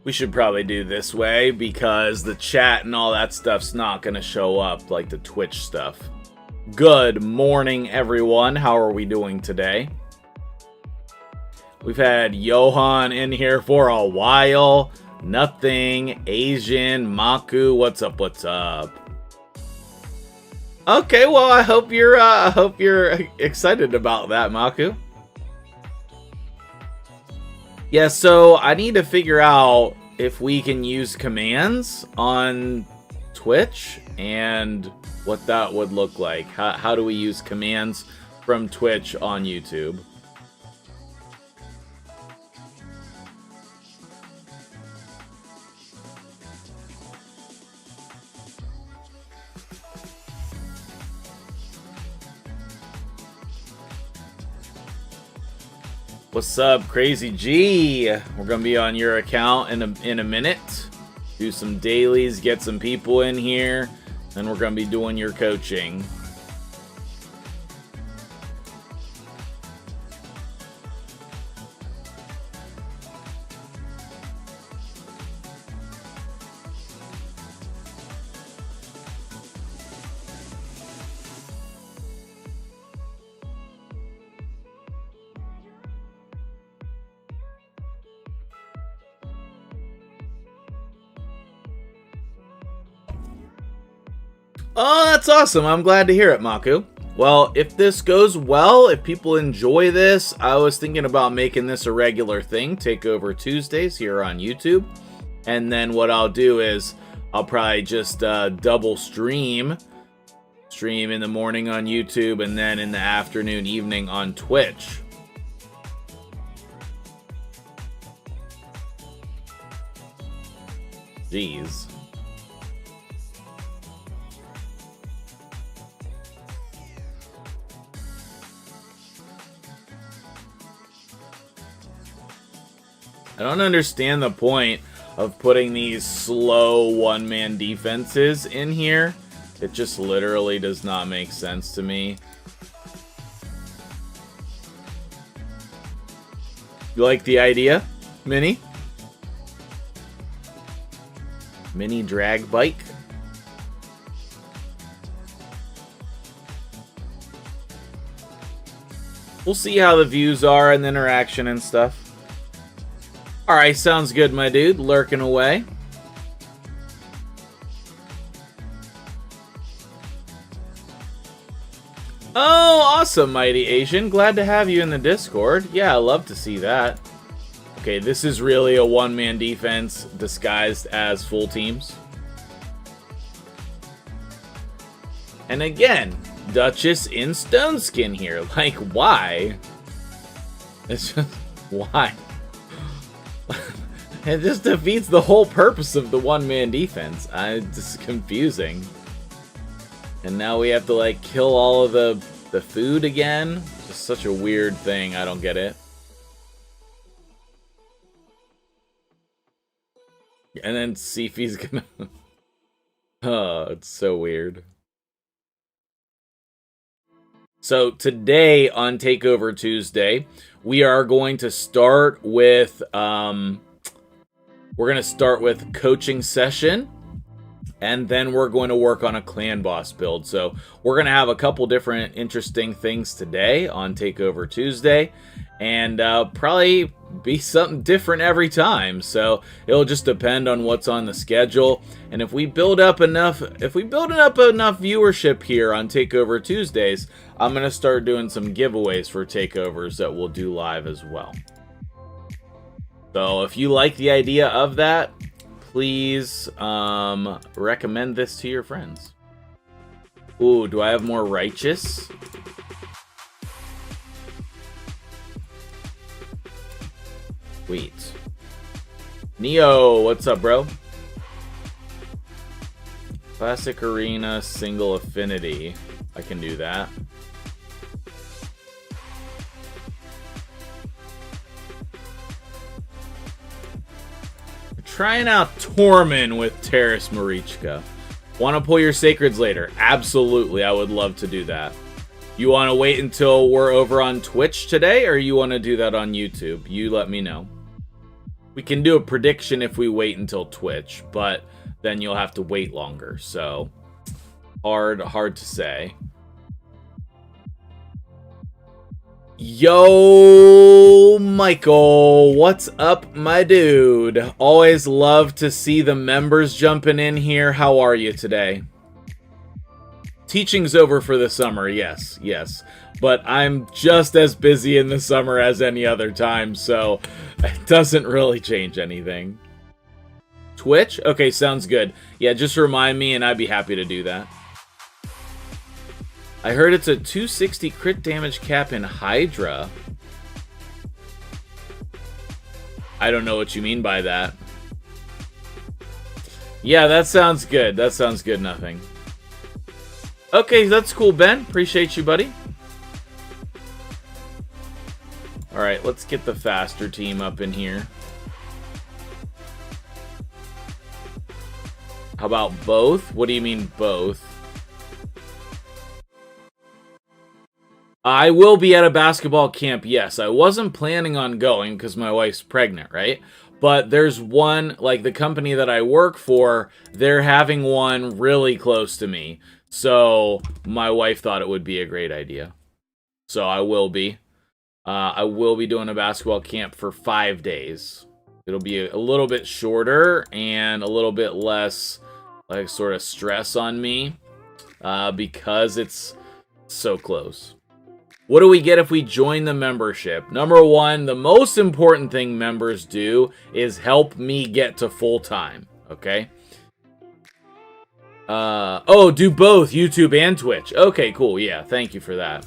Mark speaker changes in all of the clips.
Speaker 1: We should probably do this way because the chat and all that stuff's not going to show up like the Twitch stuff. Good morning, everyone. How are we doing today? We've had Johan in here for a while. Nothing. Asian. Maku. What's up? What's up? Okay, well, I hope you're excited about that, Maku. Yeah, so I need to figure out if we can use commands on Twitch and what that would look like. How do we use commands from Twitch on YouTube? What's up, Crazy G? We're gonna be on your account in a minute. Do some dailies, get some people in here, and we're gonna be doing your coaching. Oh, that's awesome. I'm glad to hear it, Maku. Well, if this goes well, if people enjoy this, I was thinking about making this a regular thing, Takeover Tuesdays here on YouTube. And then what I'll do is I'll probably just double stream in the morning on YouTube and then in the afternoon, evening on Twitch. Jeez. I don't understand the point of putting these slow one-man defenses in here. It just literally does not make sense to me. You like the idea, Mini? Mini drag bike? We'll see how the views are and the interaction and stuff. Alright, sounds good, my dude. Lurking away. Oh, awesome, Mighty Asian. Glad to have you in the Discord. Yeah, I love to see that. Okay, this is really a one-man defense disguised as full teams. And again, Duchess in stone skin here. Like, why? It's just, why? It just defeats the whole purpose of the one-man defense. It's just confusing. And now we have to, like, kill all of the food again. Just such a weird thing. I don't get it. And then Sifi's gonna... Oh, it's so weird. So today on Takeover Tuesday, we are going to start with... we're going to start with coaching session, and then we're going to work on a clan boss build. So we're going to have a couple different interesting things today on Takeover Tuesday, and probably be something different every time. So it'll just depend on what's on the schedule. And if we build up enough viewership here on Takeover Tuesdays, I'm going to start doing some giveaways for takeovers that we'll do live as well. So if you like the idea of that, please recommend this to your friends. Ooh, do I have more righteous? Sweet. Neo, what's up, bro? Classic Arena, single affinity. I can do that. Trying out Tormin with Terrace Marichka. Want to pull your sacreds later? Absolutely, I would love to do that. You want to wait until we're over on Twitch today, or you want to do that on YouTube? You let me know. We can do a prediction if we wait until Twitch, but then you'll have to wait longer, so hard to say. Yo, Michael, what's up, my dude? Always love to see the members jumping in here. How are you today? Teaching's over for the summer, yes, yes. But I'm just as busy in the summer as any other time, so it doesn't really change anything. Twitch? Okay, sounds good. Yeah, just remind me and I'd be happy to do that. I heard it's a 260 crit damage cap in Hydra. I don't know what you mean by that. Yeah, that sounds good. That sounds good, nothing. Okay, that's cool, Ben. Appreciate you, buddy. Alright, let's get the faster team up in here. How about both? What do you mean both? I will be at a basketball camp, yes. I wasn't planning on going because my wife's pregnant, right? But there's one, like the company that I work for, they're having one really close to me. So my wife thought it would be a great idea. So I will be. I will be doing a basketball camp for 5 days. It'll be a little bit shorter and a little bit less, like, sort of stress on me because it's so close. What do we get if we join the membership? Number one, the most important thing members do is help me get to full-time, okay? Oh, do both, YouTube and Twitch. Okay, cool, yeah, thank you for that.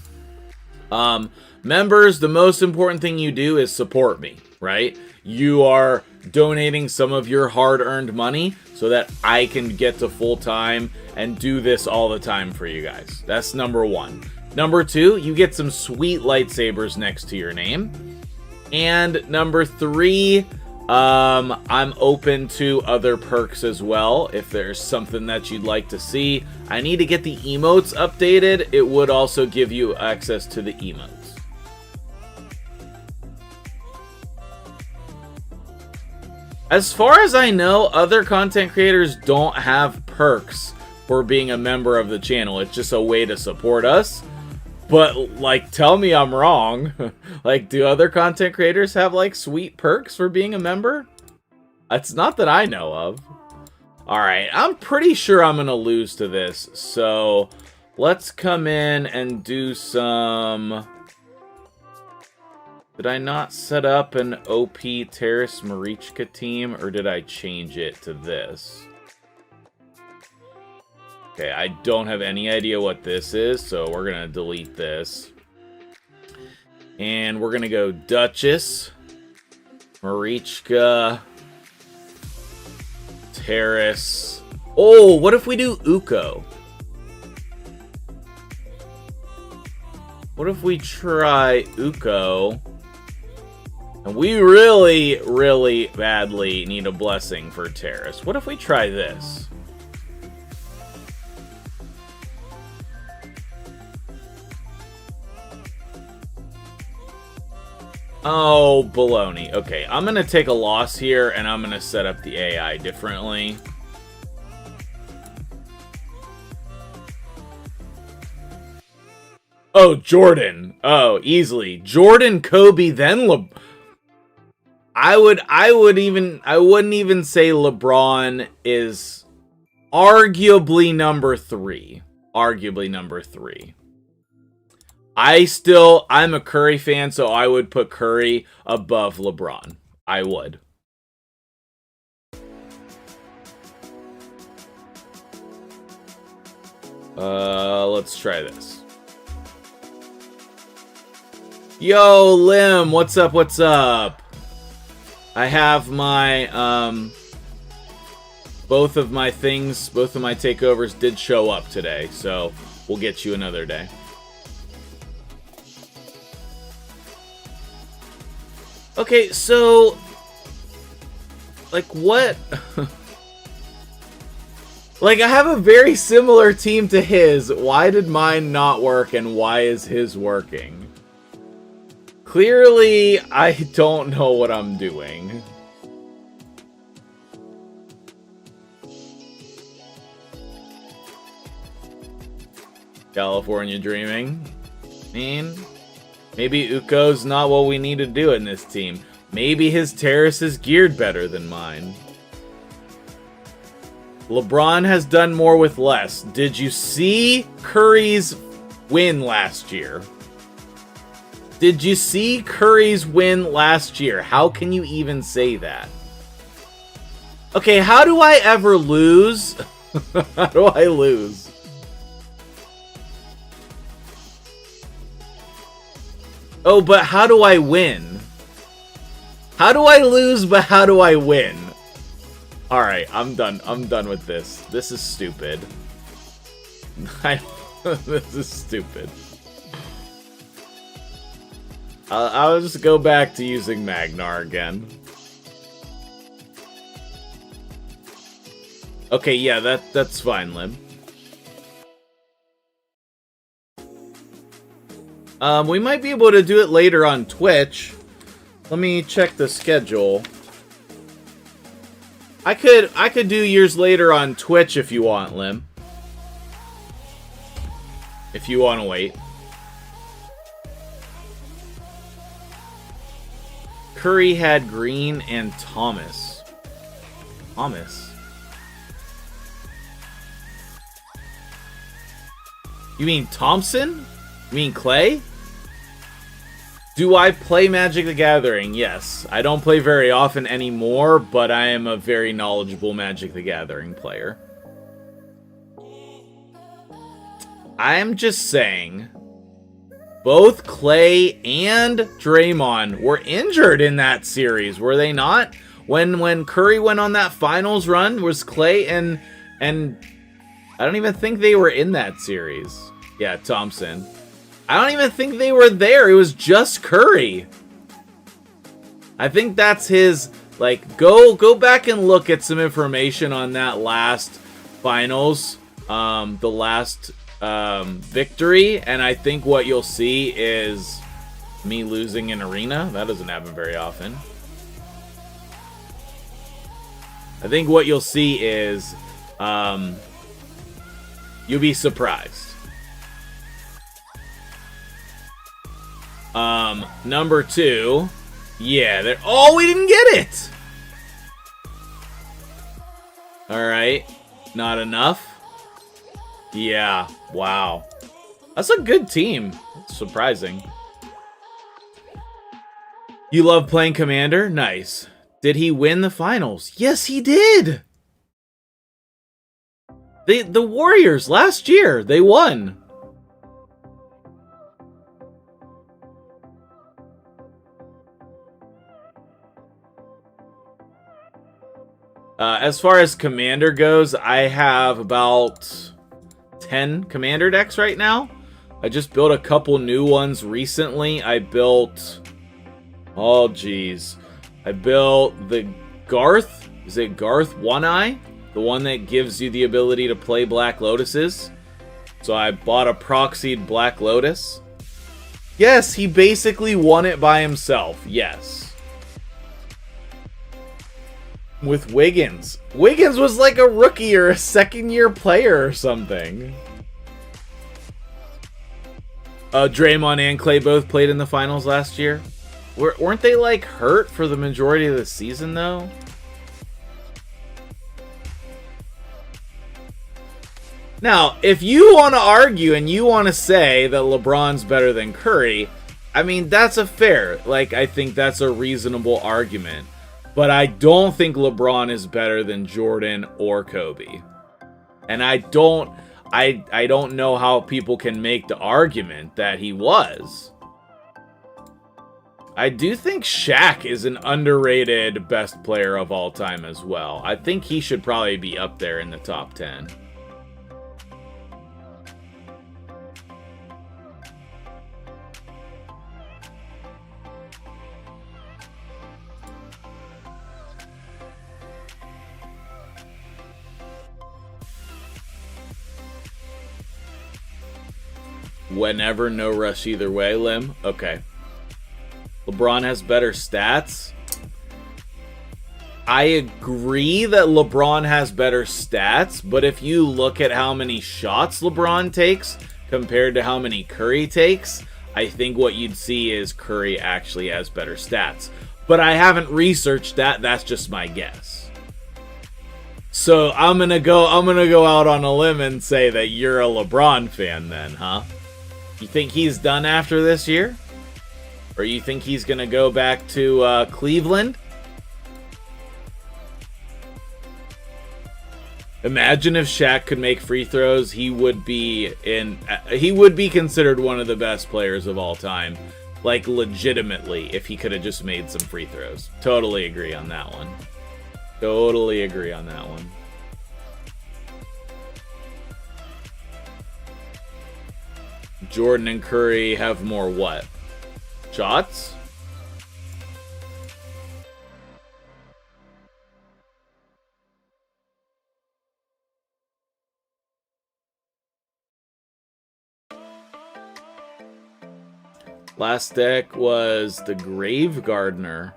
Speaker 1: Members, the most important thing you do is support me, right? You are donating some of your hard-earned money so that I can get to full-time and do this all the time for you guys. That's number one. Number two, you get some sweet lightsabers next to your name. And number three, I'm open to other perks as well. If there's something that you'd like to see, I need to get the emotes updated. It would also give you access to the emotes. As far as I know, other content creators don't have perks for being a member of the channel. It's just a way to support us. But, like, tell me I'm wrong. Like, do other content creators have, like, sweet perks for being a member? It's not that I know of. Alright, I'm pretty sure I'm gonna lose to this. So, let's come in and do some... Did I not set up an OP Terrace Marichka team, or did I change it to this? Okay, I don't have any idea what this is, so we're going to delete this. And we're going to go Duchess, Marichka, Terrace. Oh, what if we do Uko? What if we try Uko? And we really, really badly need a blessing for Terrace. What if we try this? Oh, baloney. Okay, I'm going to take a loss here, and I'm going to set up the AI differently. Oh, Jordan. Oh, easily. Jordan, Kobe, then I wouldn't even say LeBron is arguably number 3. Arguably number 3. I'm a Curry fan, so I would put Curry above LeBron. I would. Let's try this. Yo, Lim, what's up, what's up? I have my, both of my takeovers did show up today, so we'll get you another day. Okay, so, like, what? Like, I have a very similar team to his. Why did mine not work, and why is his working? Clearly, I don't know what I'm doing. California dreaming. Maybe Uko's not what we need to do in this team. Maybe his terrace is geared better than mine. LeBron has done more with less. Did you see Curry's win last year? Did you see Curry's win last year? How can you even say that? Okay, how do I ever lose? How do I lose? Oh, but how do I win? How do I lose, but how do I win? Alright, I'm done. I'm done with this. This is stupid. This is stupid. I'll just go back to using Magnar again. Okay, yeah, that's fine, Lim. We might be able to do it later on Twitch. Let me check the schedule. I could do years later on Twitch if you want, Lim. If you want to wait. Curry had Green and Thomas. Thomas? You mean Thompson? You mean Clay? Do I play Magic the Gathering? Yes. I don't play very often anymore, but I am a very knowledgeable Magic the Gathering player. I am just saying, both Clay and Draymond were injured in that series, were they not? When Curry went on that finals run, was Clay and I don't even think they were in that series. Yeah, Thompson. I don't even think they were there. It was just Curry. I think that's his, like, go back and look at some information on that last finals, the last victory, and I think what you'll see is me losing in arena. That doesn't happen very often. I think what you'll see is you'll be surprised. Number 2, yeah, oh, we didn't get it. All right, not enough. Yeah, wow. That's a good team. That's surprising. You love playing Commander? Nice. Did he win the finals? Yes, he did. The Warriors last year, they won. As far as Commander goes, I have about 10 Commander decks right now. I just built a couple new ones recently. I built... Oh, geez. I built the Garth. Is it Garth One Eye? The one that gives you the ability to play Black Lotuses. So I bought a proxied Black Lotus. Yes, he basically won it by himself. Yes. With Wiggins. Wiggins was like a rookie or a second-year player or something. Draymond and Clay both played in the finals last year. Weren't they, like, hurt for the majority of the season, though? Now, if you want to argue and you want to say that LeBron's better than Curry, I mean, that's a fair, like, I think that's a reasonable argument. But I don't think LeBron is better than Jordan or Kobe. And I don't know how people can make the argument that he was. I do think Shaq is an underrated best player of all time as well. I think he should probably be up there in the top 10. Whenever, no rush either way, Lim. Okay. LeBron has better stats. I agree that LeBron has better stats, but if you look at how many shots LeBron takes compared to how many Curry takes, I think what you'd see is Curry actually has better stats. But I haven't researched that. That's just my guess. So I'm gonna go out on a limb and say that you're a LeBron fan then, huh? You think he's done after this year? Or you think he's gonna go back to Cleveland? Imagine if Shaq could make free throws, he would be considered one of the best players of all time. Like legitimately, if he could have just made some free throws. Totally agree on that one. Totally agree on that one. Jordan and Curry have more what? Shots? Last deck was the Grave Gardener.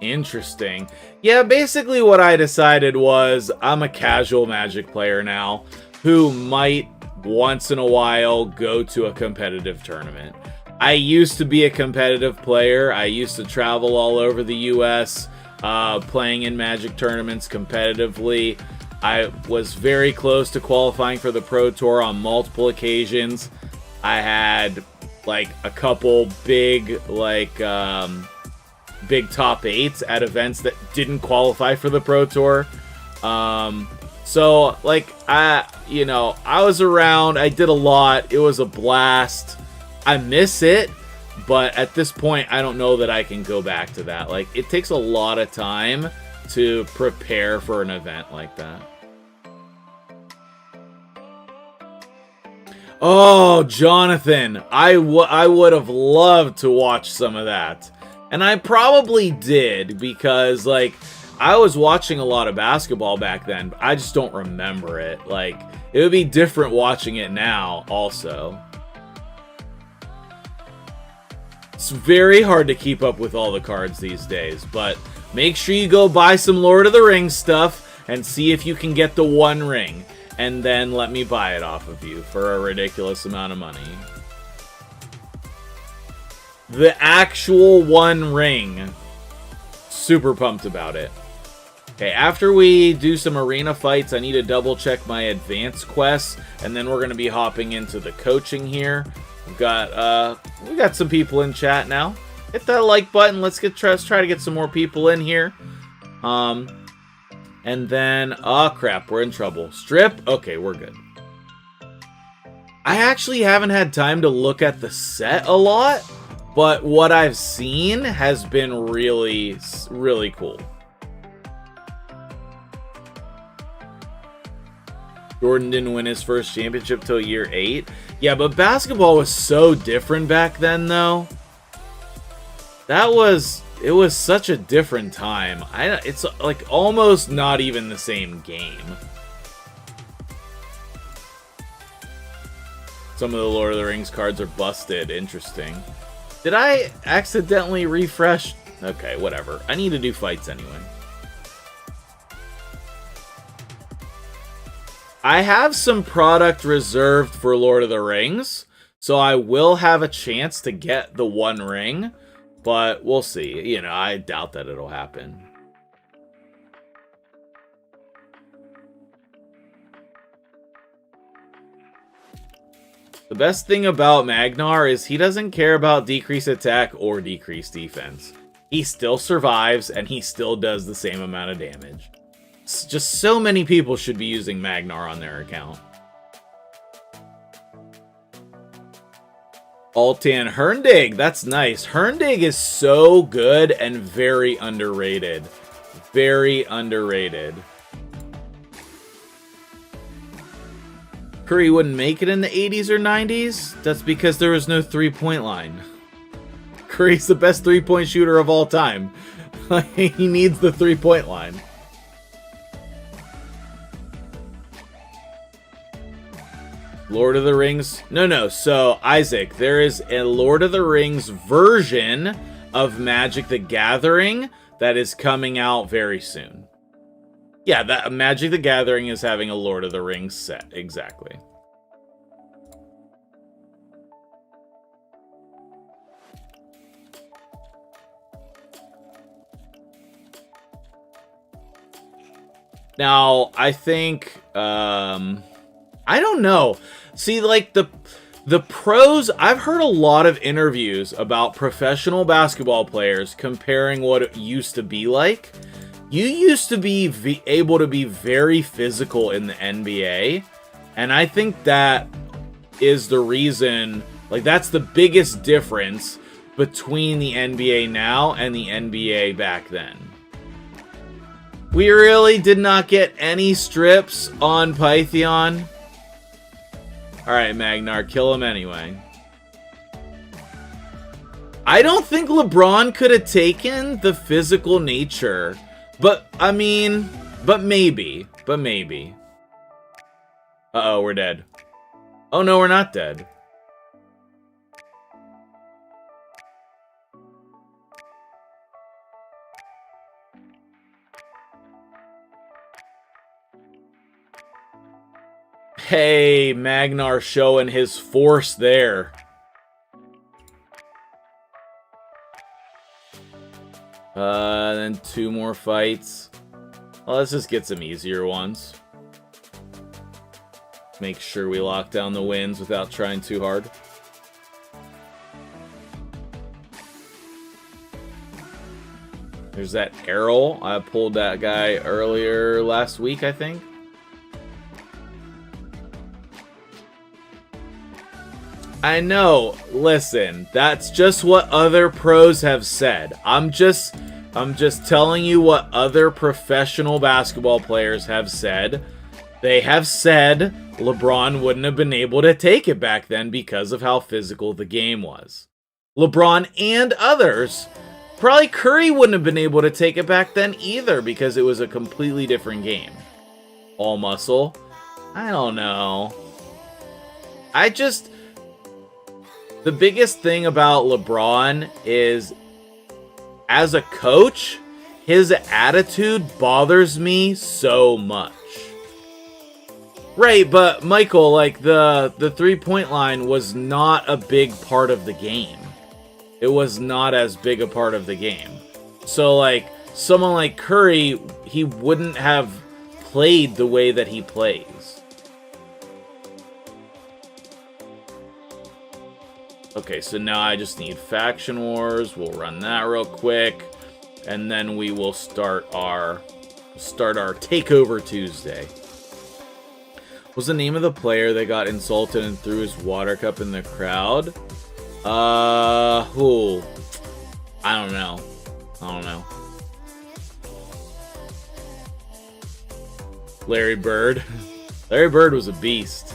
Speaker 1: Interesting. Yeah, basically what I decided was I'm a casual Magic player now who might once in a while go to a competitive tournament. I used to be a competitive player. I used to travel all over the US playing in Magic tournaments competitively. I was very close to qualifying for the Pro Tour on multiple occasions. I had like a couple big big top 8s at events that didn't qualify for the Pro Tour. So like I was around, I did a lot. It was a blast. I miss it, but at this point I don't know that I can go back to that. Like it takes a lot of time to prepare for an event like that. Oh, Jonathan, I would have loved to watch some of that. And I probably did because, like, I was watching a lot of basketball back then. But I just don't remember it. Like, it would be different watching it now also. It's very hard to keep up with all the cards these days. But make sure you go buy some Lord of the Rings stuff and see if you can get the One Ring. And then let me buy it off of you for a ridiculous amount of money. The actual One Ring. Super pumped about it. Okay, after we do some arena fights, I need to double check my advanced quests, and then we're going to be hopping into the coaching here. We got some people in chat now. Hit that like button. Let's try to get some more people in here. And then, oh crap, we're in trouble. Strip? Okay, we're good. I actually haven't had time to look at the set a lot, but what I've seen has been really, really cool. Jordan didn't win his first championship till year 8. Yeah, but basketball was so different back then, though. It was such a different time. It's like almost not even the same game. Some of the Lord of the Rings cards are busted. Interesting. Did I accidentally refresh? Okay, whatever. I need to do fights anyway. I have some product reserved for Lord of the Rings, so I will have a chance to get the One Ring. But we'll see. You know, I doubt that it'll happen. The best thing about Magnar is he doesn't care about decreased attack or decreased defense. He still survives, and he still does the same amount of damage. It's just so many people should be using Magnar on their account. Altan Herndig, that's nice. Herndig is so good and very underrated. Very underrated. Curry wouldn't make it in the 80s or 90s? That's because there was no three-point line. Curry's the best three-point shooter of all time. He needs the three-point line. Lord of the Rings. No. So, Isaac, there is a Lord of the Rings version of Magic the Gathering that is coming out very soon. Yeah, that Magic the Gathering is having a Lord of the Rings set. Exactly. Now, I think, I don't know. See, like, the pros, I've heard a lot of interviews about professional basketball players comparing what it used to be like. You used to be able to be very physical in the NBA, and I think that is the reason, like, that's the biggest difference between the NBA now and the NBA back then. We really did not get any strips on Pythion. Alright, Magnar, kill him anyway. I don't think LeBron could have taken the physical nature. But, I mean, but maybe. But maybe. Uh-oh, we're dead. Oh, no, we're not dead. Hey, Magnar showing his force there. Then 2 more fights. Well, let's just get some easier ones. Make sure we lock down the wins without trying too hard. There's that Errol. I pulled that guy earlier last week, I think. I know. Listen, that's just what other pros have said. I'm just telling you what other professional basketball players have said. They have said LeBron wouldn't have been able to take it back then because of how physical the game was. LeBron and others. Probably Curry wouldn't have been able to take it back then either because it was a completely different game. All muscle. I don't know. The biggest thing about LeBron is, as a coach, his attitude bothers me so much. Right, but Michael, like, the 3-point line was not a big part of the game. It was not as big a part of the game. So, like, someone like Curry, he wouldn't have played the way that he plays. Okay, so now I just need Faction Wars. We'll run that real quick. And then we will start our Takeover Tuesday. What's the name of the player that got insulted and threw his water cup in the crowd? Who? I don't know. Larry Bird. Larry Bird was a beast.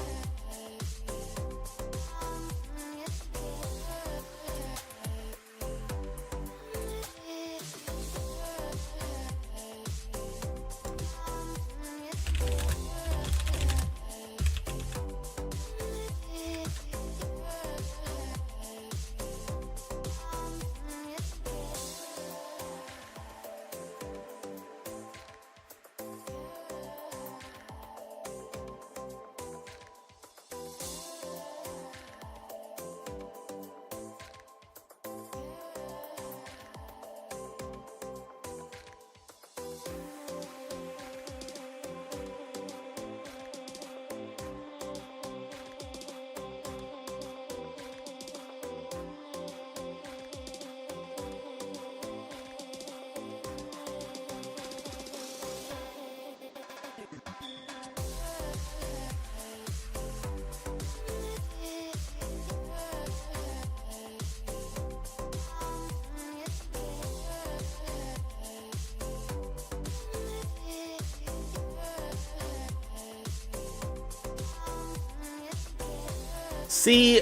Speaker 1: See,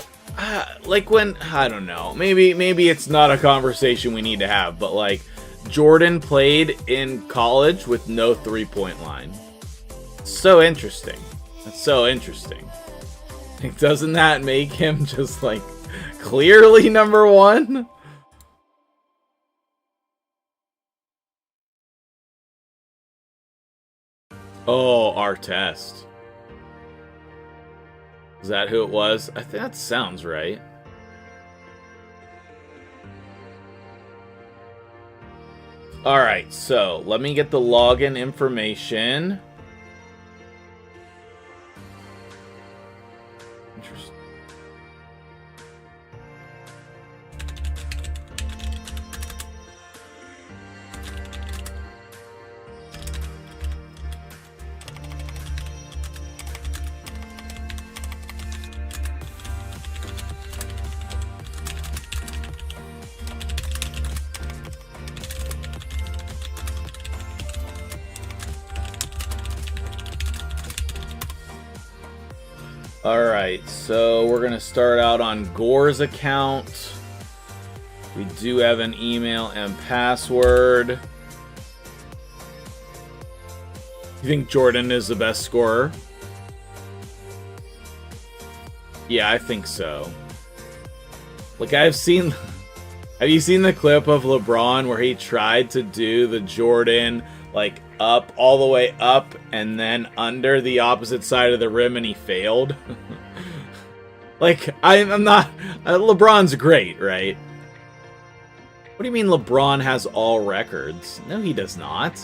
Speaker 1: like when, I don't know, maybe it's not a conversation we need to have, but like, Jordan played in college with no 3-point line. So interesting. That's so interesting. Like, doesn't that make him just like clearly number one? Oh, our test. Is that who it was? I think that sounds right. Alright, so let me get the login information. Interesting. Alright, so we're going to start out on Gore's account. We do have an email and password. You think Jordan is the best scorer? Yeah, I think so. Like, have you seen the clip of LeBron where he tried to do the Jordan, like, up, all the way up, and then under the opposite side of the rim, and he failed? Like, I'm not... LeBron's great, right? What do you mean LeBron has all records? No, he does not.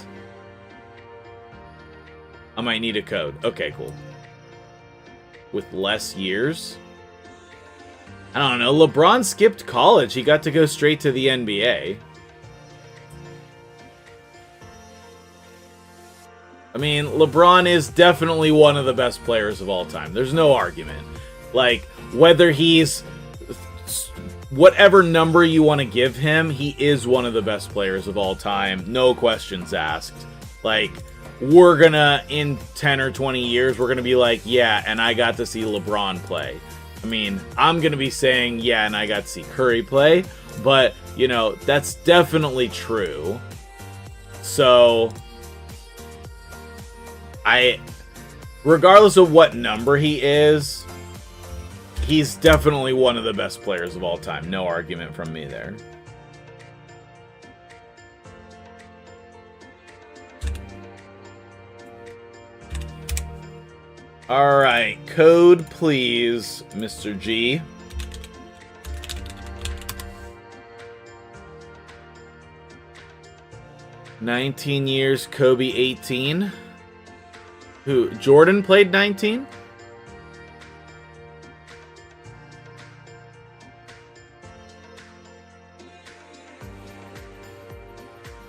Speaker 1: I might need a code. Okay, cool. With less years? I don't know. LeBron skipped college. He got to go straight to the NBA. I mean, LeBron is definitely one of the best players of all time. There's no argument. Like, whether he's... whatever number you want to give him, he is one of the best players of all time. No questions asked. Like, we're gonna, in 10 or 20 years, we're gonna be like, yeah, and I got to see LeBron play. I mean, I'm gonna be saying, yeah, and I got to see Curry play. But, you know, that's definitely true. So... regardless of what number he is, he's definitely one of the best players of all time. No argument from me there. Alright, code please, Mr. G. "19 years, Kobe 18. Who? Jordan played 19?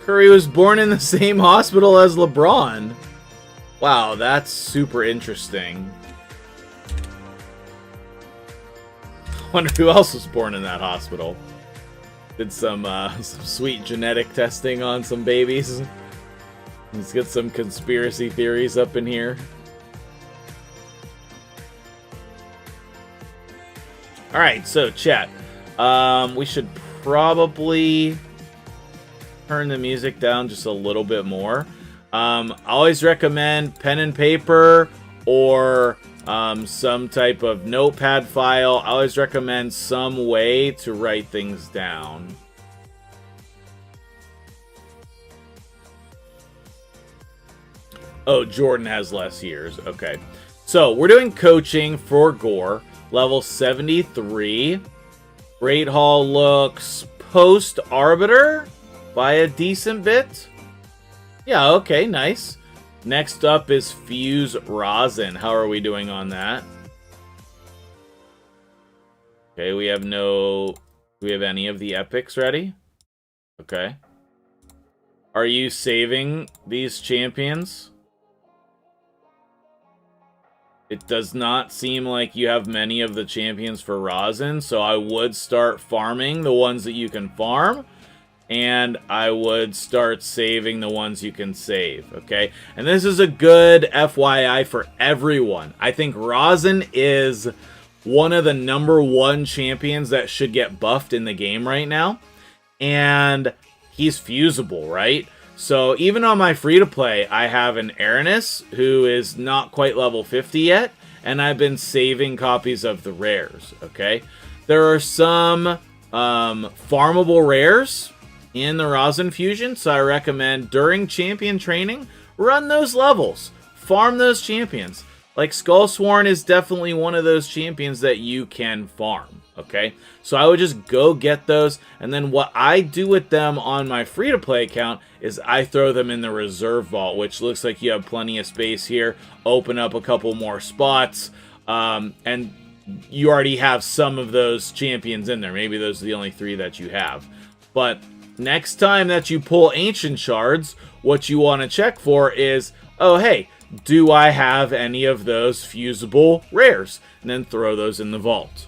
Speaker 1: Curry was born in the same hospital as LeBron. Wow, that's super interesting. Wonder who else was born in that hospital. Did some sweet genetic testing on some babies. Let's get some conspiracy theories up in here. Alright, so chat. We should probably turn the music down just a little bit more. I always recommend pen and paper or some type of notepad file. I always recommend some way to write things down. Oh, Jordan has less years. Okay. So, we're doing coaching for Gore. Level 73. Great Hall looks post-Arbiter by a decent bit. Yeah, okay, nice. Next up is Fuse Rosin. How are we doing on that? Okay, we have no... Do we have any of the epics ready? Okay. Are you saving these champions? It does not seem like you have many of the champions for Rosin, so I would start farming the ones that you can farm, and I would start saving the ones you can save, okay? And this is a good FYI for everyone. I think Rosin is one of the #1 champions that should get buffed in the game right now, and he's fusible, right? So even on my free-to-play, I have an Aranis who is not quite level 50 yet, and I've been saving copies of the rares, okay? There are some farmable rares in the Rosin Fusion, so I recommend during champion training, run those levels. Farm those champions. Like Skullsworn is definitely one of those champions that you can farm. Okay, so I would just go get those, and then what I do with them on my free-to-play account is I throw them in the reserve vault, which looks like you have plenty of space here. Open up a couple more spots, and you already have some of those champions in there. Maybe those are the only 3 that you have. But next time that you pull ancient shards, what you want to check for is, oh hey, do I have any of those fusible rares? And then throw those in the vault.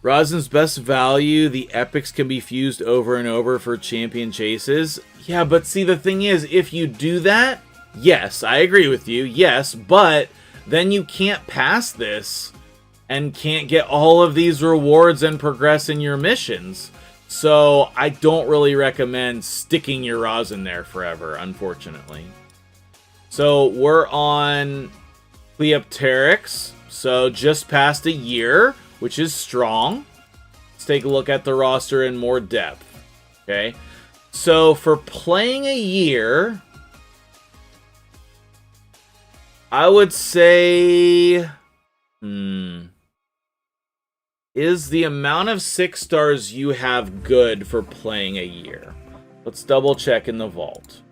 Speaker 1: Rosin's best value, the epics can be fused over and over for champion chases. Yeah, but see, the thing is, if you do that, yes, I agree with you, yes, but then you can't pass this and can't get all of these rewards and progress in your missions. So I don't really recommend sticking your Rosin there forever, unfortunately. So we're on Cleopteryx, so just past a year, which is strong. Let's take a look at the roster in more depth. Okay, so for playing a year, I would say, is the amount of 6 stars you have good for playing a year? Let's double check in the vault.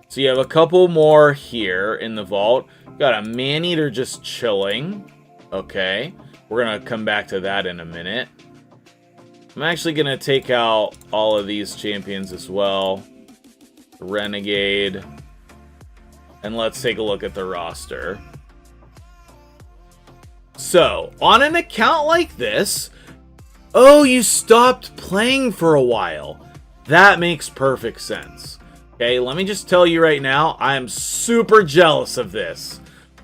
Speaker 1: So you have a couple more here in the vault. Got a man-eater just chilling. Okay, we're gonna come back to that in a minute. I'm actually gonna take out all of these champions as well. Renegade. And let's take a look at the roster. So, on an account like this, oh, you stopped playing for a while. That makes perfect sense. Okay, let me just tell you right now, I am super jealous of this.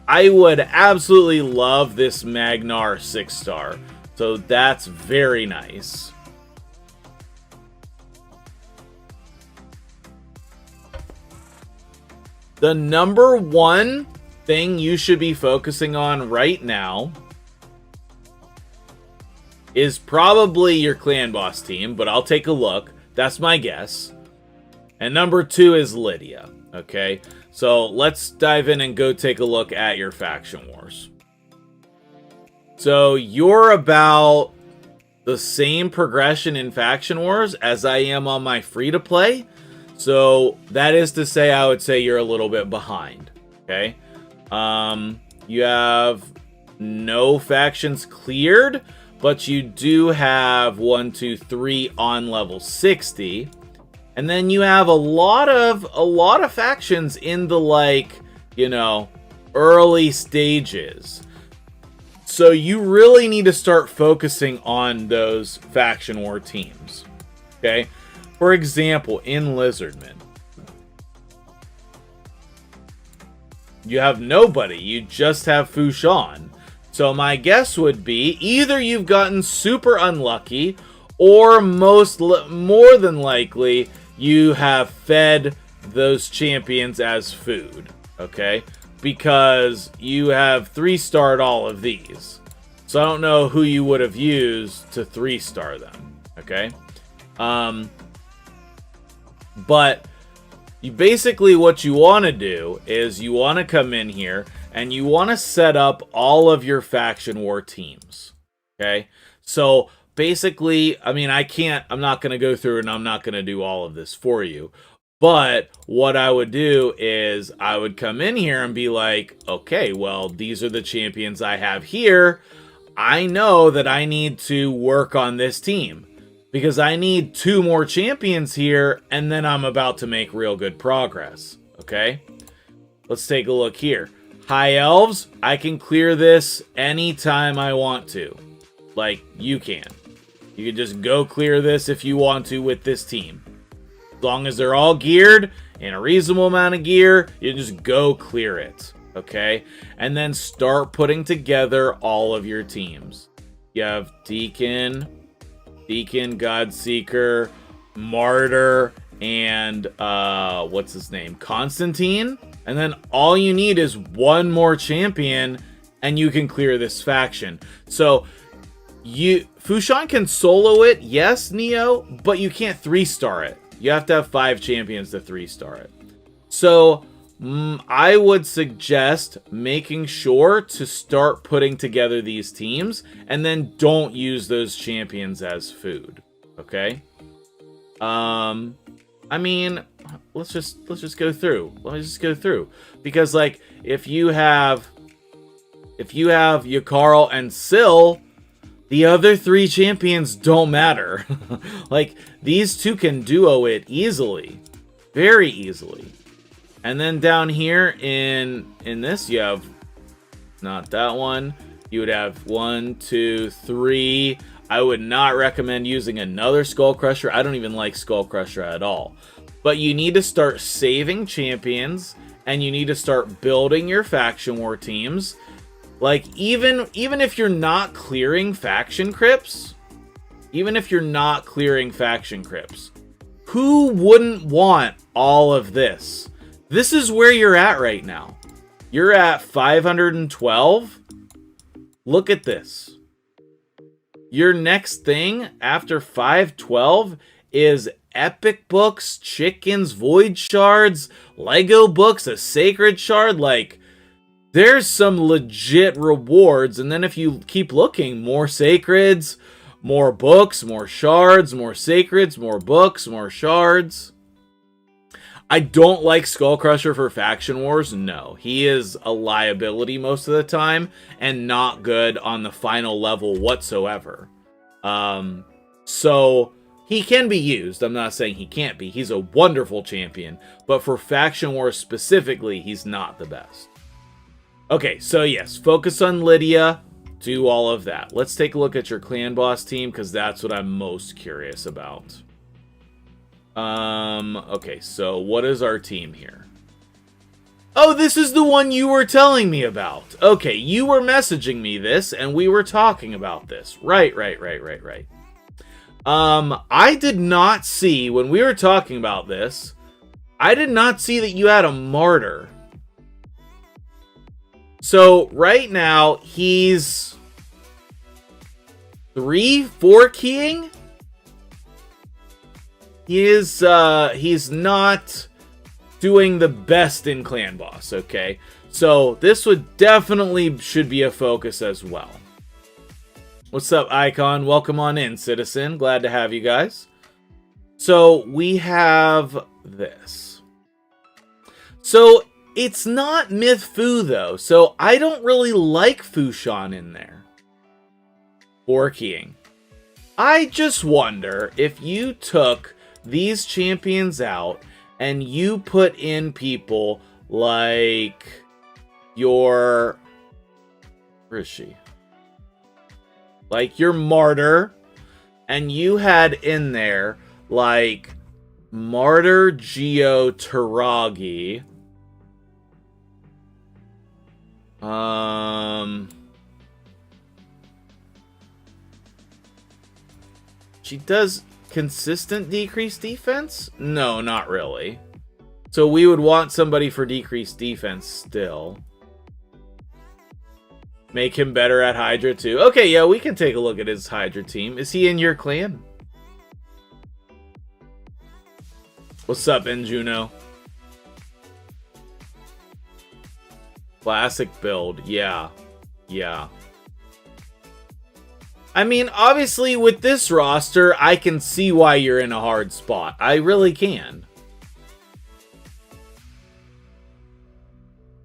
Speaker 1: I would absolutely love this Magnar 6-star. So that's very nice. The number 1 thing you should be focusing on right now is probably your clan boss team, but I'll take a look. That's my guess. And number 2 is Lydia. Okay, so let's dive in and go take a look at your faction wars. So you're about the same progression in faction wars as I am on my free-to-play. So that is to say, I would say you're a little bit behind. Okay, you have no factions cleared, but you do have 1, 2, 3 on level 60. And then you have a lot of factions in the, like, you know, early stages. So you really need to start focusing on those faction war teams. Okay? For example, in Lizardman, you have nobody. You just have Fushan. So my guess would be either you've gotten super unlucky, or more than likely you have fed those champions as food, okay? Because you have 3-starred all of these. So I don't know who you would have used to 3-star them, okay? But you basically, what you want to do is you want to come in here and you want to set up all of your faction war teams, okay? So basically, I mean, I'm not going to go through and I'm not going to do all of this for you. But what I would do is I would come in here and be like, okay, well, these are the champions I have here. I know that I need to work on this team because I need 2 more champions here, and then I'm about to make real good progress, okay? Let's take a look here. High Elves, I can clear this anytime I want to. Like, you can. You can just go clear this if you want to with this team. As long as they're all geared, in a reasonable amount of gear, you just go clear it, okay? And then start putting together all of your teams. You have Deacon, God Seeker, Martyr, and, what's his name? Constantine? And then all you need is 1 more champion, and you can clear this faction. So, Fushan can solo it, yes, Neo, but you can't 3-star it. You have to have 5 champions to 3-star it. So, I would suggest making sure to start putting together these teams, and then don't use those champions as food. Okay? I mean, let's just go through. Let's just go through. Because like if you have Yakarl and Syl, the other 3 champions don't matter. Like these 2 can duo it easily. Very easily. And then down here in this, you have not that one. You would have 1, 2, 3. I would not recommend using another Skull Crusher. I don't even like Skull Crusher at all. But you need to start saving champions, and you need to start building your faction war teams. Like even if you're not clearing faction crypts, who wouldn't want all of this? This is where you're at right now. You're at 512. Look at this. Your next thing after 512 is epic books, chickens, void shards, Lego books, a sacred shard. Like, there's some legit rewards. And then if you keep looking, more sacreds, more books, more shards, more sacreds, more books, more shards. I don't like Skull Crusher for Faction Wars. No, he is a liability most of the time and not good on the final level whatsoever. So he can be used. I'm not saying he can't be. He's a wonderful champion. But for Faction Wars specifically, he's not the best. Okay, so yes, focus on Lydia. Do all of that. Let's take a look at your clan boss team because that's what I'm most curious about. Okay, so what is our team here? Oh, this is the one you were telling me about. Okay, you were messaging me this, and we were talking about this. Right. I did not see, when we were talking about this, I did not see that you had a martyr. So, right now, he's 3-4 keying? He's not doing the best in Clan Boss, okay? So this would definitely should be a focus as well. What's up, Icon? Welcome on in, citizen. Glad to have you guys. So we have this. So it's not Myth Fu though, so I don't really like Fushan in there. 4 keying. I just wonder if you took these champions out and you put in people like your, where is she? Like your martyr, and you had in there like Martyr Geo Taragi. She does consistent decreased defense? No, not really. So we would want somebody for decreased defense still. Make him better at Hydra too. Okay, yeah, we can take a look at his Hydra team. Is he in your clan? What's up, Juno? Classic build. Yeah. I mean, obviously, with this roster, I can see why you're in a hard spot. I really can.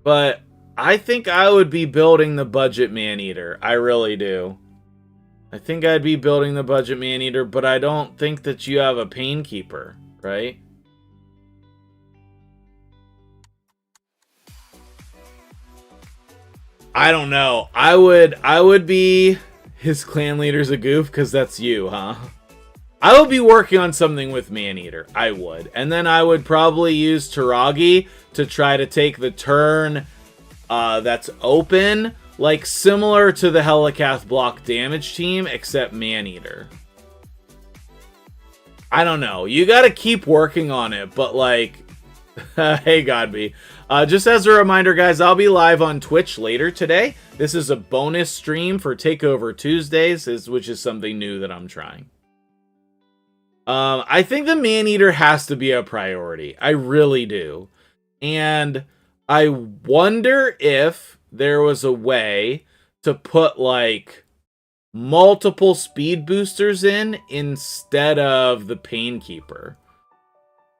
Speaker 1: But I think I would be building the budget Maneater. I really do. I think I'd be building the budget Maneater, but I don't think that you have a Painkeeper, right? I don't know. I would be... His clan leader's a goof because that's you, huh? I would be working on something with Maneater. I would. And then I would probably use Taragi to try to take the turn that's open. Like similar to the Helicath block damage team, except Maneater. I don't know. You gotta keep working on it, but like... Hey, Godby. Just as a reminder, guys, I'll be live on Twitch later today. This is a bonus stream for Takeover Tuesdays, which is something new that I'm trying. I think the Maneater has to be a priority. I really do. And I wonder if there was a way to put, like, multiple speed boosters in instead of the Painkeeper.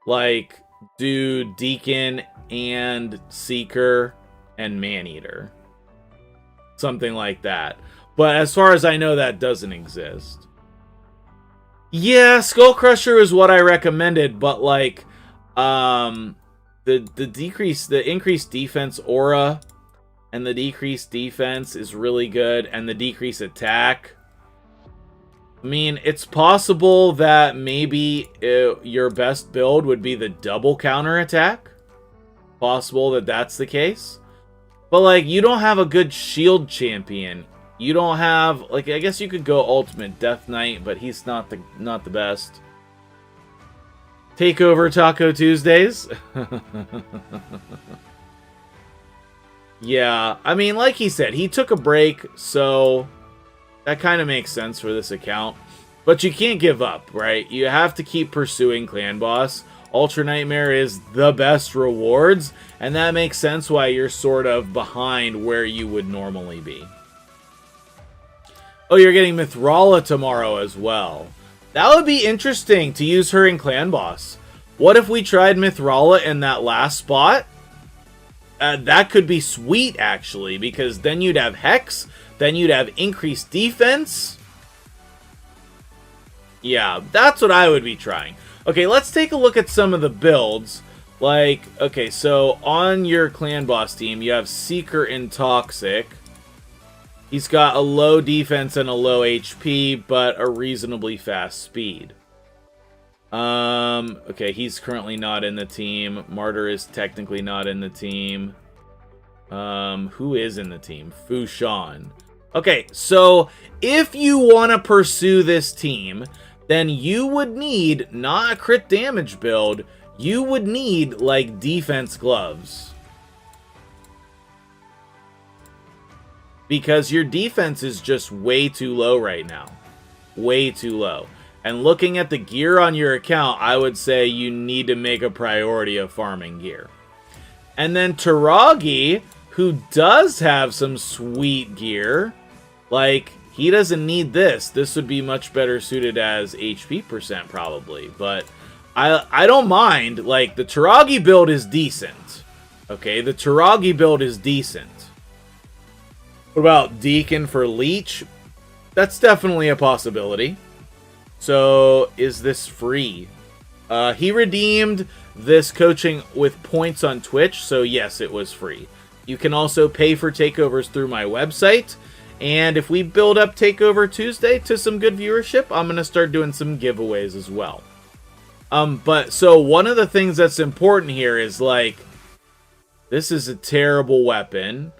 Speaker 1: Like, do Deacon and Seeker and Maneater. Something like that. But as far as I know, that doesn't exist. Yeah, Skull Crusher is what I recommended, but like, the increased defense aura and the decreased defense is really good, and the decreased attack. I mean, it's possible that maybe your best build would be the double counter attack. Possible that that's the case. But like, you don't have a good shield champion. You don't have, like, I guess you could go Ultimate Death Knight, but he's not the best. Takeover Taco Tuesdays. Yeah, I mean, like he said, he took a break, so that kind of makes sense for this account. But you can't give up, right? You have to keep pursuing Clan Boss. Ultra Nightmare is the best rewards, and that makes sense why you're sort of behind where you would normally be. Oh, you're getting Mythair tomorrow as well. That would be interesting to use her in Clan Boss. What if we tried Mythair in that last spot? That could be sweet, actually, because then you'd have Hex, then you'd have increased defense. Yeah, that's what I would be trying. Okay, let's take a look at some of the builds. Like, okay, so on your Clan Boss team, you have Seeker and Toxic. He's got a low defense and a low HP, but a reasonably fast speed. Okay, he's currently not in the team. Martyr is technically not in the team. Who is in the team? Fushan. Okay, so if you want to pursue this team, then you would need not a crit damage build. You would need, like, defense gloves. Because your defense is just way too low right now. Way too low. And looking at the gear on your account, I would say you need to make a priority of farming gear. And then Taragi, who does have some sweet gear, like, he doesn't need this. This would be much better suited as HP percent, probably. But I don't mind. Like, the Taragi build is decent. Okay, the Taragi build is decent. What about Deacon for Leech? That's definitely a possibility. So, is this free? He redeemed this coaching with points on Twitch, so yes, it was free. You can also pay for takeovers through my website. And if we build up Takeover Tuesday to some good viewership, I'm going to start doing some giveaways as well. But so one of the things that's important here is, like, this is a terrible weapon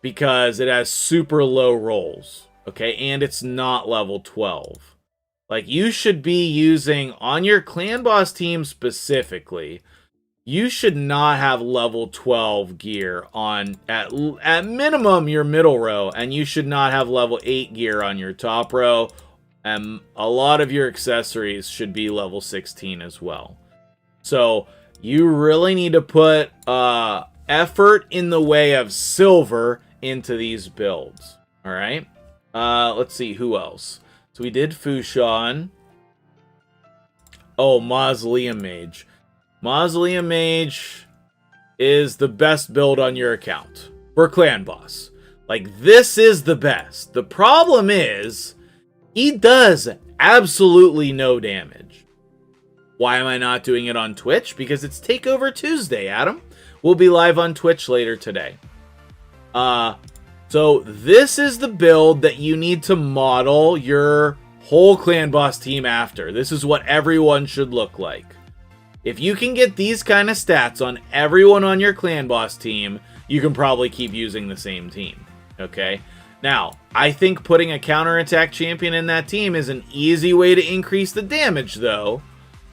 Speaker 1: because it has super low rolls, okay? And it's not level 12. Like, you should be using, on your Clan Boss team specifically, you should not have level 12 gear on, at minimum, your middle row, and you should not have level 8 gear on your top row, and a lot of your accessories should be level 16 as well. So, you really need to put effort in the way of silver into these builds, alright? Let's see, who else? So we did Fushan. Oh, Mausoleum Mage. Mausoleum Mage is the best build on your account for Clan Boss. Like, this is the best. The problem is, he does absolutely no damage. Why am I not doing it on Twitch? Because it's Takeover Tuesday, Adam. We'll be live on Twitch later today. So this is the build that you need to model your whole Clan Boss team after. This is what everyone should look like. If you can get these kind of stats on everyone on your Clan Boss team, you can probably keep using the same team, okay? Now, I think putting a counterattack champion in that team is an easy way to increase the damage, though.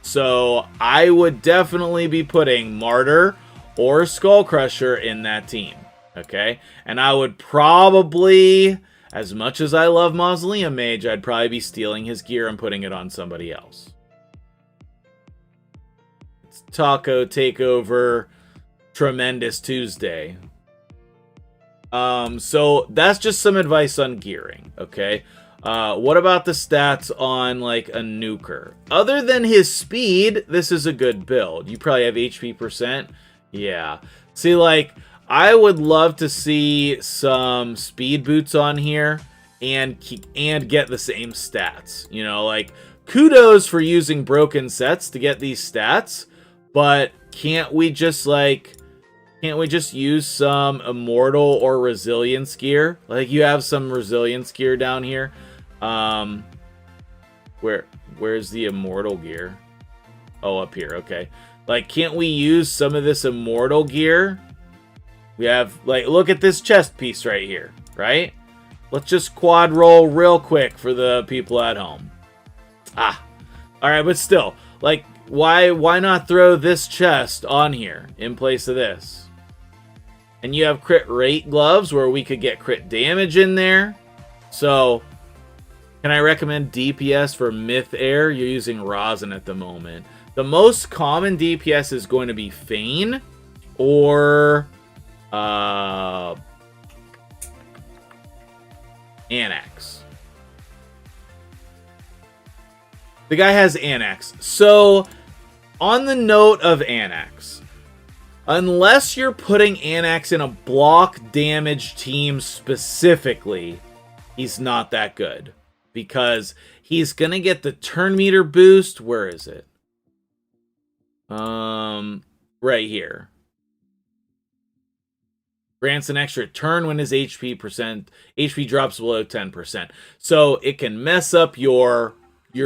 Speaker 1: So, I would definitely be putting Martyr or Skull Crusher in that team, okay? And I would probably, as much as I love Mausoleum Mage, I'd probably be stealing his gear and putting it on somebody else. Taco Takeover tremendous Tuesday. So that's just some advice on gearing, okay? What about the stats on, like, a nuker? Other than his speed, this is a good build. You probably have HP percent. Yeah. See, like, I would love to see some speed boots on here and get the same stats. You know, like, kudos for using broken sets to get these stats, but can't we just use some immortal or resilience gear? Like, you have some resilience gear down here. Where's the immortal gear? Oh, up here. Okay. Like, can't we use some of this immortal gear? We have, like, look at this chest piece right here, right? Let's just quad roll real quick for the people at home. Ah. All right, but still, like, why not throw this chest on here in place of this? And you have crit rate gloves where we could get crit damage in there. So, can I recommend DPS for Mythair? You're using Rosin at the moment. The most common DPS is going to be Feign or Annex. The guy has Annex. So, on the note of Annex, unless you're putting Annex in a block damage team specifically, he's not that good. Because he's going to get the turn meter boost. Where is it? Right here. Grants an extra turn when his HP drops below 10%. So it can mess up your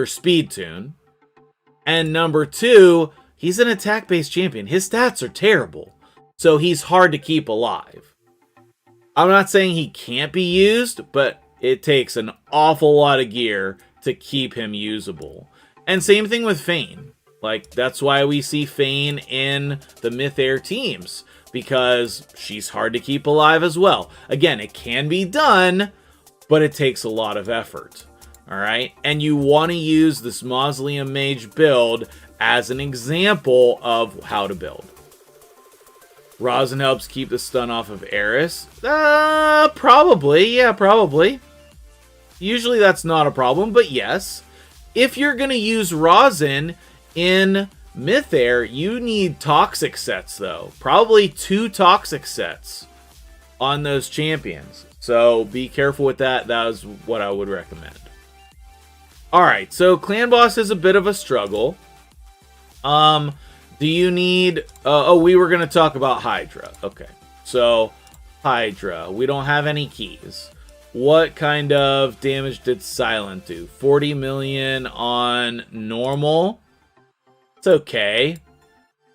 Speaker 1: speed tune. And number 2, he's an attack-based champion. His stats are terrible. So he's hard to keep alive. I'm not saying he can't be used, but it takes an awful lot of gear to keep him usable. And same thing with Feign. Like, that's why we see Feign in the Mythair teams, because she's hard to keep alive as well. Again, it can be done, but it takes a lot of effort. Alright? And you want to use this Mausoleum Mage build as an example of how to build. Rosin helps keep the stun off of Eris. Probably. Yeah, probably. Usually that's not a problem, but yes. If you're going to use Rosin in Mythair, you need toxic sets, though. Probably 2 toxic sets on those champions. So be careful with that. That is what I would recommend. Alright, so Clan Boss is a bit of a struggle. Do you need... we were going to talk about Hydra. Okay, so Hydra. We don't have any keys. What kind of damage did Silent do? 40 million on normal. It's okay.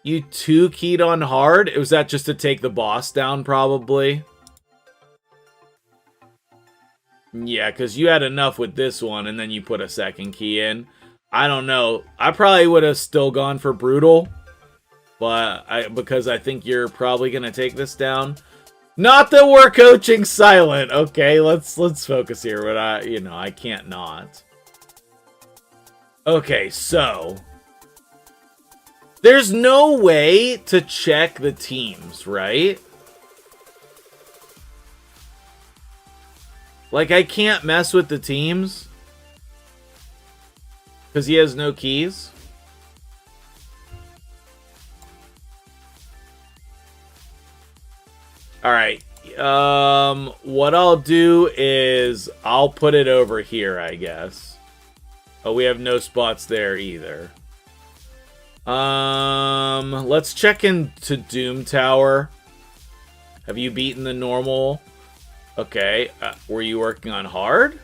Speaker 1: You 2-keyed on hard? Was that just to take the boss down, probably? Yeah, because you had enough with this one, and then you put a 2nd key in. I don't know. I probably would have still gone for Brutal. Because I think you're probably going to take this down. Not that we're coaching Silent. Okay, let's focus here. But I can't not. Okay, so there's no way to check the teams, right? Like, I can't mess with the teams because he has no keys. Alright, what I'll do is I'll put it over here, I guess. Oh, we have no spots there either. Let's check into Doom Tower. Have you beaten the normal? Okay, were you working on hard?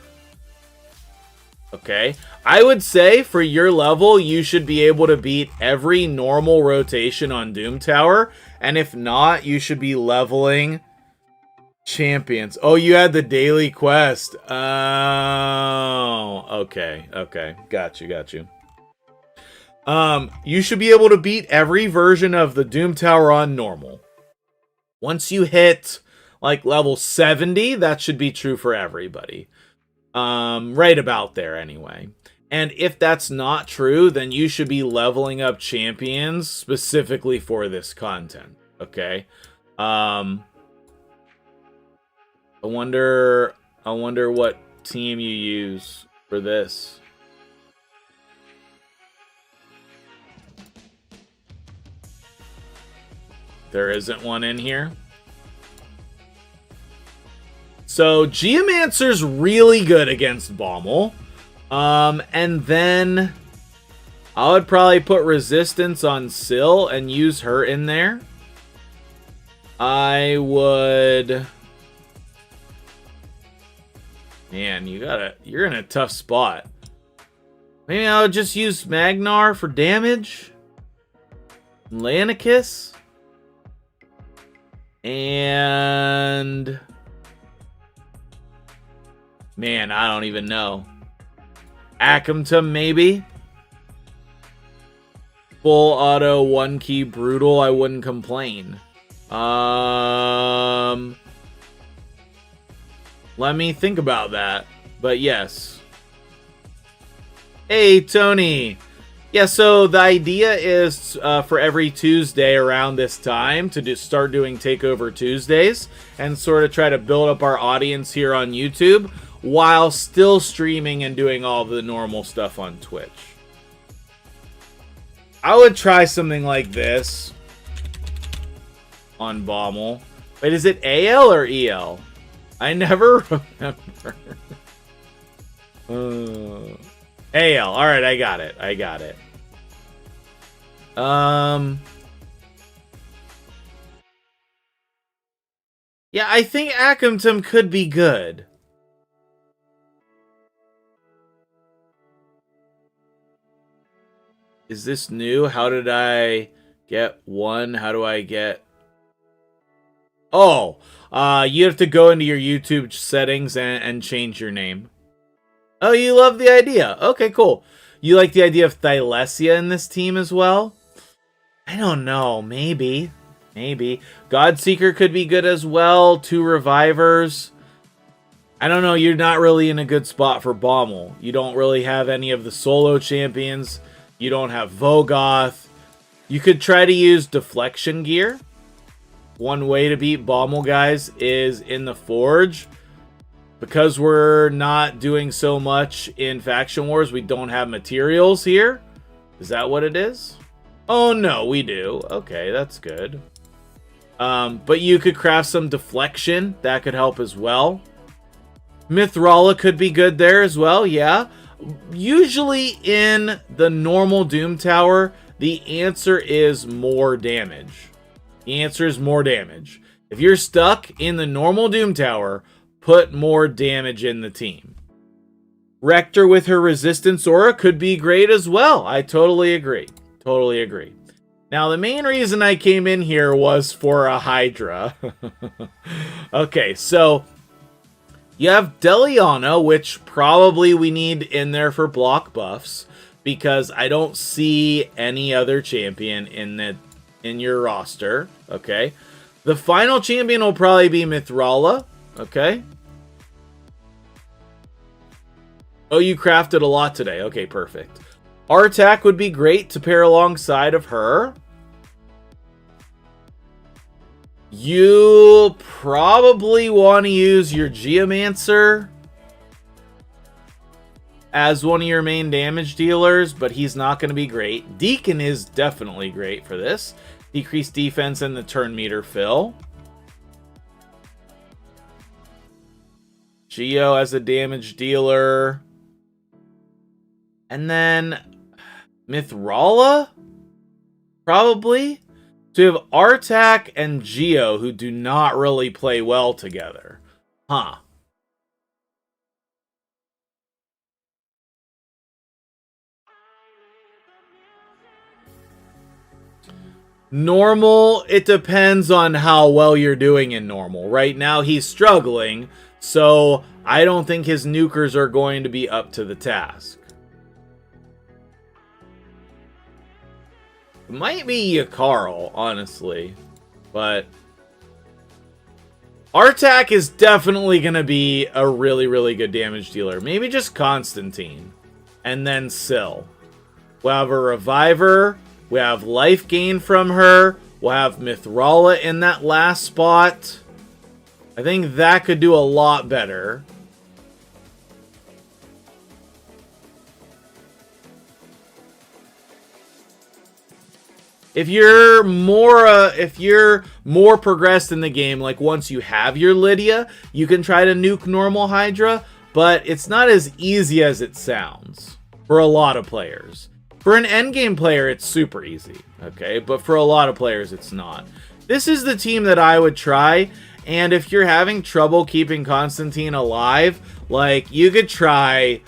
Speaker 1: Okay, I would say for your level, you should be able to beat every normal rotation on Doom Tower. And if not, you should be leveling champions. Oh, you had the daily quest. Oh, okay. Got you. You should be able to beat every version of the Doom Tower on normal. Once you hit, like, level 70, that should be true for everybody. Right about there, anyway. And if that's not true, then you should be leveling up champions specifically for this content. Okay. I wonder what team you use for this. There isn't one in here. So Geomancer's really good against Baumel. And then I would probably put Resistance on Syl and use her in there. I would... Man, you're in a tough spot. Maybe I'll just use Magnar for damage. Lanicus. And... Man, I don't even know. Akumtum, maybe? Full auto, 1-key brutal, I wouldn't complain. Let me think about that. But yes. Hey, Tony. Yeah, so the idea is for every Tuesday around this time to start doing Takeover Tuesdays and sort of try to build up our audience here on YouTube while still streaming and doing all the normal stuff on Twitch. I would try something like this on Baumel. Wait, is it AL or EL? I never remember. AL. Alright, I got it. Yeah, I think Akumtum could be good. Is this new? How did I get one? How do I get... Oh, you have to go into your YouTube settings and change your name. Oh, you love the idea. Okay, cool. You like the idea of Thylesia in this team as well? I don't know. Maybe. Godseeker could be good as well. 2 revivers. I don't know. You're not really in a good spot for Baumel. You don't really have any of the solo champions. You don't have Vogoth. You could try to use deflection gear. One way to beat Baumel, guys, is in the Forge. Because we're not doing so much in Faction Wars, we don't have materials here. Is that what it is? Oh, no, we do. Okay, that's good. But you could craft some deflection. That could help as well. Mythrala could be good there as well, yeah. Usually in the normal Doom Tower, the answer is more damage. The answer is more damage. If you're stuck in the normal Doom Tower, put more damage in the team. Rector with her Resistance Aura could be great as well. I totally agree. Now, the main reason I came in here was for a Hydra. Okay, so... You have Deliana, which probably we need in there for block buffs, because I don't see any other champion in your roster. Okay, the final champion will probably be Mythrala. Okay. Oh, you crafted a lot today. Okay, perfect. Artak would be great to pair alongside of her. You probably want to use your Geomancer as one of your main damage dealers, but he's not going to be great. Deacon is definitely great for this. Decreased defense and the turn meter fill. Geo as a damage dealer. And then Mythrala? Probably. So you have Artak and Geo, who do not really play well together. Huh. Normal, it depends on how well you're doing in normal. Right now, he's struggling, so I don't think his nukers are going to be up to the task. Might be Yakarl, honestly. But Artak is definitely going to be a really, really good damage dealer. Maybe just Constantine. And then Syl. We'll have a Reviver. We have life gain from her. We'll have Mythair in that last spot. I think that could do a lot better. If you're more progressed in the game, like once you have your Lydia, you can try to nuke normal Hydra, but it's not as easy as it sounds for a lot of players. For an endgame player, it's super easy, okay? But for a lot of players, it's not. This is the team that I would try, and if you're having trouble keeping Constantine alive, like, you could try...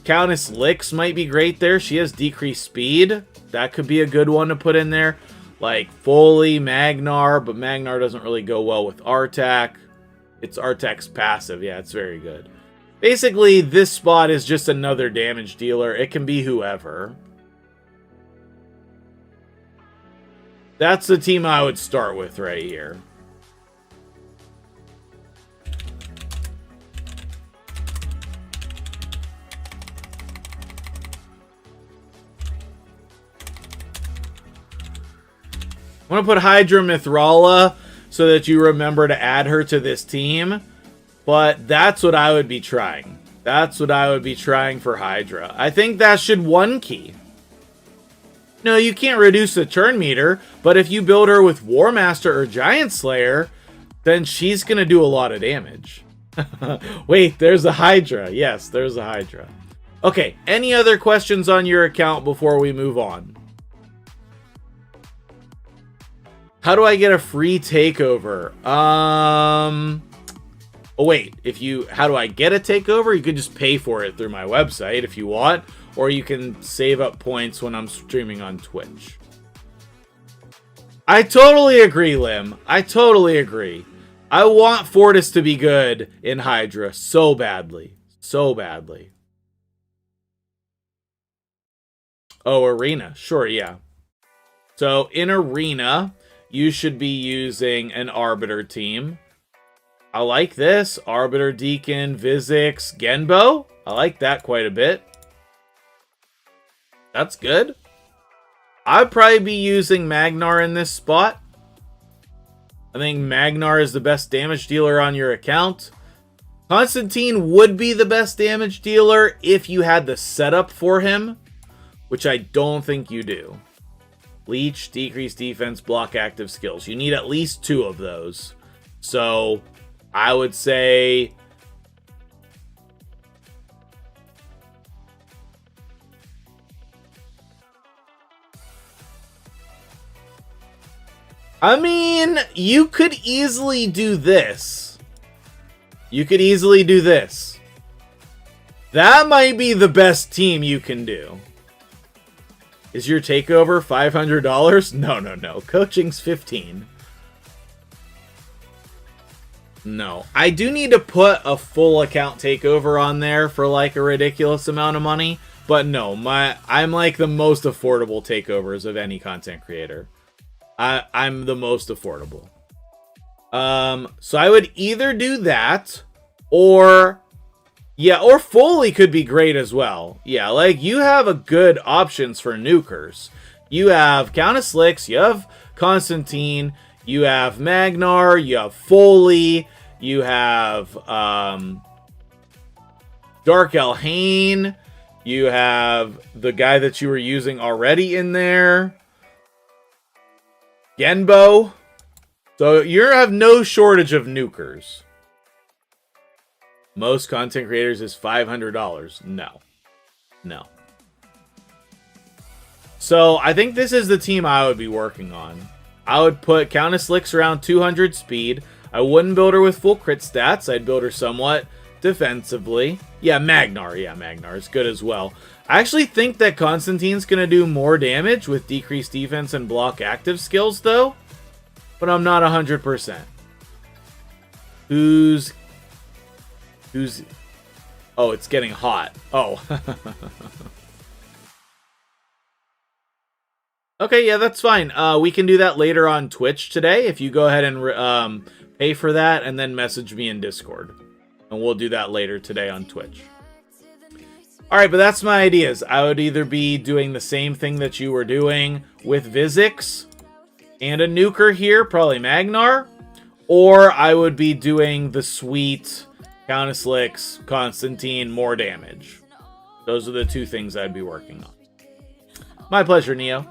Speaker 1: Countess Lix might be great there. She has decreased speed. That could be a good one to put in there. Like Foley, Magnar, but Magnar doesn't really go well with Artak. It's Artak's passive. Yeah, it's very good. Basically, this spot is just another damage dealer. It can be whoever. That's the team I would start with right here. I want to put Hydra Mythair so that you remember to add her to this team. But that's what I would be trying. That's what I would be trying for Hydra. I think that should one key. No, you can't reduce the turn meter, but if you build her with War Master or Giant Slayer, then she's going to do a lot of damage. Wait, there's a Hydra. Yes, there's a Hydra. Okay, any other questions on your account before we move on? How do I get a free takeover? Oh wait, how do I get a takeover? You could just pay for it through my website if you want, or you can save up points when I'm streaming on Twitch. I totally agree, Lim. I totally agree. I want Fortis to be good in Hydra so badly. So badly. Oh, Arena. Sure, yeah. So in Arena, you should be using an Arbiter team. I like this. Arbiter, Deacon, Vizix, Genbo. I like that quite a bit. That's good. I'd probably be using Magnar in this spot. I think Magnar is the best damage dealer on your account. Constantine would be the best damage dealer if you had the setup for him, which I don't think you do. Leech, decrease defense, block active skills. You need at least 2 of those. So I would say I mean, you could easily do this. You could easily do this. That might be the best team you can do. Is your takeover $500? No. Coaching's $15. No. I do need to put a full account takeover on there for like a ridiculous amount of money. But no, I'm like the most affordable takeovers of any content creator. I'm the most affordable. So I would either do that or... yeah, or Foley could be great as well. Yeah, like, you have a good options for nukers. You have Countess Lix, you have Constantine, you have Magnar, you have Foley, you have Dark Elhain, you have the guy that you were using already in there, Genbo. So you have no shortage of nukers. Most content creators is $500. No. So I think this is the team I would be working on. I would put Countess Lix around 200 speed. I wouldn't build her with full crit stats. I'd build her somewhat defensively. Yeah, Magnar. Yeah, Magnar is good as well. I actually think that Constantine's going to do more damage with decreased defense and block active skills, though. But I'm not 100%. Who's... oh, it's getting hot. Oh. Okay, yeah, that's fine. We can do that later on Twitch today. If you go ahead and pay for that and then message me in Discord. And we'll do that later today on Twitch. Alright, but that's my ideas. I would either be doing the same thing that you were doing with Vizix, and a nuker here, probably Magnar. Or I would be doing the sweet Countess Lix, Constantine, more damage. Those are the two things I'd be working on. My pleasure, Neo.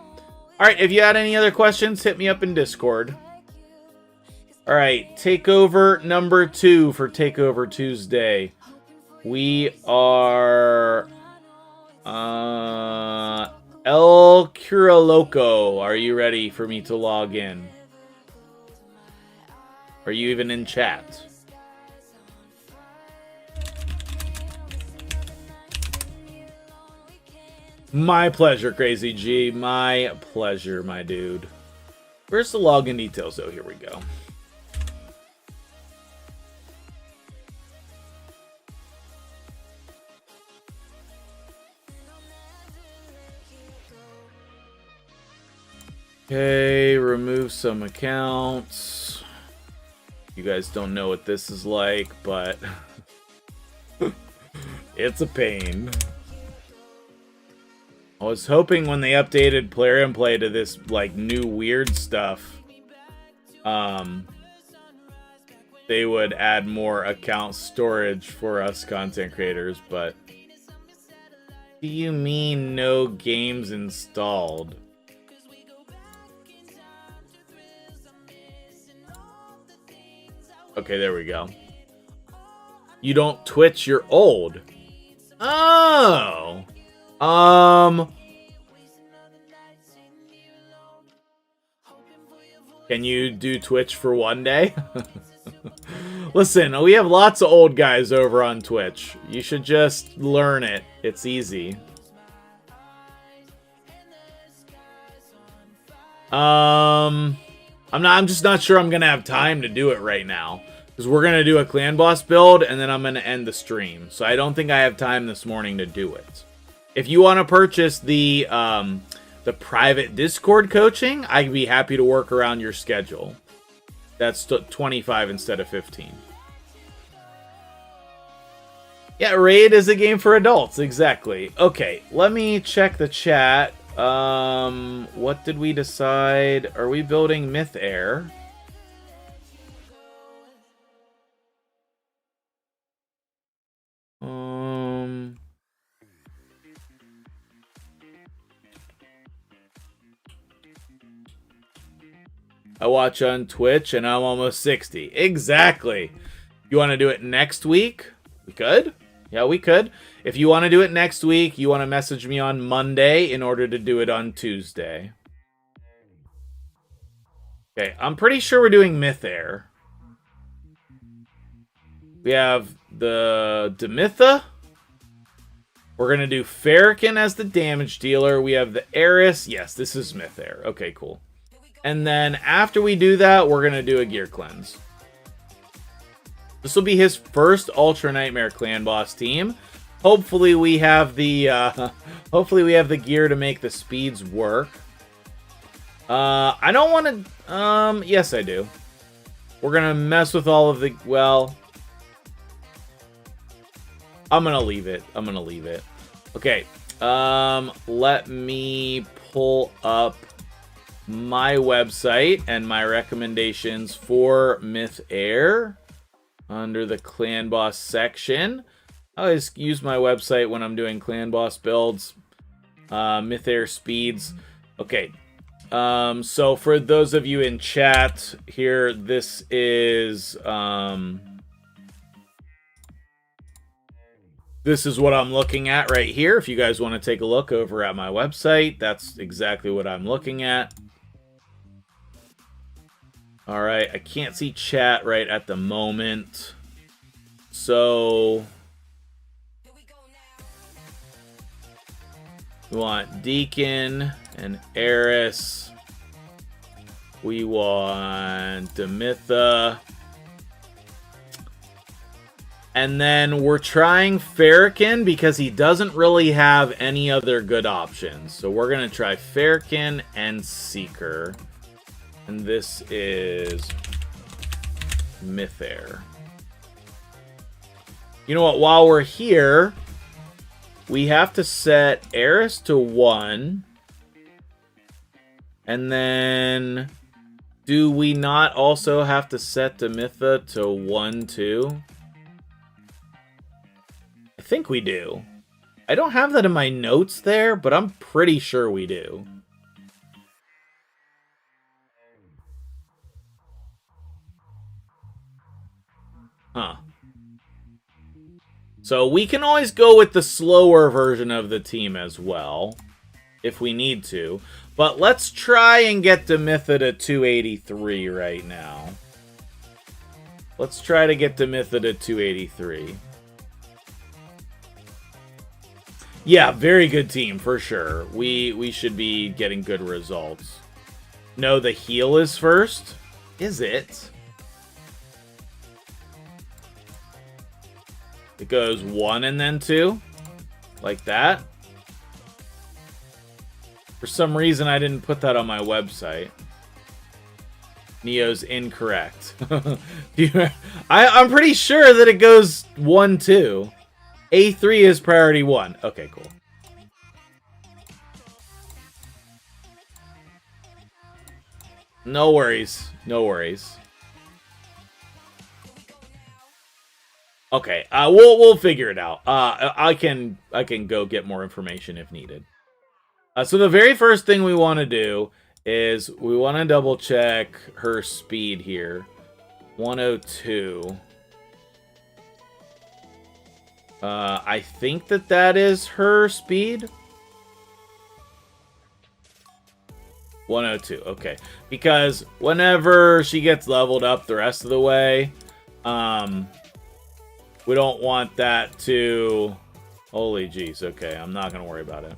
Speaker 1: Alright, if you had any other questions, hit me up in Discord. Alright, takeover number 2 for Takeover Tuesday. We are... El Curaloco. Are you ready for me to log in? Are you even in chat? My pleasure, Crazy G. My pleasure, my dude. Where's the login details, though? Here we go. Okay, remove some accounts. You guys don't know what this is like, but it's a pain. I was hoping when they updated Player and Play to this like new weird stuff, they would add more account storage for us content creators, but what do you mean no games installed? Okay, there we go. You don't Twitch, you're old. Oh. Can you do Twitch for one day? Listen, we have lots of old guys over on Twitch. You should just learn it. It's easy. I'm just not sure I'm gonna have time to do it right now, because we're gonna do a clan boss build and then I'm gonna end the stream. So I don't think I have time this morning to do it. If you want to purchase the private Discord coaching, I'd be happy to work around your schedule. That's 25 instead of 15. Yeah, Raid is a game for adults, exactly. Okay, let me check the chat. What did we decide? Are we building Mythair? I watch on Twitch and I'm almost 60. Exactly. You want to do it next week? We could. Yeah, we could. If you want to do it next week, you want to message me on Monday in order to do it on Tuesday. Okay, I'm pretty sure we're doing Mythair. We have the Demytha. We're going to do Farrakhan as the damage dealer. We have the Eris. Yes, this is Mythair. Okay, cool. And then after we do that, we're going to do a gear cleanse. This will be his first Ultra Nightmare Clan Boss team. Hopefully we have the gear to make the speeds work. I don't want to yes I do. We're going to mess with all of the, well, I'm going to leave it. I'm going to leave it. Okay. Let me pull up my website and my recommendations for Mythair under the Clan Boss section. I always use my website when I'm doing Clan Boss builds. Mythair speeds. Okay. So for those of you in chat here, this is what I'm looking at right here. If you guys want to take a look over at my website, that's exactly what I'm looking at. All right, I can't see chat right at the moment. So we want Deacon and Eris. We want Demytha. And then we're trying Farrakhan because he doesn't really have any other good options. So we're going to try Farrakhan and Seeker. And this is Mythair. You know what? While we're here, we have to set Eris to 1. And then Do we not also have to set the Mytha to 1, 2? I think we do. I don't have that in my notes there, but I'm pretty sure we do. Huh. So we can always go with the slower version of the team as well, if we need to. But let's try and get the Mytha to 283 right now. Let's try to get the Mytha to 283. Yeah, very good team, for sure. We should be getting good results. No, the heal is first? Is it? It goes 1 and then 2? Like that? For some reason, I didn't put that on my website. Neo's incorrect. I'm pretty sure that it goes 1, 2. A3 is priority 1. Okay, cool. No worries. No worries. Okay, we'll figure it out. I can go get more information if needed. So the very first thing we want to do is we want to double check her speed here. 102. I think that is her speed. 102. Okay, because whenever she gets leveled up the rest of the way, we don't want that to... Holy jeez, okay, I'm not going to worry about it.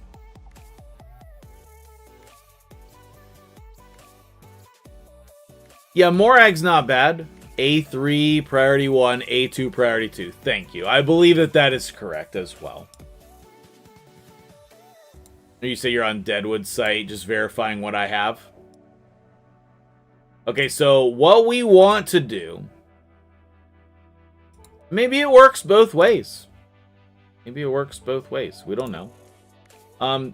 Speaker 1: Yeah, Morag's not bad. A3, priority 1, A2, priority 2. Thank you. I believe that is correct as well. You say you're on Deadwood's site, just verifying what I have. Okay, so what we want to do... Maybe it works both ways. Maybe it works both ways. We don't know.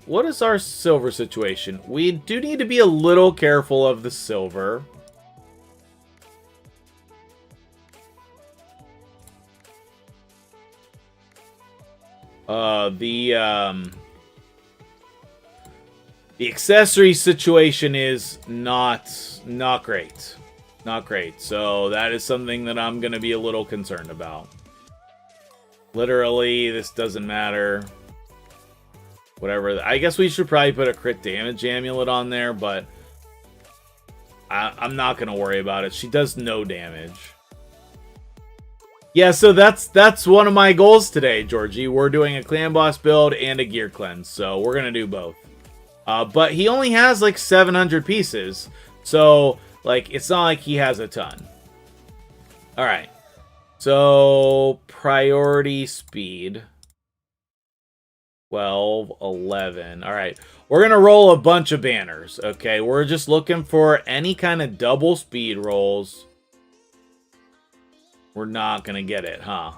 Speaker 1: What is our silver situation? We do need to be a little careful of the silver. The accessory situation is not great. Not great. So that is something that I'm going to be a little concerned about. Literally, this doesn't matter. Whatever. I guess we should probably put a crit damage amulet on there, but I'm not going to worry about it. She does no damage. Yeah, so that's one of my goals today, Georgie. We're doing a clan boss build and a gear cleanse, so we're going to do both. But he only has like 700 pieces, so like it's not like he has a ton. All right. So priority speed 12, 11. All right. We're going to roll a bunch of banners, okay? We're just looking for any kind of double speed rolls. We're not going to get it, huh?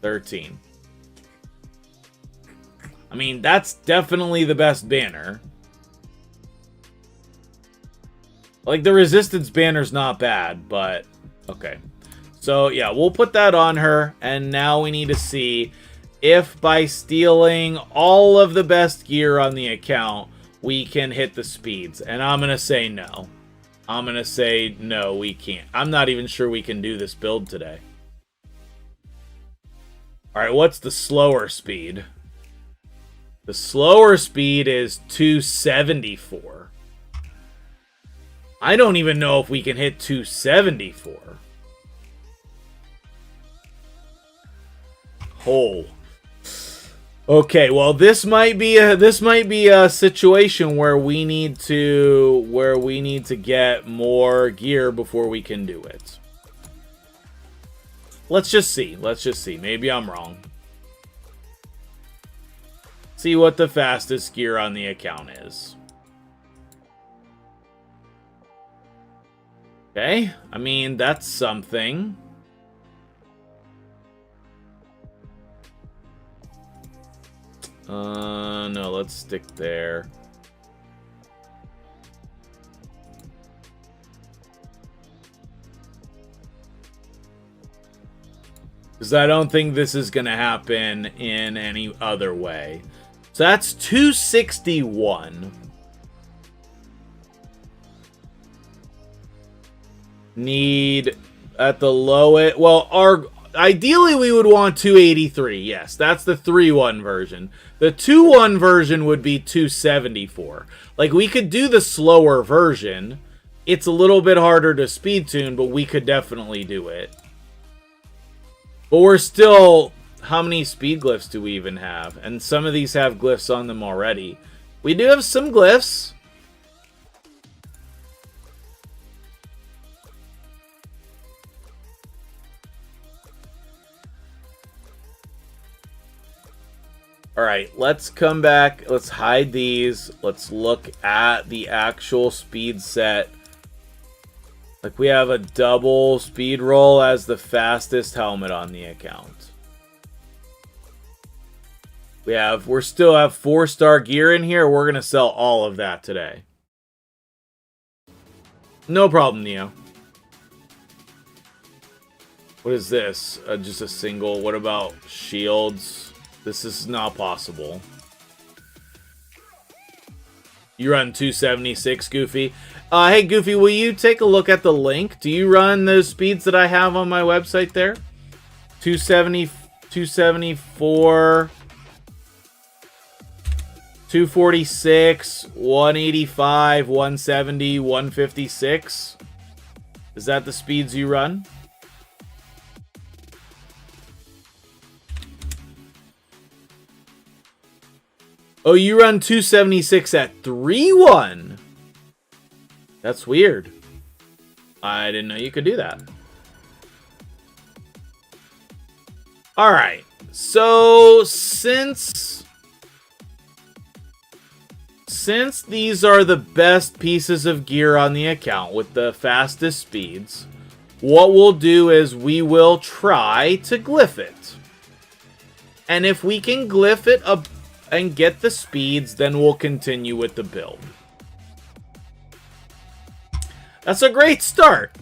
Speaker 1: 13. I mean, that's definitely the best banner. Like, the resistance banner's not bad, but... Okay. So, yeah, we'll put that on her. And now we need to see if by stealing all of the best gear on the account, we can hit the speeds. And I'm going to say no. I'm going to say no, we can't. I'm not even sure we can do this build today. Alright, what's the slower speed? The slower speed is 274. I don't even know if we can hit 274. Oh. Okay, well this might be a situation where we need to get more gear before we can do it. Let's just see. Let's just see. Maybe I'm wrong. See what the fastest gear on the account is. Okay, I mean, that's something. No, let's stick there. Because I don't think this is going to happen in any other way. So that's 261. Need at the lowest. Well, ideally we would want 283. Yes, that's the 3-1 version. The 2-1 version would be 274. Like, we could do the slower version. It's a little bit harder to speed tune, but we could definitely do it. But we're still... How many speed glyphs do we even have? And some of these have glyphs on them already. We do have some glyphs. Alright, let's come back. Let's hide these. Let's look at the actual speed set. Like, we have a double speed roll as the fastest helmet on the account. We still have 4-star gear in here. We're going to sell all of that today. No problem, Neo. What is this? Just a single. What about shields? This is not possible. You run 276, Goofy. Hey, Goofy, will you take a look at the link? Do you run those speeds that I have on my website there? 270, 274... 246, 185, 170, 156. Is that the speeds you run? Oh, you run 276 at 3-1. That's weird. I didn't know you could do that. Alright. So, since these are the best pieces of gear on the account with the fastest speeds, what we'll do is we will try to glyph it. And if we can glyph it up and get the speeds, then we'll continue with the build. That's a great start.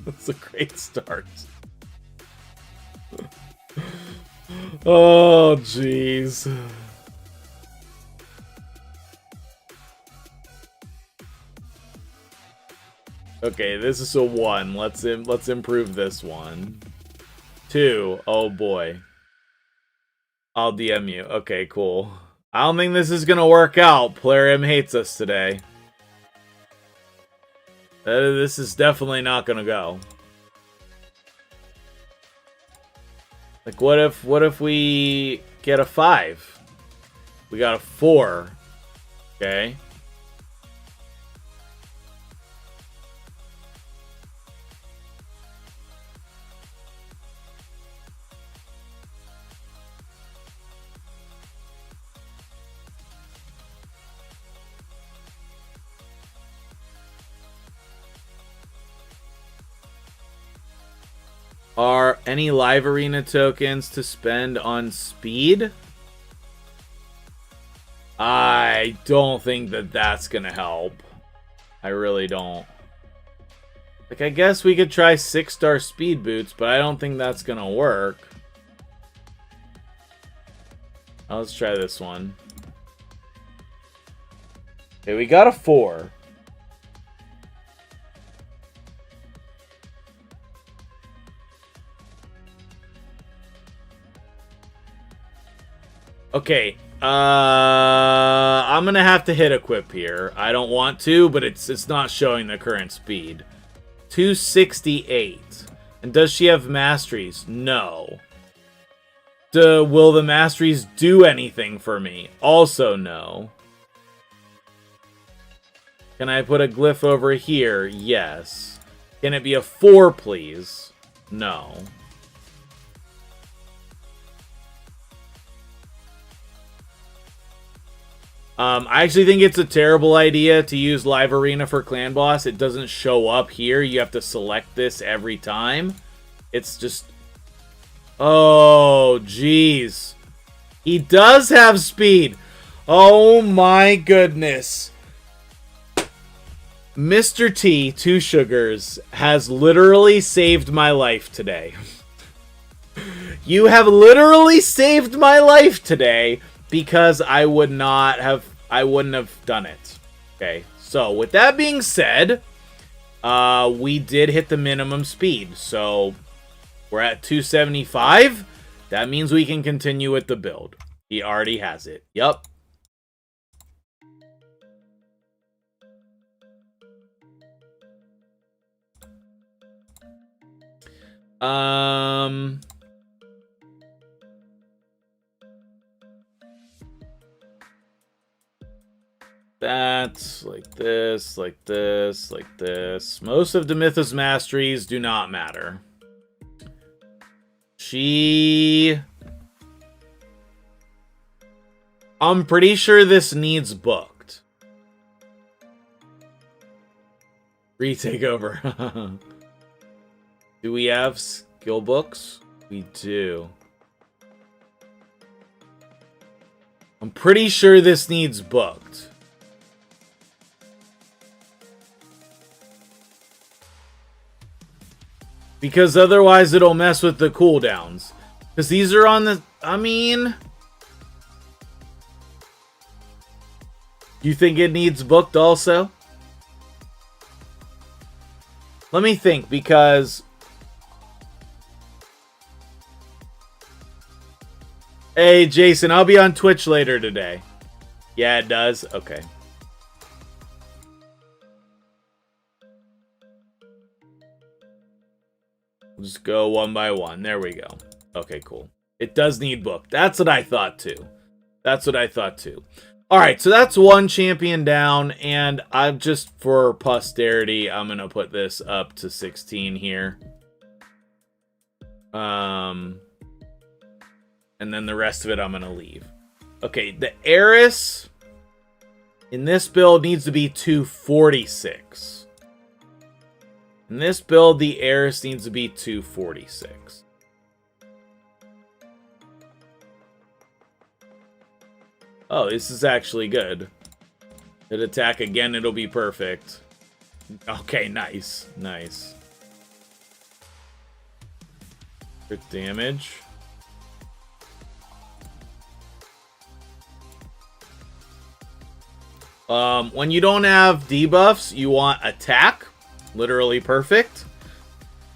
Speaker 1: That's a great start. Oh, jeez. Okay, this is a 1. Let's improve this one. 2. Oh boy. I'll DM you. Okay, cool. I don't think this is gonna work out. Player M hates us today. This is definitely not gonna go. Like, what if we get a 5? We got a 4. Okay. Are any live arena tokens to spend on speed? I don't think that that's gonna help. I really don't. Like, I guess we could try 6-star speed boots, but I don't think that's gonna work. Let's try this one. Okay, we got a 4. Okay, I'm gonna have to hit equip here. I don't want to, but it's not showing the current speed. 268. And does she have masteries? No. Will the masteries do anything for me? Also no. Can I put a glyph over here? Yes. Can it be a 4, please? No. I actually think it's a terrible idea to use Live Arena for Clan Boss. It doesn't show up here. You have to select this every time. It's just... Oh, jeez. He does have speed. Oh, my goodness. Mr. T, 2 sugars, has literally saved my life today. You have literally saved my life today because I wouldn't have done it. Okay, so with that being said, we did hit the minimum speed, so we're at 275. That means we can continue with the build. He already has it. Yep. That's like this, like this, like this. Most of Demytha's masteries do not matter. I'm pretty sure this needs booked. Retake over. Do we have skill books? We do. I'm pretty sure this needs booked. Because otherwise it'll mess with the cooldowns. Because these are on the... I mean... You think it needs booked also? Let me think, because... Hey, Jason, I'll be on Twitch later today. Yeah, it does? Okay. We'll just go one by one. There we go. Okay, cool. It does need booked. That's what I thought, too. That's what I thought, too. Alright, so that's one champion down, and I'm just, for posterity, I'm going to put this up to 16 here. And then the rest of it I'm going to leave. Okay, the Eris in this build needs to be 246. In this build, the Eris needs to be 246. Oh, this is actually good. Hit attack again, it'll be perfect. Okay, nice. Nice. Crit damage. When you don't have debuffs, you want attack. Literally perfect.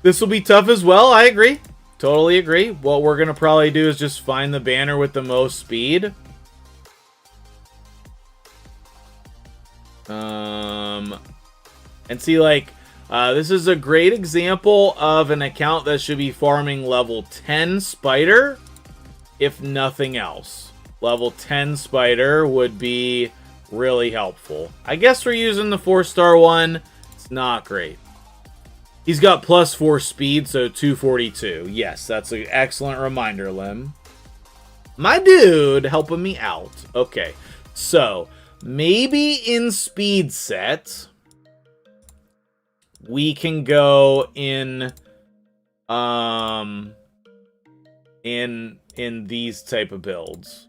Speaker 1: This will be tough as well, I agree. Totally agree. What we're going to probably do is just find the banner with the most speed. And see, like, this is a great example of an account that should be farming level 10 spider, if nothing else. Level 10 spider would be really helpful. I guess we're using the 4-star one. It's not great. He's got +4 speed, so 242. Yes, that's an excellent reminder, Lim. My dude helping me out. Okay, so maybe in speed set, we can go in these type of builds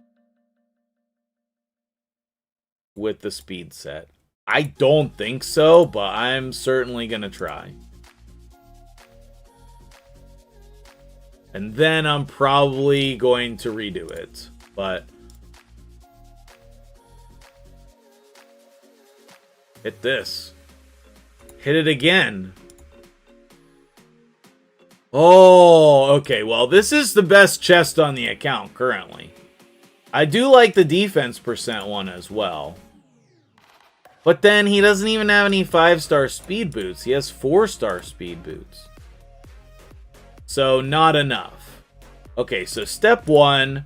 Speaker 1: with the speed set. I don't think so, but I'm certainly gonna try. And then I'm probably going to redo it, but hit this. Hit it again. Oh, okay. Well, this is the best chest on the account currently. I do like the defense % one as well. But then he doesn't even have any 5-star speed boots. He has 4-star speed boots. So, not enough. Okay, so step one.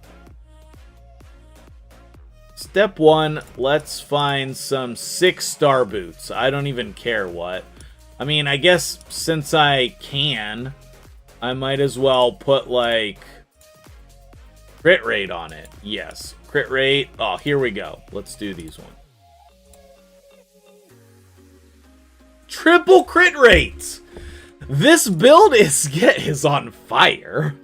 Speaker 1: Step one, let's find some 6-star boots. I don't even care what. I mean, I guess since I can, I might as well put, like, crit rate on it. Yes, crit rate. Oh, here we go. Let's do these ones. Triple crit rates! This build is on fire.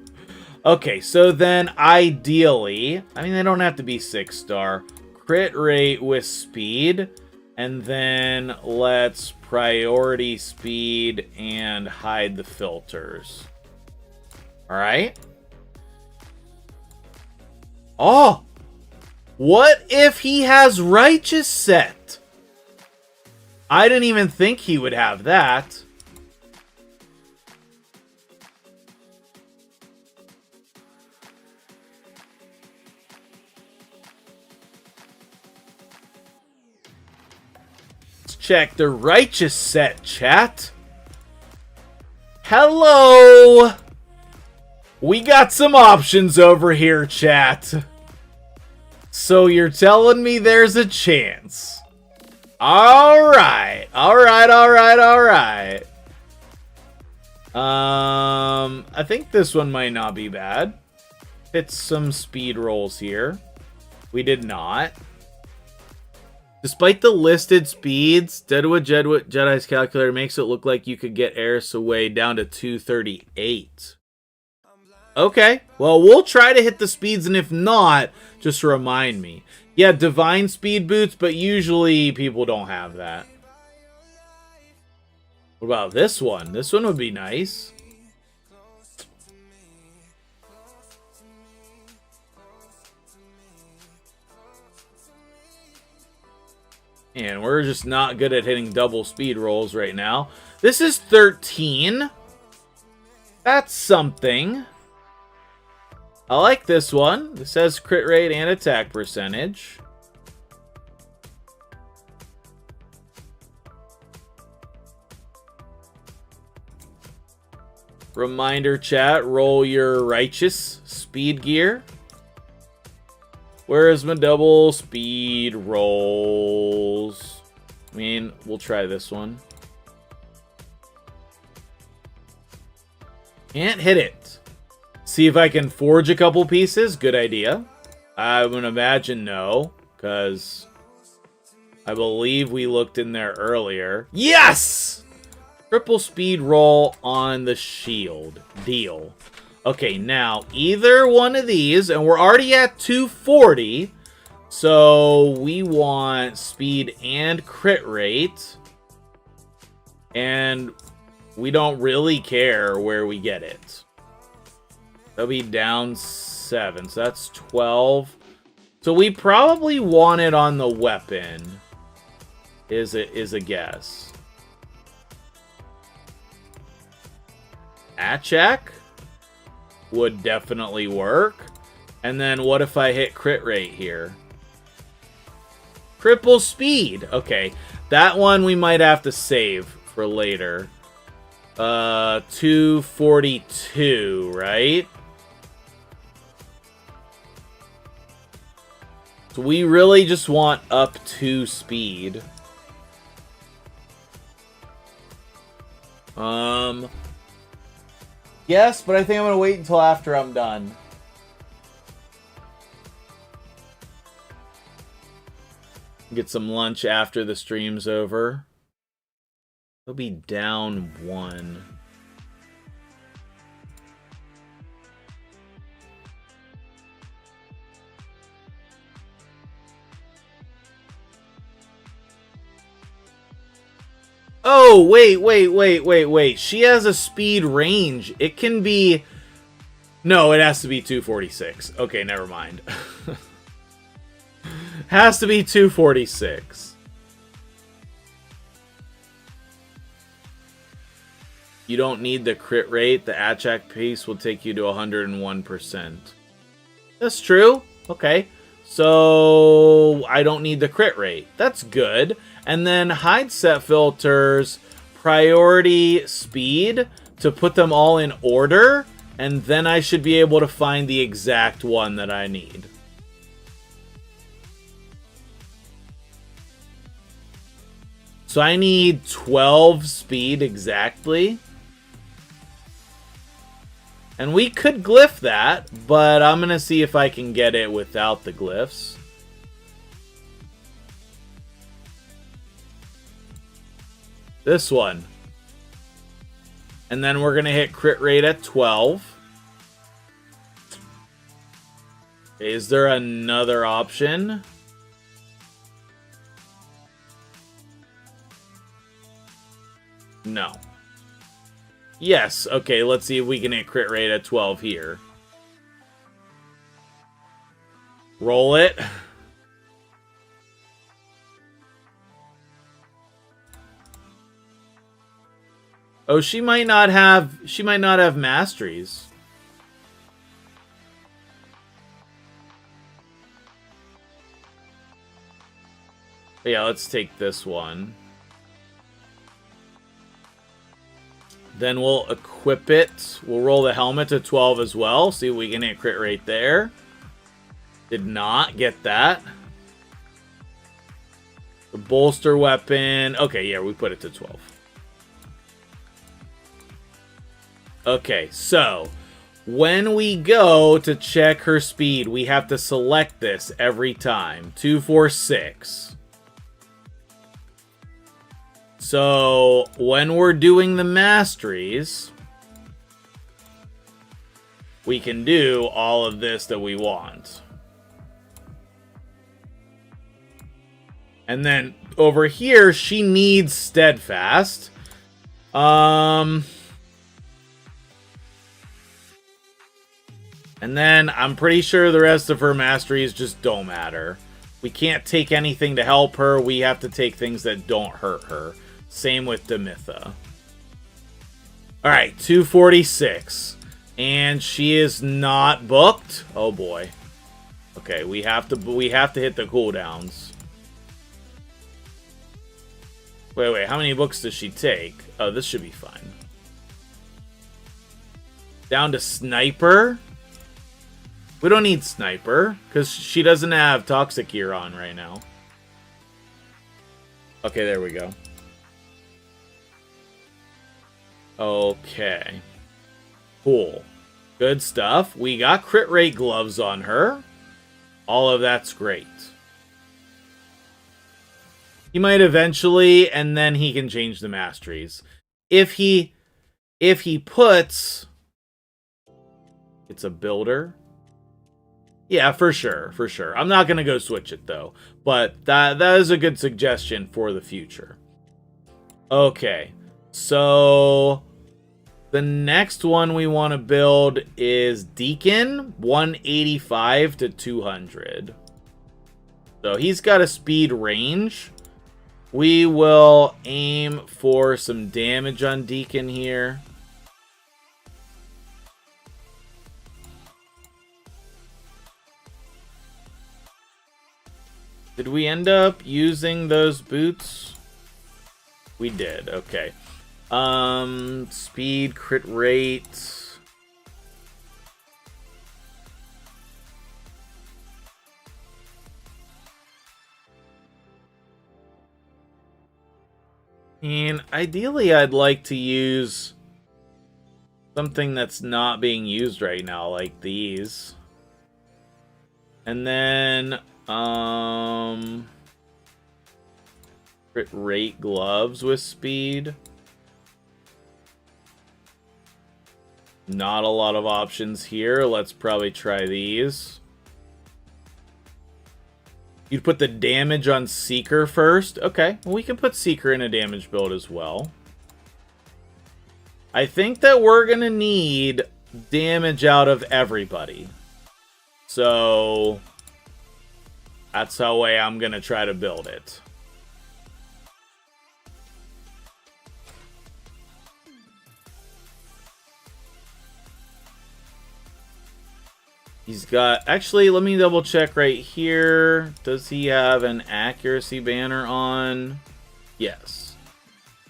Speaker 1: Okay, so then ideally, I mean, they don't have to be 6-star. Crit rate with speed, and then let's priority speed and hide the filters. All right. Oh! What if he has Righteous set? I didn't even think he would have that. Let's check the Righteous set, chat. Hello! We got some options over here, chat. So you're telling me there's a chance. Alright. Alright. I think this one might not be bad. Hit some speed rolls here. We did not. Despite the listed speeds, Jedi's calculator makes it look like you could get Eris away down to 238. Okay, well, we'll try to hit the speeds, and if not, just remind me. Yeah, divine speed boots, but usually people don't have that. What about this one? This one would be nice. And we're just not good at hitting double speed rolls right now. This is 13. That's something. I like this one. This has crit rate and attack percentage. Reminder, chat, roll your righteous speed gear. Where's my double speed rolls? I mean, we'll try this one. Can't hit it. See if I can forge a couple pieces. Good idea. I would imagine no, because I believe we looked in there earlier. Yes! Triple speed roll on the shield. Deal. Okay, now, either one of these, and we're already at 240, so we want speed and crit rate, and we don't really care where we get it. That'll be down 7, so that's 12. So we probably want it on the weapon, is a guess. Achak would definitely work. And then what if I hit crit rate here? Triple speed. Okay, that one we might have to save for later. 242, right? So we really just want up 2 speed. Yes, but I think I'm going to wait until after I'm done. Get some lunch after the stream's over. It'll be down 1. Oh, wait. She has a speed range. It can be... No, it has to be 246. Okay, never mind. Has to be 246. You don't need the crit rate. The Achak piece will take you to 101%. That's true. Okay. So, I don't need the crit rate. That's good. And then hide set filters, priority speed, to put them all in order. And then I should be able to find the exact one that I need. So I need 12 speed exactly. And we could glyph that, but I'm going to see if I can get it without the glyphs. This one. And then we're going to hit crit rate at 12. Is there another option? No. Yes, okay, let's see if we can hit crit rate at 12 here. Roll it. Oh, she might not have masteries. Yeah, let's take this one. Then we'll equip it. We'll roll the helmet to 12 as well. See if we can hit crit rate there. Did not get that. The bolster weapon. Okay, yeah, we put it to 12. Okay, so when we go to check her speed, we have to select this every time. 2, 4, 6. So when we're doing the masteries, we can do all of this that we want. And then over here, she needs steadfast. And then I'm pretty sure the rest of her masteries just don't matter. We can't take anything to help her. We have to take things that don't hurt her. Same with Demitha. Alright, 246. And she is not booked. Oh boy. Okay, we have to hit the cooldowns. Wait, how many books does she take? Oh, this should be fine. Down to Sniper. We don't need Sniper, because she doesn't have Toxic Gear on right now. Okay, there we go. Okay. Cool. Good stuff. We got crit rate gloves on her. All of that's great. He might eventually, and then he can change the masteries. If he puts... It's a builder. Yeah, for sure. I'm not going to go switch it, though. But that is a good suggestion for the future. Okay. So, the next one we want to build is Deacon, 185 to 200. So, he's got a speed range. We will aim for some damage on Deacon here. Did we end up using those boots? We did, okay. Speed, crit rate. And ideally, I'd like to use something that's not being used right now, like these. And then, crit rate gloves with speed. Not a lot of options here. Let's probably try these. You'd put the damage on Seeker first. Okay, well, we can put Seeker in a damage build as well. I think that we're going to need damage out of everybody. So, that's the way I'm going to try to build it. He's got... Actually, let me double check right here. Does he have an accuracy banner on? Yes.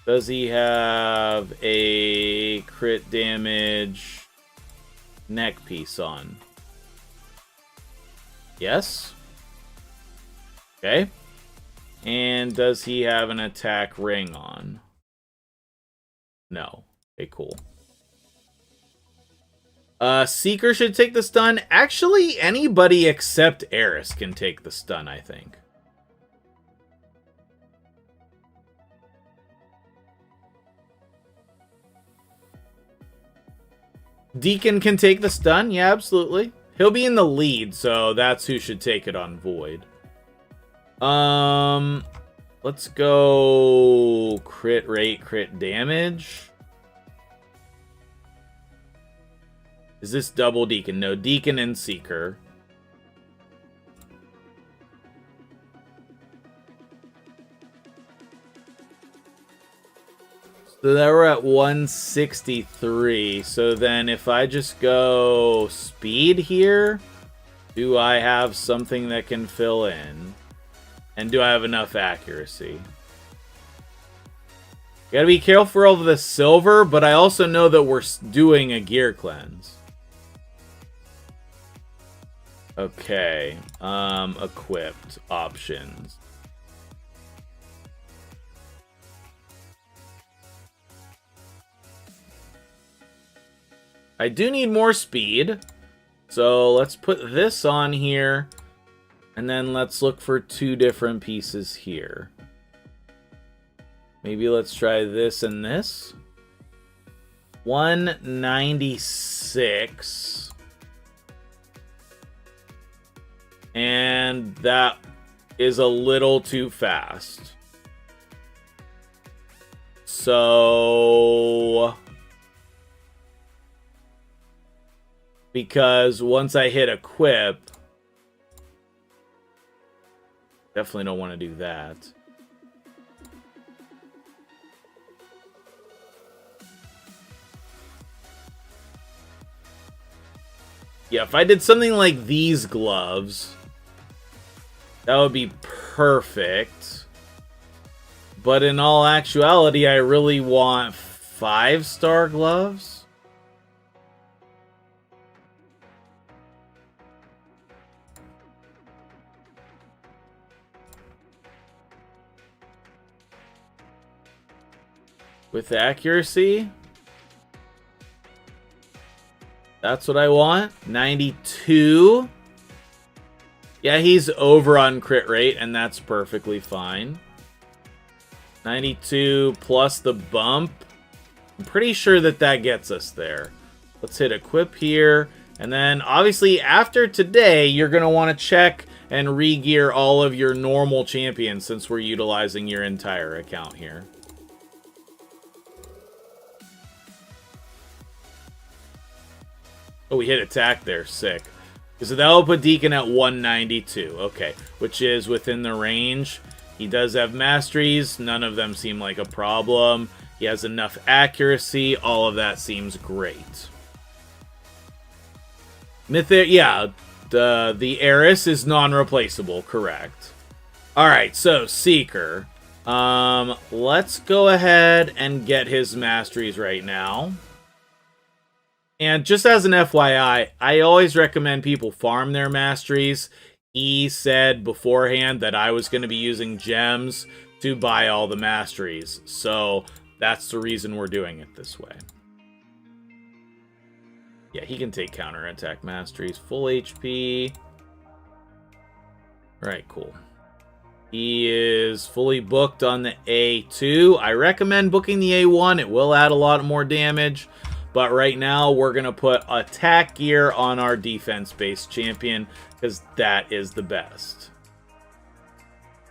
Speaker 1: Does he have a crit damage neck piece on? Yes. Okay. And does he have an attack ring on? No. Okay, cool. Seeker should take the stun. Actually, anybody except Eris can take the stun, I think. Deacon can take the stun. Yeah, absolutely. He'll be in the lead, so that's who should take it on Void. Let's go crit rate, crit damage. Is this double Deacon? No, Deacon and Seeker. So now we're at 163. So then if I just go speed here, do I have something that can fill in? And do I have enough accuracy? Gotta be careful of the silver, but I also know that we're doing a gear cleanse. Okay, equipped options. I do need more speed, so let's put this on here, and then let's look for 2 different pieces here. Maybe let's try this and this. 196. And that is a little too fast. So, because once I hit equip, definitely don't want to do that. Yeah, if I did something like these gloves, that would be perfect. But in all actuality, I really want 5-star gloves. With accuracy. That's what I want. 92. Yeah, he's over on crit rate, and that's perfectly fine. 92 plus the bump. I'm pretty sure that that gets us there. Let's hit equip here. And then, obviously, after today, you're going to want to check and re-gear all of your normal champions since we're utilizing your entire account here. Oh, we hit attack there. Sick. So that will put Deacon at 192. Okay, which is within the range. He does have masteries. None of them seem like a problem. He has enough accuracy. All of that seems great. Mythair, yeah, the Heiress is non-replaceable, correct. Alright, so Seeker. Let's go ahead and get his masteries right now. And just as an FYI, I always recommend people farm their masteries. He said beforehand that I was going to be using gems to buy all the masteries. So that's the reason we're doing it this way. Yeah, he can take counterattack masteries. Full HP. Alright, cool. He is fully booked on the A2. I recommend booking the A1. It will add a lot more damage. But right now, we're going to put attack gear on our defense-based champion, because that is the best.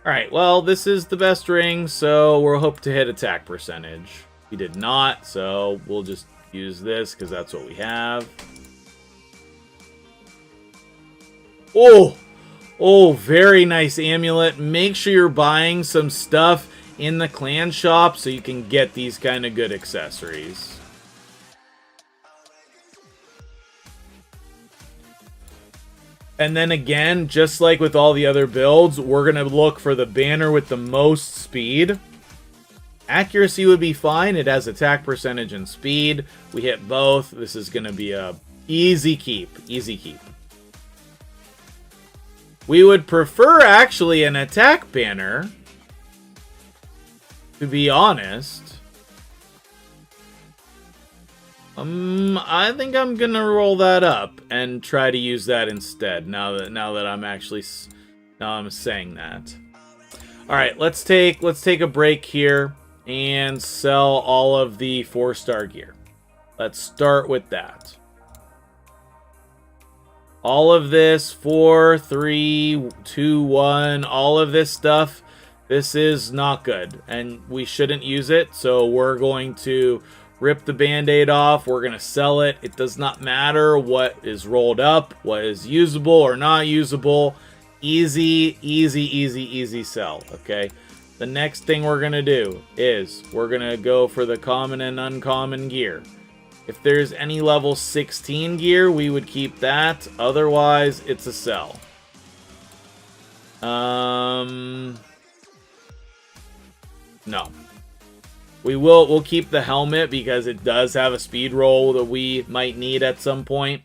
Speaker 1: Alright, well, this is the best ring, so we'll hope to hit attack percentage. We did not, so we'll just use this, because that's what we have. Oh! Oh, very nice amulet. Make sure you're buying some stuff in the clan shop so you can get these kind of good accessories. And then again, just like with all the other builds, we're going to look for the banner with the most speed. Accuracy would be fine. It has attack percentage and speed. We hit both. This is going to be a easy keep. Easy keep. We would prefer actually an attack banner, to be honest. I think I'm gonna roll that up and try to use that instead. Now that I'm actually saying that. All right, let's take a break here and sell all of the 4-star gear. Let's start with that. All of this 4, 3, 2, 1. All of this stuff. This is not good, and we shouldn't use it. So we're going to rip the band-aid off. We're going to sell it. It does not matter what is rolled up, what is usable or not usable. Easy, easy, easy, easy sell, okay? the next thing we're going to do is we're going to go for the common and uncommon gear. If there's any level 16 gear, we would keep that. Otherwise, it's a sell. No. We'll keep the helmet because it does have a speed roll that we might need at some point.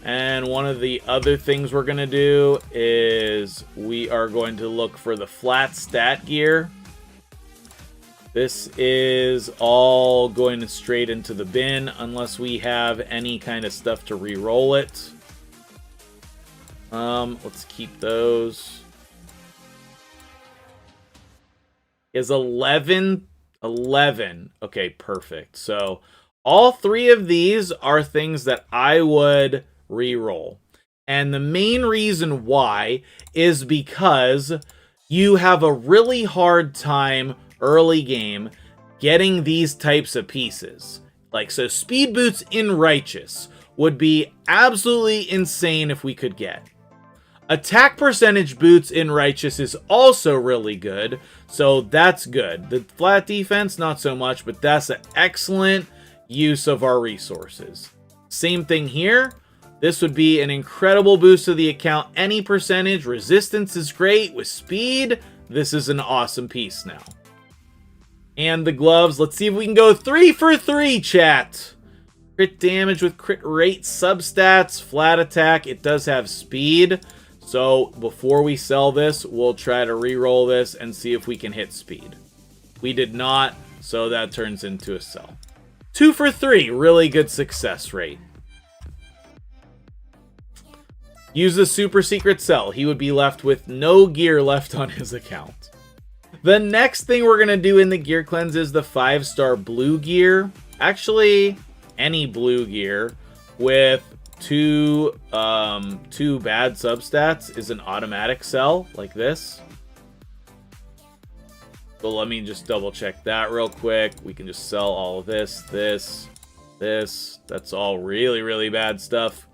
Speaker 1: And one of the other things we're going to do is we are going to look for the flat stat gear. This is all going straight into the bin unless we have any kind of stuff to re-roll it. Let's keep those. Is 11. Okay, perfect. So all three of these are things that I would re-roll. And the main reason why is because you have a really hard time early game getting these types of pieces. Like, so speed boots in Righteous would be absolutely insane if we could get. Attack percentage boots in Righteous is also really good, so that's good. The flat defense, not so much, but that's an excellent use of our resources. Same thing here. This would be an incredible boost to the account. Any percentage. Resistance is great. With speed, this is an awesome piece now. And the gloves. Let's see if we can go 3 for 3, chat. Crit damage with crit rate substats. Flat attack. It does have speed. So before we sell this, we'll try to re-roll this and see if we can hit speed. We did not, so that turns into a sell. 2 for 3. Really good success rate. Use the super secret sell. He would be left with no gear left on his account. The next thing we're going to do in the gear cleanse is the 5-star blue gear. Actually, any blue gear with two bad substats is an automatic sell, like this. So let me just double check that real quick. We can just sell all of this. That's all really, really bad stuff.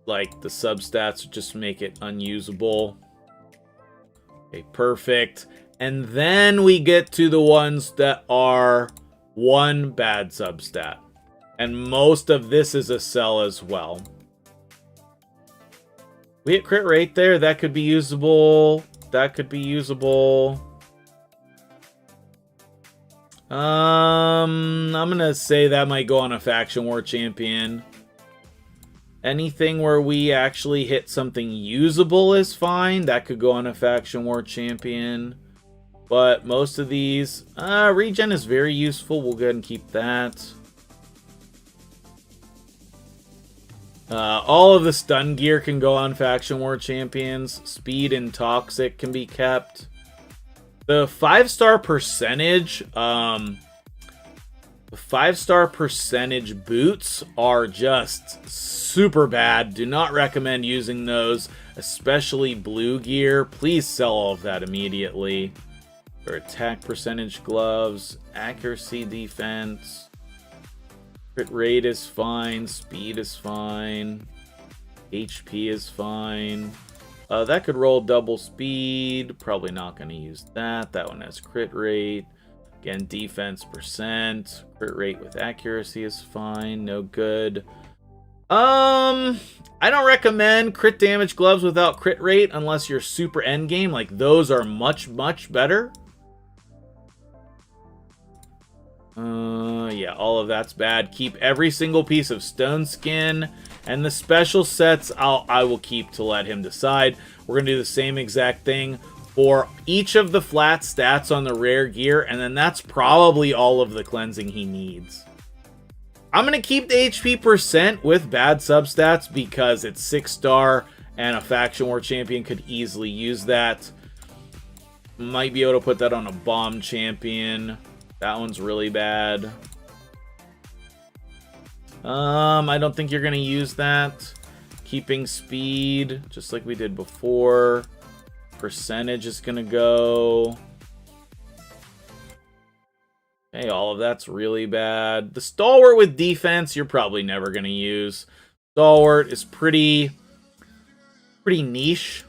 Speaker 1: Like, the substats just make it unusable. Okay, perfect. And then we get to the ones that are one bad substat. And most of this is a sell as well. We hit crit rate there. That could be usable. That could be usable. I'm gonna say that might go on a Faction War Champion. Anything where we actually hit something usable is fine. That could go on a Faction War Champion. But most of these... regen is very useful. We'll go ahead and keep that. All of the stun gear can go on Faction War Champions. Speed and Toxic can be kept. The 5-star percentage... the 5-star percentage boots are just super bad. Do not recommend using those, especially blue gear. Please sell all of that immediately. Or attack percentage gloves, accuracy defense, crit rate is fine, speed is fine, HP is fine. That could roll double speed. Probably not going to use that. That one has crit rate. Again, defense percent. Crit rate with accuracy is fine. No good. I don't recommend crit damage gloves without crit rate unless you're super endgame. Like, those are much, much better. Yeah, all of that's bad. Keep every single piece of stone skin. And the special sets, I will keep to let him decide. We're going to do the same exact thing for each of the flat stats on the rare gear, and then that's probably all of the cleansing he needs. I'm going to keep the HP percent with bad substats because it's 6-star, and a Faction War Champion could easily use that. Might be able to put that on a Bomb Champion. That one's really bad. I don't think you're going to use that. Keeping speed, just like we did before. Percentage is going to go. Hey, all of that's really bad. The Stalwart with defense, you're probably never going to use. Stalwart is pretty niche.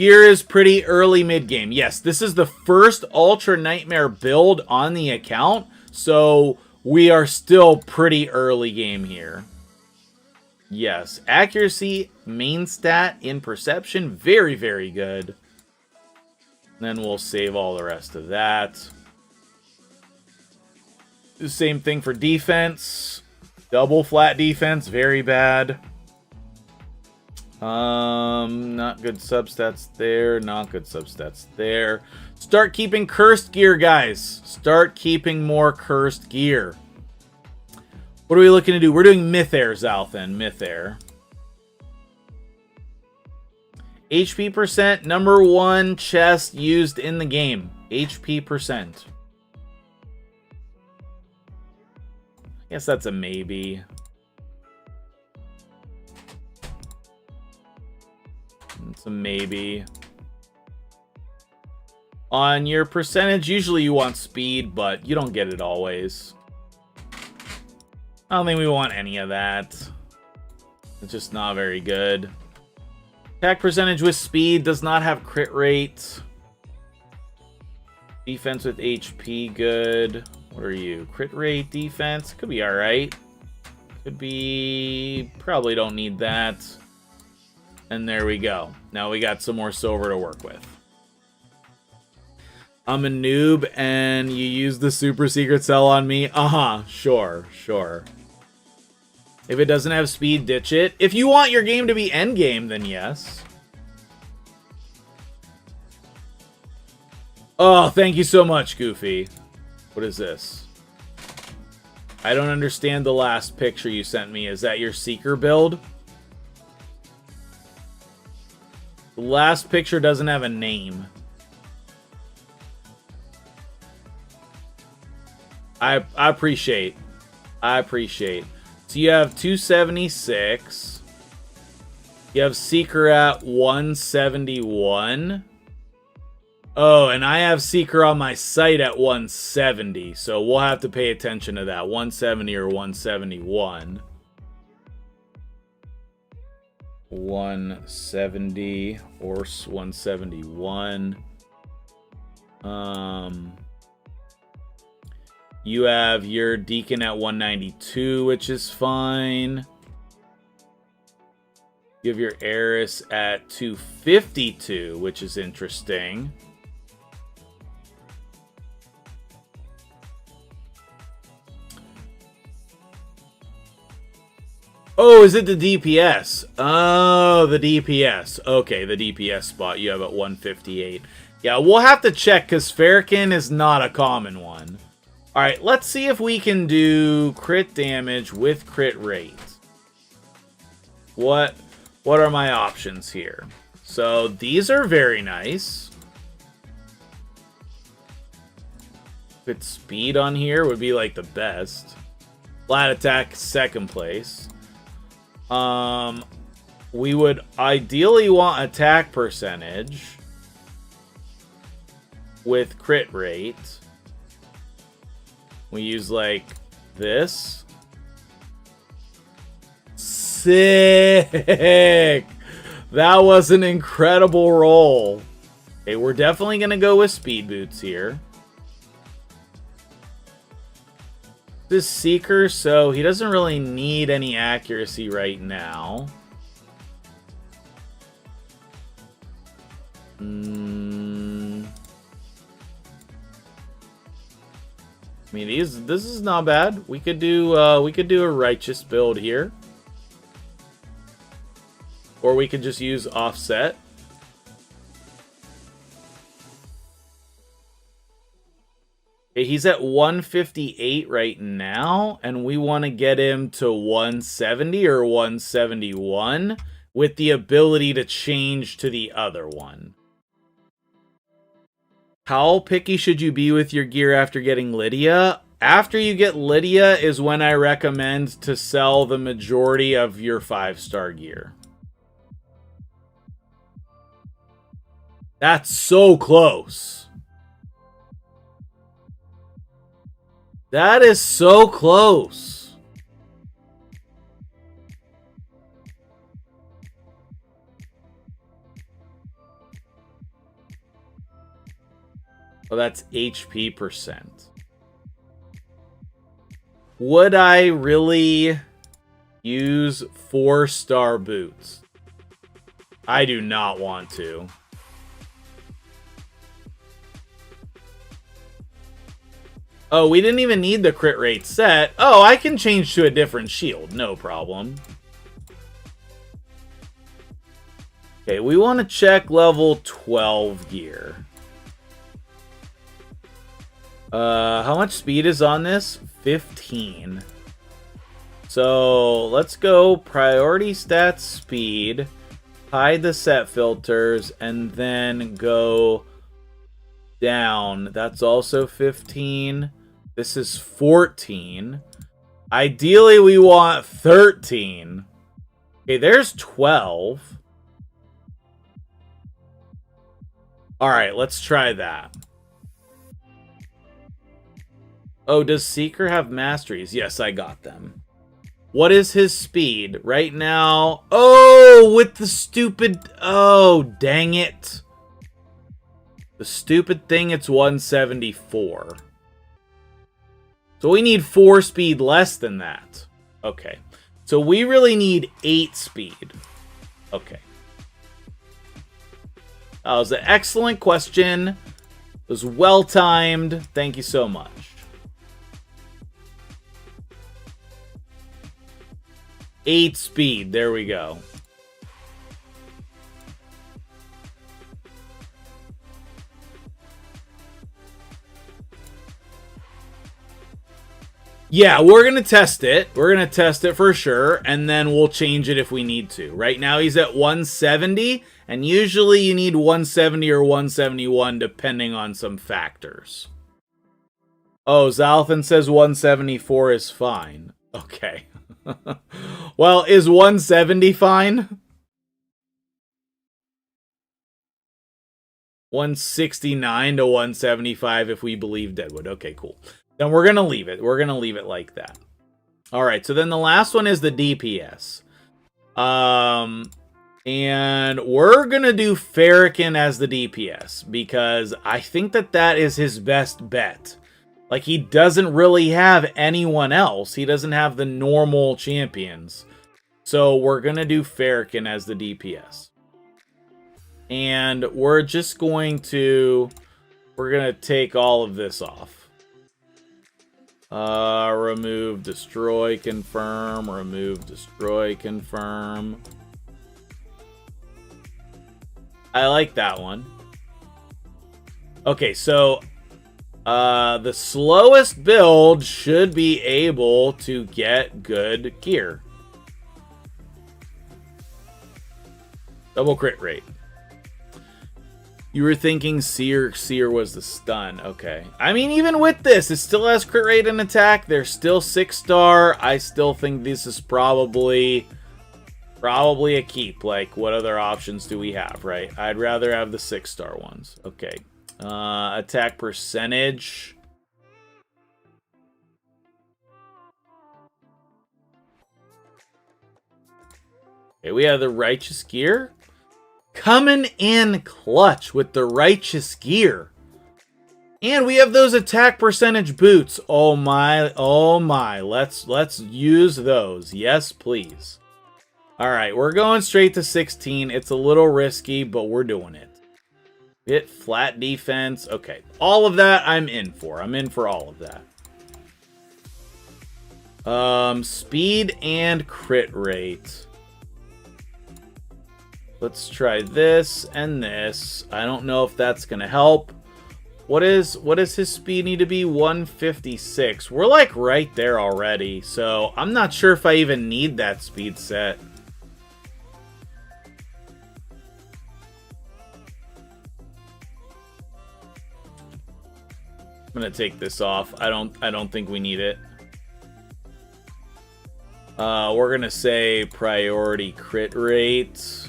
Speaker 1: Gear is pretty early mid-game. Yes, this is the first Ultra Nightmare build on the account, so we are still pretty early game here. Yes, accuracy, main stat in perception, very, very good. Then we'll save all the rest of that. The same thing for defense. Double flat defense, very bad. Not good substats there. Not good substats there. Start keeping cursed gear, guys. Start keeping more cursed gear. What are we looking to do? We're doing Mythair, Zalthan. Mythair. HP percent, number 1 chest used in the game. HP percent. I guess that's a maybe. It's a maybe. On your percentage, usually you want speed, but you don't get it always. I don't think we want any of that. It's just not very good. Attack percentage with speed does not have crit rate. Defense with HP, good. What are you? Crit rate, defense? Could be alright. Could be... Probably don't need that. And there we go. Now we got some more silver to work with. I'm a noob and you use the super secret cell on me? Sure, sure. If it doesn't have speed, ditch it. If you want your game to be endgame, then yes. Oh, thank you so much, Goofy. What is this? I don't understand the last picture you sent me. Is that your Seeker build? The last picture doesn't have a name. I appreciate. I appreciate. So you have 276. You have Seeker at 171. Oh, and I have Seeker on my site at 170. So we'll have to pay attention to that. 170 or 171. 170 or 171. You have your Deacon at 192, which is fine. You have your Eris at 252, which is interesting. Oh, is it the DPS? Oh, the DPS. Okay, the DPS spot you have at 158. Yeah, we'll have to check because Farrakhan is not a common one. Alright, let's see if we can do crit damage with crit rate. What are my options here? So, these are very nice. Put speed on here would be like the best. Flat attack, second place. We would ideally want attack percentage with crit rate. We use like this. Sick! That was an incredible roll. Okay, we're definitely going to go with speed boots here. This Seeker, so he doesn't really need any accuracy right now. I mean, this is not bad. We could do a righteous build here, or we could just use offset. Okay, he's at 158 right now, and we want to get him to 170 or 171 with the ability to change to the other one. How picky should you be with your gear after getting Lydia? After you get Lydia is when I recommend to sell the majority of your 5-star gear. That's so close. That is so close. Oh, that's HP percent. Would I really use 4-star boots? I do not want to. Oh, we didn't even need the crit rate set. Oh, I can change to a different shield. No problem. Okay, we want to check level 12 gear. How much speed is on this? 15. So, let's go priority stats speed, hide the set filters, and then go down. That's also 15. This is 14. Ideally, we want 13. Okay, there's 12. Alright, let's try that. Oh, does Seeker have masteries? Yes, I got them. What is his speed? Right now... Oh, with the stupid... Oh, dang it. The stupid thing, it's 174. So we need 4 speed less than that. Okay. So we really need 8 speed. Okay. That was an excellent question. It was well timed. Thank you so much. Eight speed. There we go. Yeah, we're going to test it. We're going to test it for sure, and then we'll change it if we need to. Right now he's at 170, and usually you need 170 or 171 depending on some factors. Oh, Zalthan says 174 is fine. Okay. Well, is 170 fine? 169 to 175 if we believe Deadwood. Okay, cool. Then we're going to leave it. We're going to leave it like that. All right, so then the last one is the DPS. And we're going to do Farrakhan as the DPS because I think that that is his best bet. Like, he doesn't really have anyone else. He doesn't have the normal champions. So we're going to do Farrakhan as the DPS. And we're just going to... We're going to take all of this off. Remove, destroy, confirm. Remove, destroy, confirm. I like that one. Okay, so the slowest build should be able to get good gear. Double crit rate. You were thinking Seer was the stun. Okay. I mean, even with this, it still has crit rate and attack. They're still 6-star. I still think this is probably a keep. Like, what other options do we have, right? I'd rather have the 6-star ones. Okay. Attack percentage. Okay, we have the Righteous Gear. Coming in clutch with the Righteous Gear. And we have those attack percentage boots. Oh my, oh my. Let's use those. Yes, please. Alright, we're going straight to 16. It's a little risky, but we're doing it. Hit flat defense. Okay, all of that I'm in for. I'm in for all of that. Speed and crit rate. Let's try this and this. I don't know if that's gonna help. What does his speed need to be? 156. We're like right there already, so I'm not sure if I even need that speed set. I'm gonna take this off. I don't think we need it. We're gonna say priority crit rate.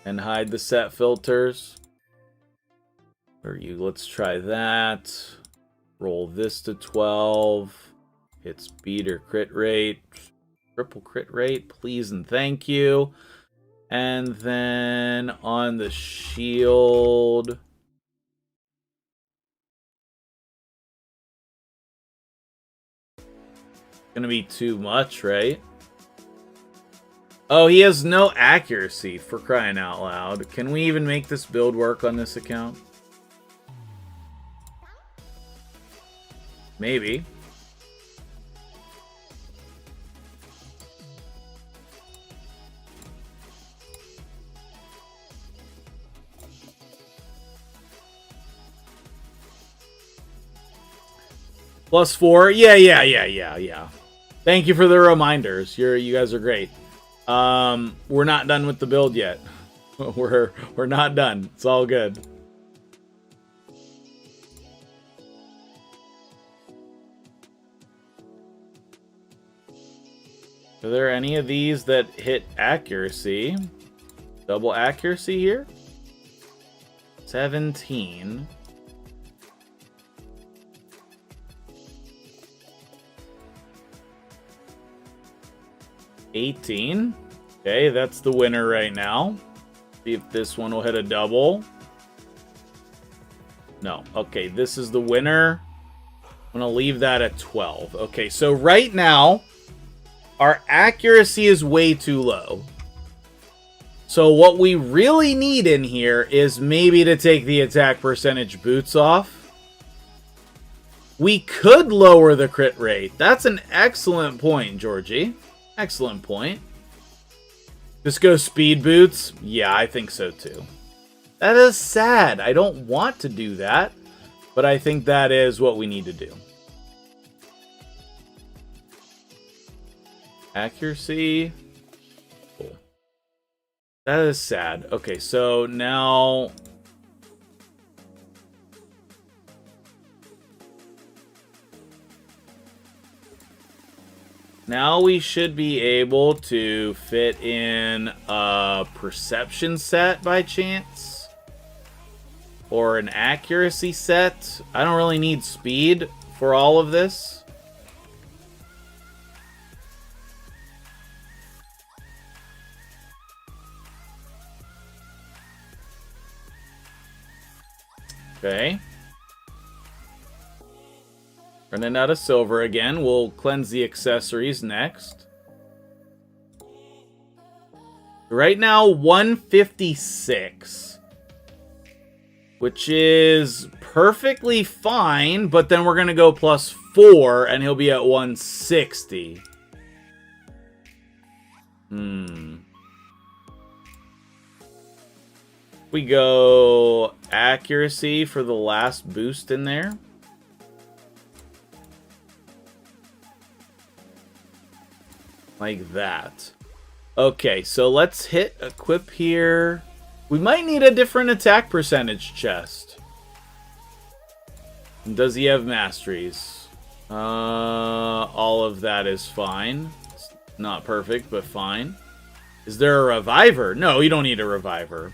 Speaker 1: And hide the set filters. Let's try that. Roll this to 12. Hit speed or crit rate. Triple crit rate, please and thank you. And then on the shield. Gonna be too much, right? Oh, he has no accuracy, for crying out loud. Can we even make this build work on this account? Maybe. +4. Yeah. Thank you for the reminders. You guys are great. We're not done with the build yet. We're not done. It's all good. Are there any of these that hit accuracy? Double accuracy here? 17. 18. Okay, that's the winner right now. See if this one will hit a double. No. Okay, this is the winner. I'm going to leave that at 12. Okay, so right now, our accuracy is way too low. So what we really need in here is maybe to take the attack percentage boots off. We could lower the crit rate. That's an excellent point, Georgie. Excellent point. Just go speed boots? Yeah, I think so too. That is sad. I don't want to do that, but I think that is what we need to do. Accuracy. Cool. That is sad. Okay, so now... Now we should be able to fit in a perception set by chance. Or an accuracy set. I don't really need speed for all of this. Okay. Running out of silver again. We'll cleanse the accessories next. Right now, 156. Which is perfectly fine, but then we're going to go +4, and he'll be at 160. We go accuracy for the last boost in there. Like that. Okay, so let's hit equip here. We might need a different attack percentage chest. Does he have masteries? All of that is fine. It's not perfect, but fine. Is there a reviver? No, you don't need a reviver.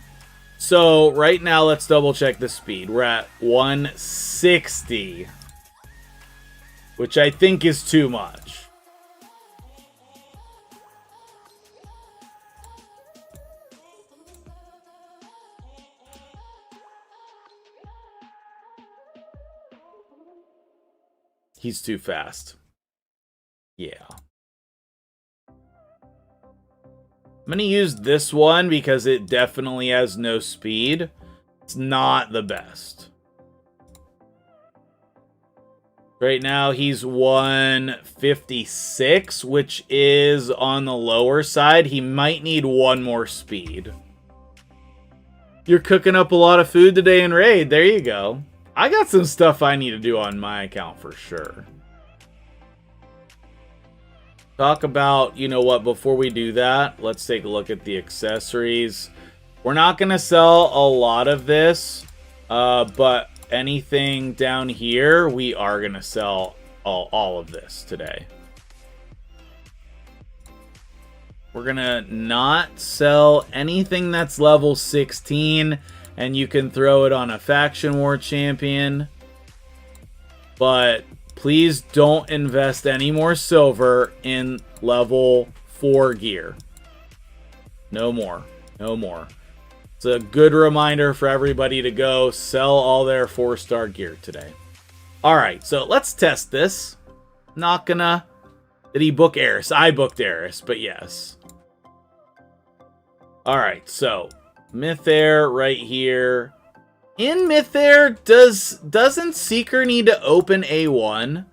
Speaker 1: So right now, let's double check the speed. We're at 160, which I think is too much. He's too fast. Yeah. I'm going to use this one because it definitely has no speed. It's not the best. Right now, he's 156, which is on the lower side. He might need one more speed. You're cooking up a lot of food today in Raid. There you go. I got some stuff I need to do on my account for sure. Talk about, you know what, before we do that, let's take a look at the accessories. We're not going to sell a lot of this, but anything down here, we are going to sell all of this today. We're going to not sell anything that's level 16. And you can throw it on a faction war champion. But please don't invest any more silver in level 4 gear. No more. No more. It's a good reminder for everybody to go sell all their 4-star gear today. Alright, so let's test this. Not gonna Did he book Eris? I booked Eris, but yes. Alright, so Mythair right here. In Mythair, doesn't Seeker need to open A1?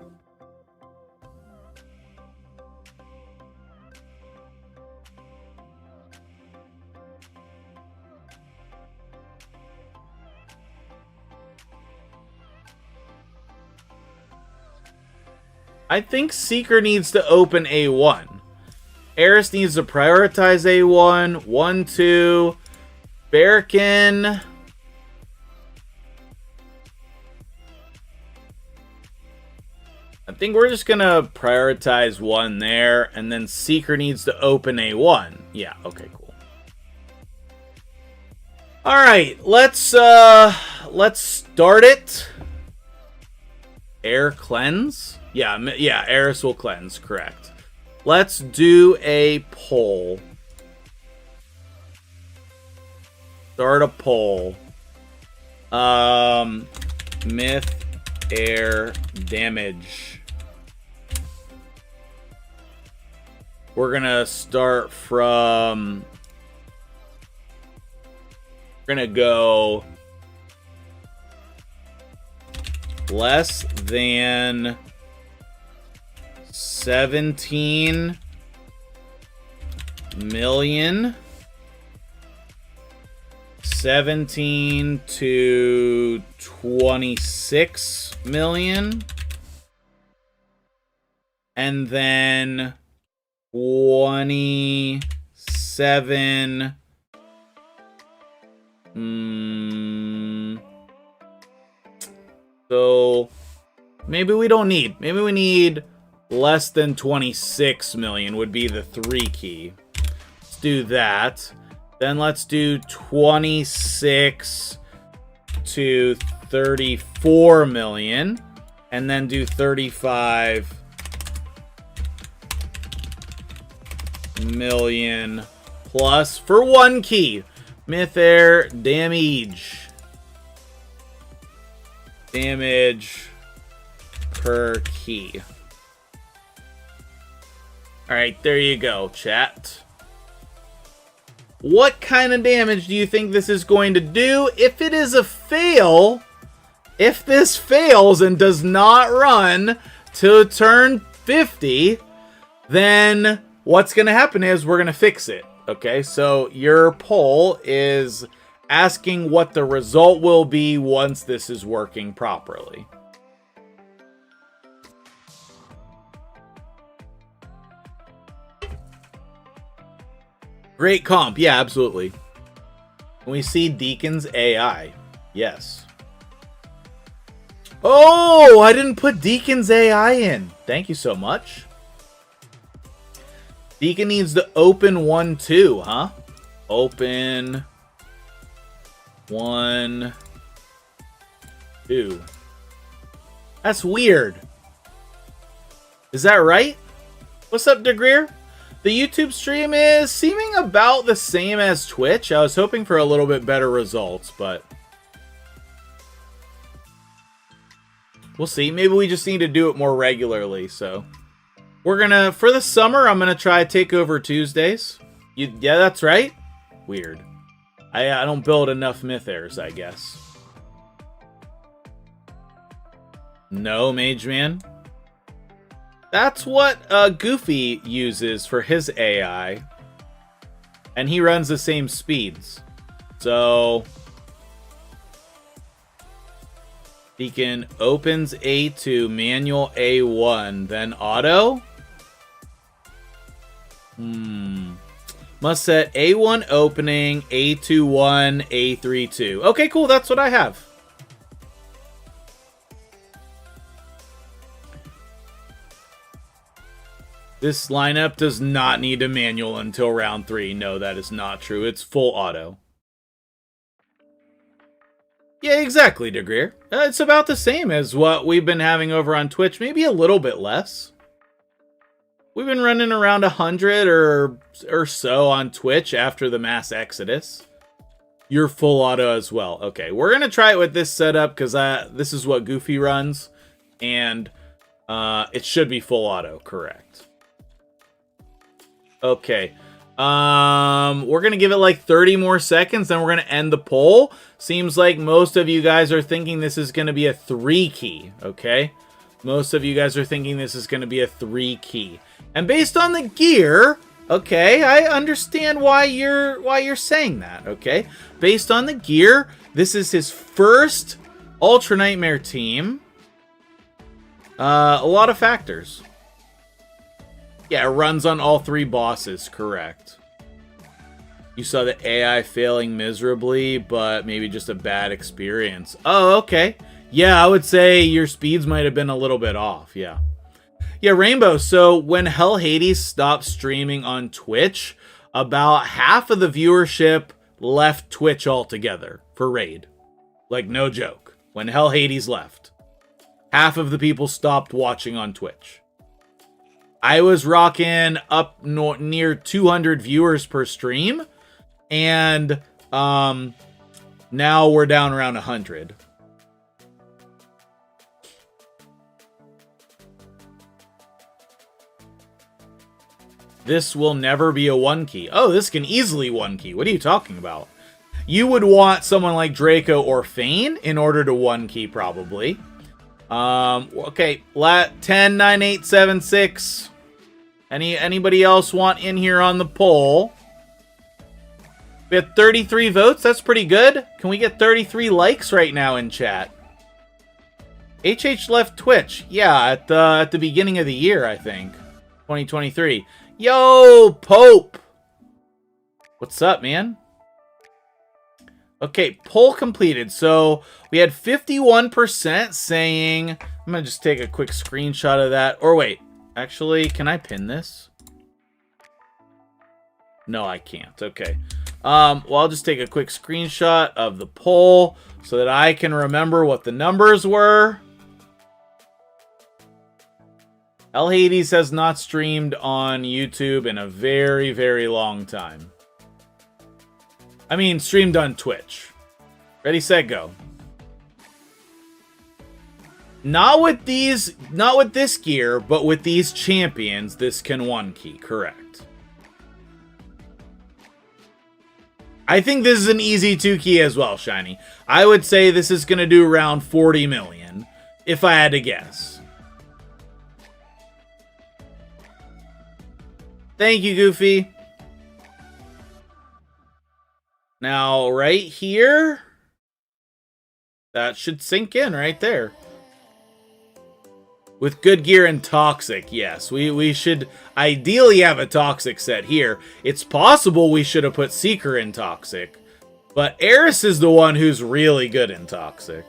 Speaker 1: I think Seeker needs to open A1. Eris needs to prioritize A1. 1, 2. Barrakin. I think we're just gonna prioritize 1 there, and then Seeker needs to open A1. Yeah, okay, cool. Alright, let's start it. Air cleanse? Yeah, Eris will cleanse, correct. Let's do a poll. Start a poll. Myth air damage. We're gonna start from... We're gonna go... less than 17 million. 17 to 26 million. And then 27. So maybe we don't need. Maybe we need less than 26 million would be the 3 key. Let's do that. Then let's do 26 to 34 million. And then do 35 million plus for 1 key. Mythair damage. Damage per key. Alright, there you go, chat. What kind of damage do you think this is going to do? If it is a fail, if this fails and does not run to turn 50, then what's going to happen is we're going to fix it. Okay, so your poll is asking what the result will be once this is working properly. Great comp. Yeah, absolutely. Can we see Deacon's AI? Yes. Oh, I didn't put Deacon's AI in. Thank you so much. Deacon needs to open 1, 2, huh? Open 1, 2. That's weird. Is that right? What's up, DeGreer? The YouTube stream is seeming about the same as Twitch. I was hoping for a little bit better results, but we'll see. Maybe we just need to do it more regularly, so we're gonna, for the summer, I'm gonna try Takeover Tuesdays. Yeah, that's right. Weird. I don't build enough Mythairs, I guess. No, Mage Man. That's what Goofy uses for his AI. And he runs the same speeds. So Deacon opens A2, manual A1, then auto. Must set A1 opening, A2 1, A3 2. Okay, cool, that's what I have. This lineup does not need a manual until round 3. No, that is not true. It's full auto. Yeah, exactly, DeGreer. It's about the same as what we've been having over on Twitch. Maybe a little bit less. We've been running around 100 or so on Twitch after the mass exodus. You're full auto as well. Okay, we're going to try it with this setup because this is what Goofy runs. And it should be full auto, correct. Okay. We're going to give it like 30 more seconds, then we're going to end the poll. Seems like most of you guys are thinking this is going to be a 3 key, okay? Most of you guys are thinking this is going to be a 3 key. And based on the gear, okay, I understand why you're saying that, okay? Based on the gear, this is his first Ultra Nightmare team. A lot of factors. Yeah, it runs on all 3 bosses, correct. You saw the AI failing miserably, but maybe just a bad experience. Oh, okay. Yeah, I would say your speeds might have been a little bit off, yeah. Yeah, Rainbow, so when Hell Hades stopped streaming on Twitch, about half of the viewership left Twitch altogether for Raid. Like, no joke. When Hell Hades left, half of the people stopped watching on Twitch. I was rocking up near 200 viewers per stream, and now we're down around 100. This will never be a 1 key. Oh, this can easily 1 key. What are you talking about? You would want someone like Draco or Fane in order to 1 key, probably. Okay, 10, 9, 8, 7, 6. Anybody else want in here on the poll? We have 33 votes. That's pretty good. Can we get 33 likes right now in chat? HH left Twitch. Yeah, at the beginning of the year, I think. 2023. Yo, Pope! What's up, man? Okay, poll completed. So, we had 51% saying... I'm going to just take a quick screenshot of that. Or wait, actually, can I pin this? No, I can't. Okay. Well, I'll just take a quick screenshot of the poll so that I can remember what the numbers were. El Hades has not streamed on YouTube in a very, very long time. I mean, streamed on Twitch. Ready, set, go. Not with this gear, but with these champions, this can 1 key, correct. I think this is an easy 2 key as well, Shiny. I would say this is going to do around 40 million, if I had to guess. Thank you, Goofy. Now, right here, that should sink in right there. With good gear and toxic, yes. We should ideally have a toxic set here. It's possible we should have put Seeker in toxic. But Eris is the one who's really good in toxic.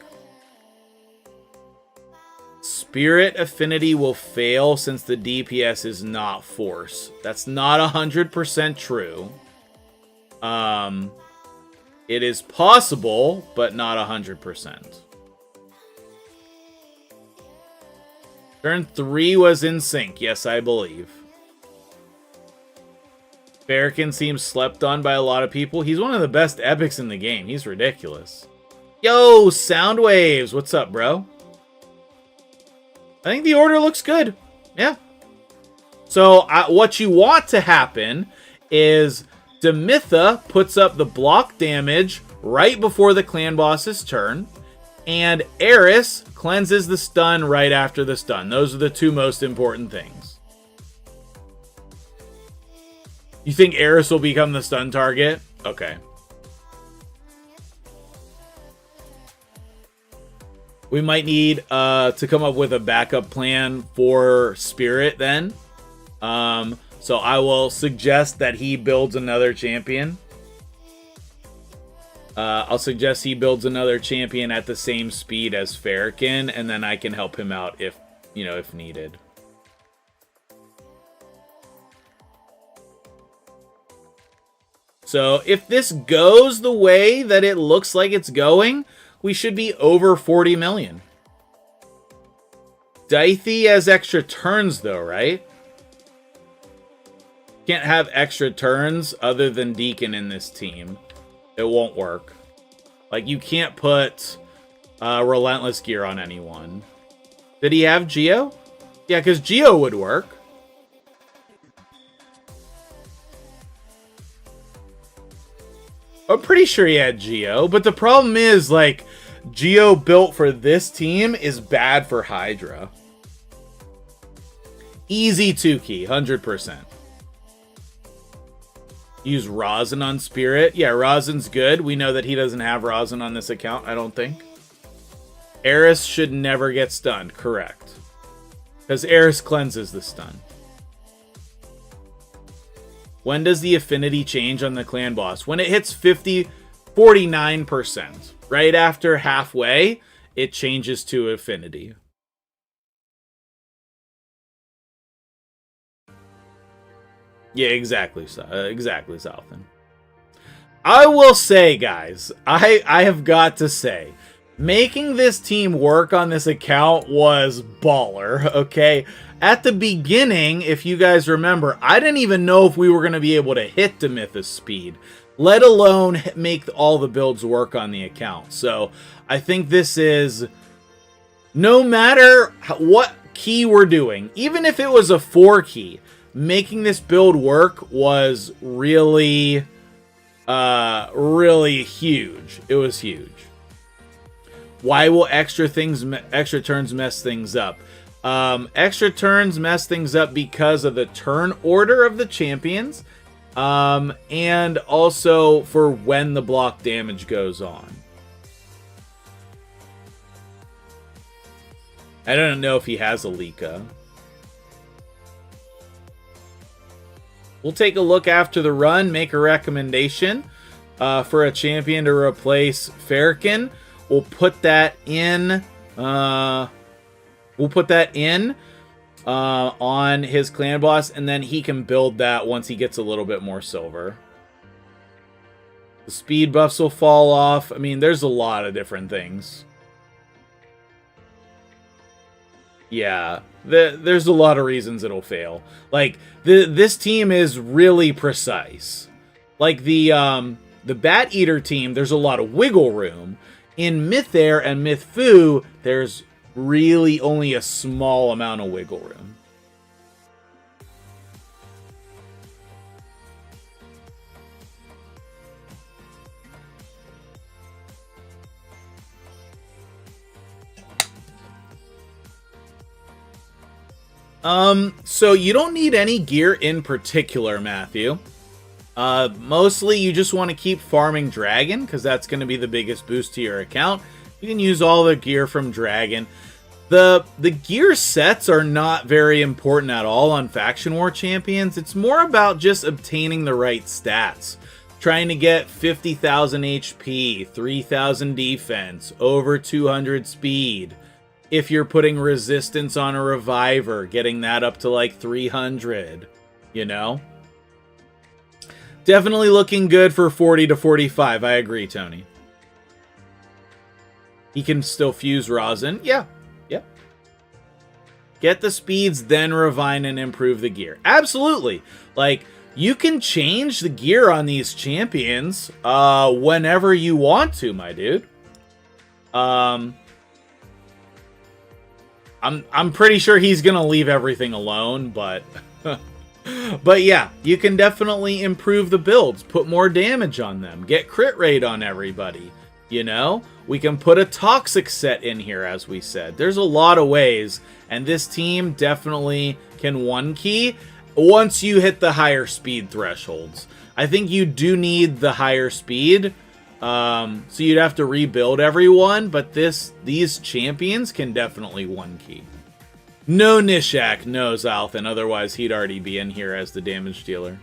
Speaker 1: Spirit affinity will fail since the DPS is not force. That's not 100% true. It is possible, but not 100%. Turn 3 was in sync. Yes, I believe. Farrakhan seems slept on by a lot of people. He's one of the best epics in the game. He's ridiculous. Yo, Soundwaves. What's up, bro? I think the order looks good. Yeah. So, what you want to happen is Demytha puts up the block damage right before the clan boss's turn, and Eris cleanses the stun right after the stun. Those are the 2 most important things. You think Eris will become the stun target? Okay. We might need to come up with a backup plan for Spirit then. So I will suggest that he builds another champion. I'll suggest he builds another champion at the same speed as Farrakhan, and then I can help him out if needed. So if this goes the way that it looks like it's going, we should be over 40 million. Dithey has extra turns though, right? Can't have extra turns other than Deacon in this team. It won't work. Like, you can't put Relentless gear on anyone. Did he have Geo? Yeah, because Geo would work. I'm pretty sure he had Geo, but the problem is, like, Geo built for this team is bad for Hydra. Easy 2-key, 100%. Use Rosin on Spirit. Yeah, Rosin's good. We know that he doesn't have Rosin on this account, I don't think. Eris should never get stunned, correct. Because Eris cleanses the stun. When does the affinity change on the clan boss? When it hits 49%. Right after halfway, it changes to affinity. Yeah, exactly. Exactly, Southern. I will say, guys, I have got to say, making this team work on this account was baller, okay? At the beginning, if you guys remember, I didn't even know if we were going to be able to hit Demythus speed, let alone make all the builds work on the account. So I think this is, no matter what key we're doing, even if it was a 4-key, making this build work was really, really huge. It was huge. Why will extra turns mess things up? Extra turns mess things up because of the turn order of the champions, and also for when the block damage goes on. I don't know if he has a Lika. We'll take a look after the run, make a recommendation for a champion to replace Farrakhan. We'll put that in. On his clan boss, and then he can build that once he gets a little bit more silver. The speed buffs will fall off. I mean, there's a lot of different things. Yeah, there's a lot of reasons it'll fail. Like, this team is really precise. Like, the Bat Eater team, there's a lot of wiggle room. In Mythair and Mythfu, there's really only a small amount of wiggle room. So you don't need any gear in particular, Matthew. Mostly you just want to keep farming Dragon, because that's going to be the biggest boost to your account. You can use all the gear from Dragon. The gear sets are not very important at all on Faction War Champions. It's more about just obtaining the right stats. Trying to get 50,000 HP, 3,000 defense, over 200 speed. If you're putting resistance on a reviver, getting that up to like 300, you know? Definitely looking good for 40 to 45. I agree, Tony. He can still fuse Rosin. Yeah. Yep. Get the speeds, then refine and improve the gear. Absolutely. Like, you can change the gear on these champions whenever you want to, my dude. I'm pretty sure he's gonna leave everything alone, but but yeah, you can definitely improve the builds, put more damage on them, get crit rate on everybody. You know, we can put a toxic set in here, as we said. There's a lot of ways, and this team definitely can 1-key once you hit the higher speed thresholds. I think you do need the higher speed, so you'd have to rebuild everyone, but these champions can definitely 1-key. No Nishak, no Zalthan, otherwise he'd already be in here as the damage dealer.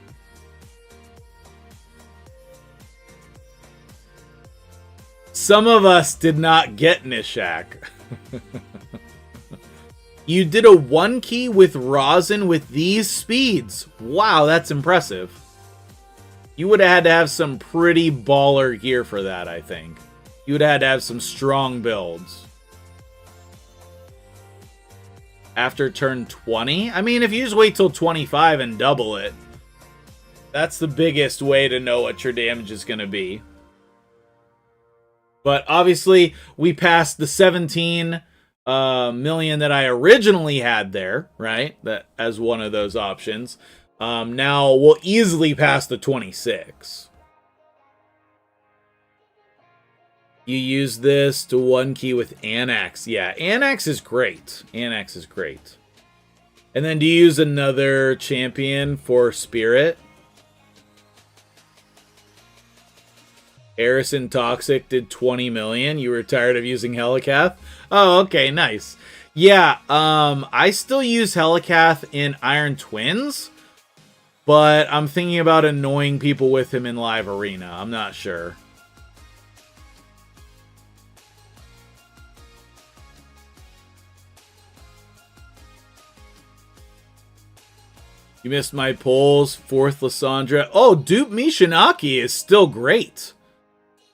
Speaker 1: Some of us did not get Nishak. You did a 1-key with Rosin with these speeds. Wow, that's impressive. You would have had to have some pretty baller gear for that, I think. You would have had to have some strong builds. After turn 20? I mean, if you just wait till 25 and double it, that's the biggest way to know what your damage is going to be. But obviously, we passed the 17 million that I originally had there, right? That as one of those options. Now we'll easily pass the 26. You use this to one key with Anax. Yeah, Anax is great. Anax is great. And then do you use another champion for Spirit? Harrison Toxic did 20 million. You were tired of using Helicath? Oh, okay, nice. Yeah, I still use Helicath in Iron Twins, but I'm thinking about annoying people with him in Live Arena. I'm not sure. You missed my polls. Fourth Lysandra. Oh, Dupe Mishinaki is still great.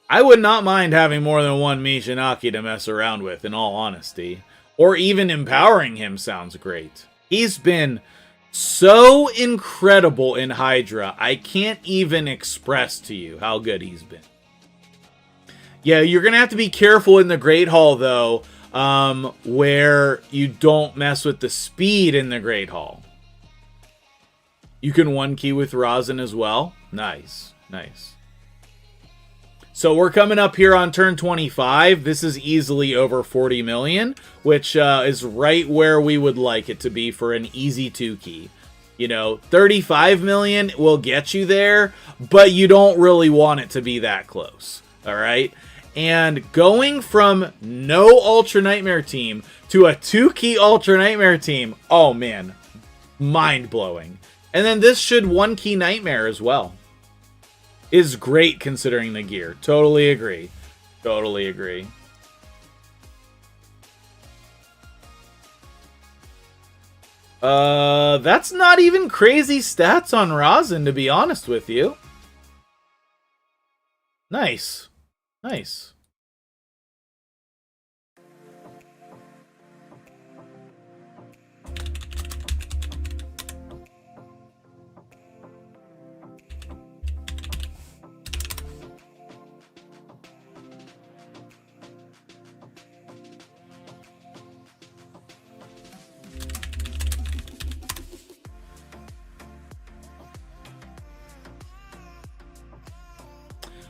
Speaker 1: I would not mind having more than one Mishinaki to mess around with, in all honesty. Or even empowering him sounds great. He's been so incredible in Hydra. I can't even express to you how good he's been. Yeah, you're going to have to be careful in the Great Hall, though, where you don't mess with the speed in the Great Hall. You can one key with Rosin as well. Nice, nice. So we're coming up here on turn 25. This is easily over 40 million, which is right where we would like it to be for an easy 2-key. You know, 35 million will get you there, but you don't really want it to be that close. All right? And going from no Ultra Nightmare team to a 2-key Ultra Nightmare team, oh man, mind-blowing. And then this should 1-key Nightmare as well. Is great considering the gear. Totally agree. Totally agree. That's not even crazy stats on Rosin, to be honest with you. Nice. Nice.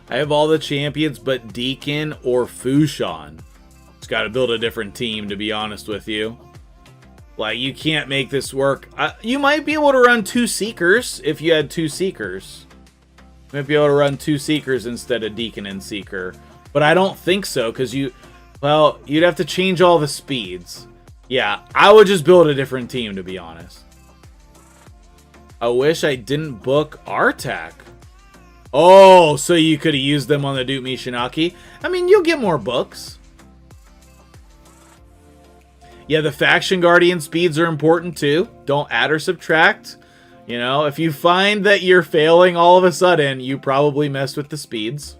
Speaker 1: I have all the champions but Deacon or Fushan. Just got to build a different team, to be honest with you. Like, you can't make this work. You might be able to run 2 Seekers if you had 2 Seekers. You might be able to run 2 Seekers instead of Deacon and Seeker. But I don't think so, because well, you'd have to change all the speeds. Yeah, I would just build a different team, to be honest. I wish I didn't book Artak. Oh, so you could have used them on the Dupe Mishinaki. I mean, you'll get more books. Yeah, the Faction Guardian speeds are important too. Don't add or subtract. You know, if you find that you're failing all of a sudden, you probably messed with the speeds.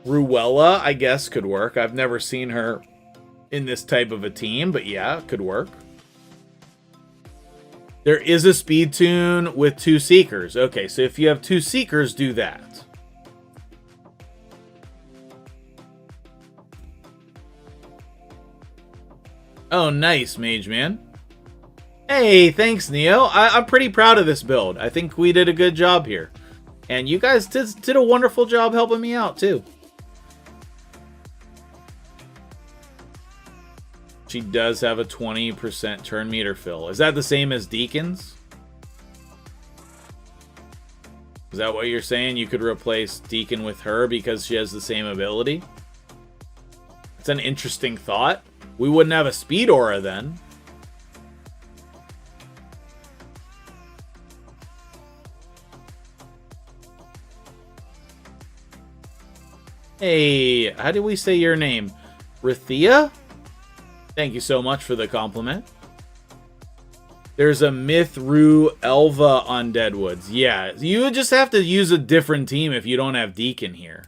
Speaker 1: Ruella, I guess, could work. I've never seen her in this type of a team, but yeah, it could work. There is a speed tune with 2 Seekers. Okay, so if you have 2 Seekers, do that. Oh, nice, Mage Man. Hey, thanks, Neo. I'm pretty proud of this build. I think we did a good job here. And you guys did a wonderful job helping me out, too. She does have a 20% turn meter fill. Is that the same as Deacon's? Is that what you're saying? You could replace Deacon with her because she has the same ability? It's an interesting thought. We wouldn't have a speed aura then. Hey, how do we say your name? Rithia? Thank you so much for the compliment. There's a Mythair Elva on Deadwoods. Yeah, you would just have to use a different team if you don't have Deacon here.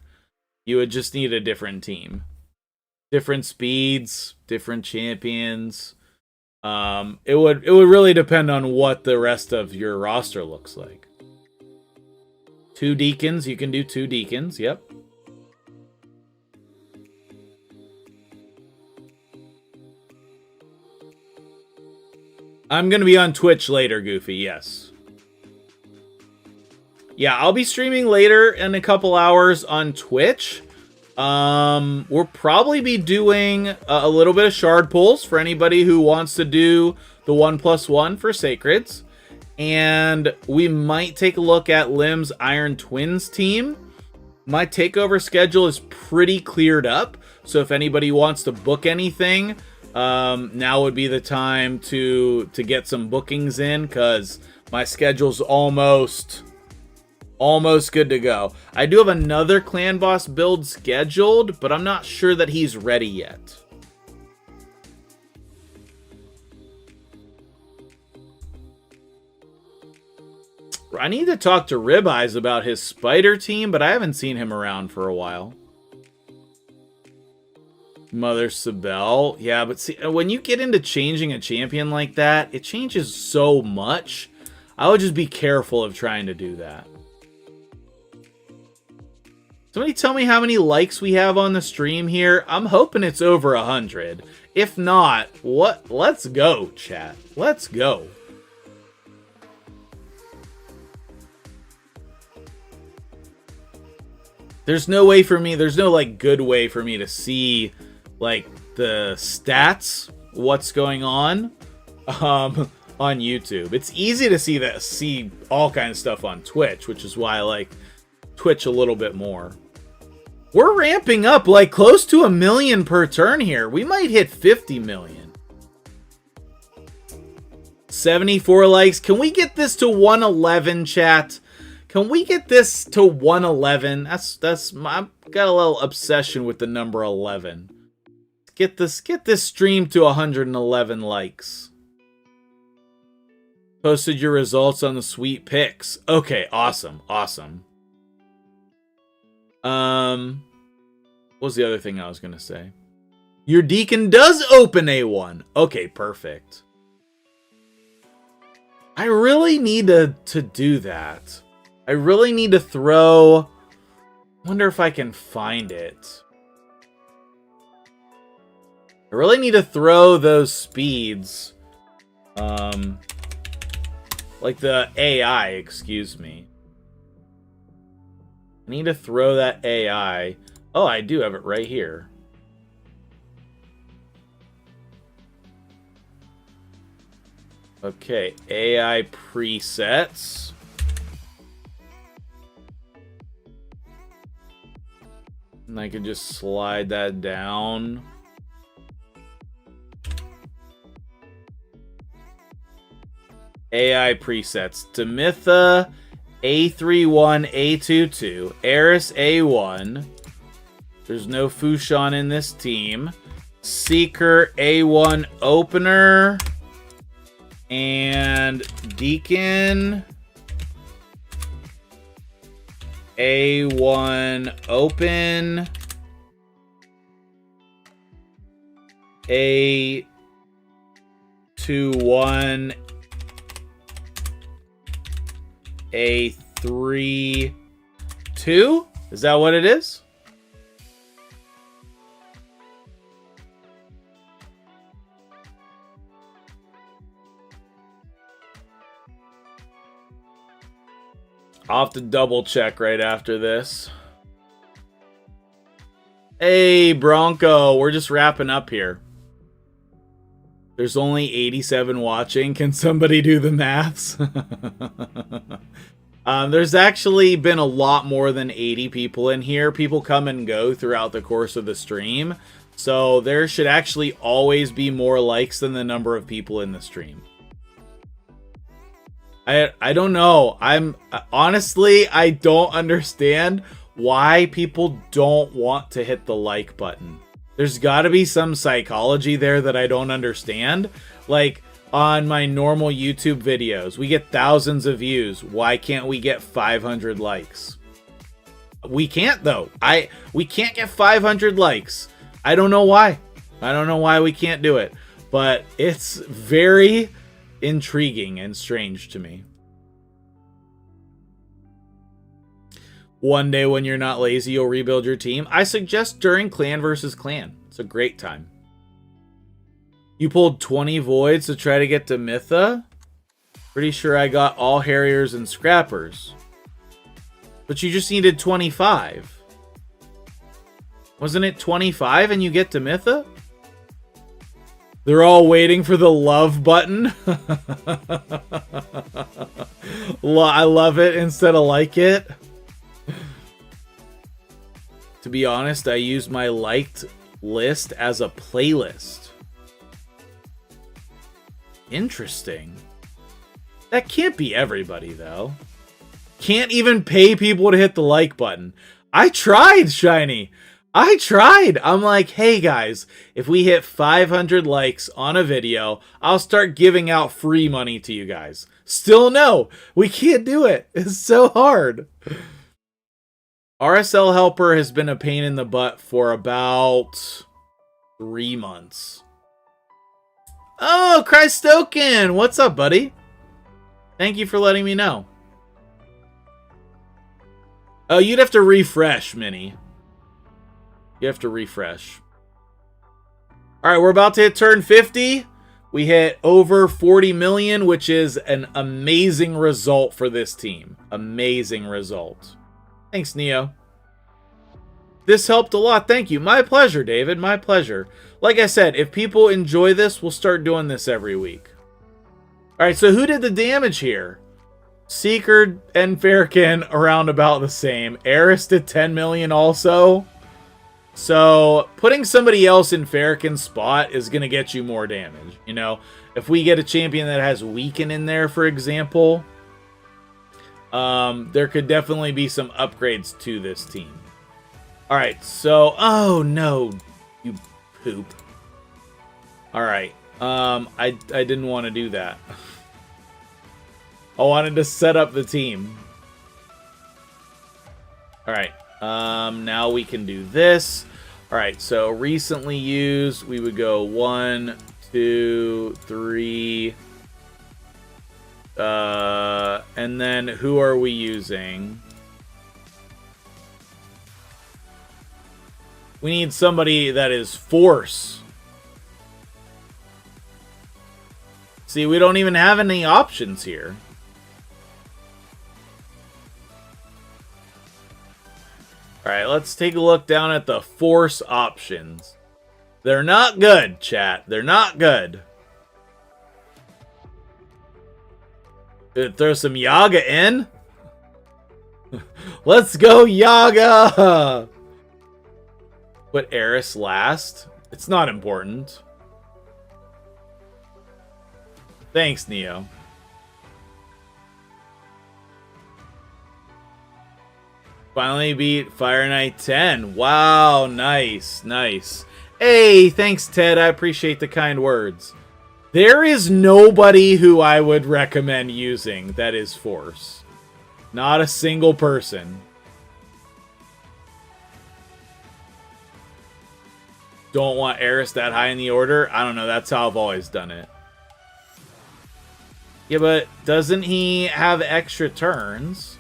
Speaker 1: You would just need a different team. Different speeds, different champions. It would really depend on what the rest of your roster looks like. 2 Deacons, you can do 2 Deacons, yep. I'm going to be on Twitch later, Goofy, yes. Yeah, I'll be streaming later in a couple hours on Twitch. We'll probably be doing a little bit of shard pulls for anybody who wants to do the 1+1 for Sacreds. And we might take a look at Lim's Iron Twins team. My takeover schedule is pretty cleared up, so if anybody wants to book anything, now would be the time to get some bookings in, because my schedule's almost good to go. I do have another clan boss build scheduled, but I'm not sure that he's ready yet. I need to talk to Ribeyes about his spider team, but I haven't seen him around for a while. Mother Sibel. Yeah, but see, when you get into changing a champion like that, it changes so much. I would just be careful of trying to do that. Somebody tell me how many likes we have on the stream here. I'm hoping it's over 100. If not, what? Let's go, chat. Let's go. There's no way for me, there's no like good way for me to see like the stats, what's going on YouTube. It's easy to see all kinds of stuff on Twitch, which is why I like Twitch a little bit more. We're ramping up like close to 1 million per turn here. We might hit 50 million. 74 likes. Can we get this to 111, chat? Can we get this to 111? I've got a little obsession with the number 11. Get this stream to 111 likes. Posted your results on the sweet picks. Okay, awesome. What was the other thing I was gonna say? Your Deacon does open A1. Okay, perfect. I really need to do that. I really need to throw... wonder if I can find it. I really need to throw those speeds. Like the AI, excuse me. I need to throw that AI. Oh, I do have it right here. Okay, AI presets. And I can just slide that down. AI presets. Demitha A31, A22. Eris A1. There's no Fushan in this team. Seeker A1 opener. And Deacon A1 open. A21 A32. Is that what it is? I'll have to double check right after this. Hey, Bronco, we're just wrapping up here. There's only 87 watching. Can somebody do the maths? There's actually been a lot more than 80 people in here. People come and go throughout the course of the stream. So there should actually always be more likes than the number of people in the stream. I don't know. Honestly, I don't understand why people don't want to hit the like button. There's got to be some psychology there that I don't understand. Like on my normal YouTube videos, we get thousands of views. Why can't we get 500 likes? We can't though. We can't get 500 likes. I don't know why. I don't know why we can't do it, but it's very intriguing and strange to me. One day when you're not lazy, you'll rebuild your team. I suggest during clan versus clan. It's a great time. You pulled 20 voids to try to get to Mytha? Pretty sure I got all Harriers and Scrappers. But you just needed 25. Wasn't it 25 and you get to Mytha? They're all waiting for the love button. I love it instead of like it. To be honest, I use my liked list as a playlist. Interesting. That can't be everybody, though. Can't even pay people to hit the like button. I tried, Shiny. I tried. I'm like, hey guys, if we hit 500 likes on a video, I'll start giving out free money to you guys. Still no, we can't do it. It's so hard. RSL Helper has been a pain in the butt for about 3 months. Oh, Christoken, what's up, buddy? Thank you for letting me know. Oh, you'd have to refresh, Minnie. You have to refresh. All right, we're about to hit turn 50. We hit over 40 million, which is an amazing result for this team. Amazing result. Thanks, Neo. This helped a lot. Thank you. My pleasure, David. My pleasure. Like I said, if people enjoy this, we'll start doing this every week. All right, so who did the damage here? Seeker and Farrakhan around about the same. Eris did 10 million also. So putting somebody else in Farrakhan's spot is going to get you more damage. You know, if we get a champion that has Weaken in there, for example, there could definitely be some upgrades to this team. All right, so, oh no, you poop. All right, I didn't want to do that. I wanted to set up the team. All right, now we can do this. All right, so recently used, we would go 1, 2, 3. And then who are we using? We need somebody that is force. See, we don't even have any options here. Alright, let's take a look down at the force options. They're not good, chat. They're not good. Throw some Yaga in. Let's go, Yaga! Put Eris last. It's not important. Thanks, Neo. Finally beat Fire Knight 10. Wow, nice, nice. Hey, thanks, Ted. I appreciate the kind words. There is nobody who I would recommend using that is Force. Not a single person. Don't want Eris that high in the order? I don't know. That's how I've always done it. Yeah, but doesn't he have extra turns?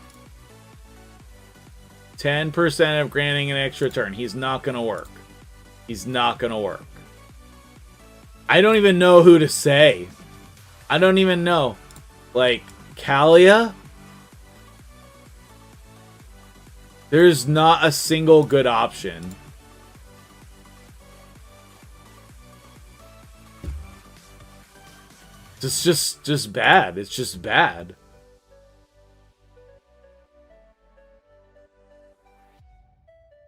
Speaker 1: 10% of granting an extra turn. He's not going to work. He's not going to work. I don't even know who to say. I don't even know. Like, Kalia? There's not a single good option. It's just bad. It's just bad.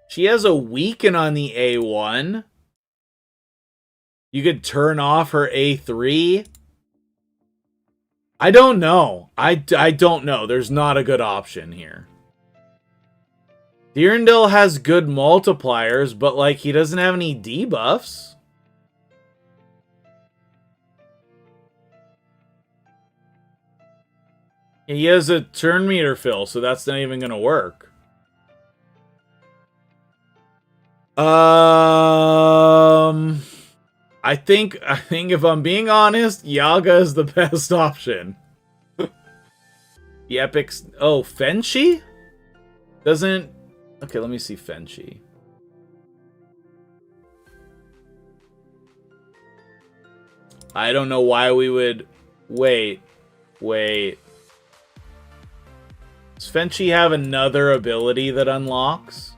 Speaker 1: She has a Weaken on the A1. You could turn off her A3. I don't know. I don't know. There's not a good option here. Deerndil has good multipliers, but like he doesn't have any debuffs. He has a turn meter fill, so that's not even gonna work. I think if I'm being honest, Yaga is the best option. The epics. Oh, Fenshi? Doesn't. Okay, let me see Fenshi. I don't know why we would. Wait. Does Fenchi have another ability that unlocks?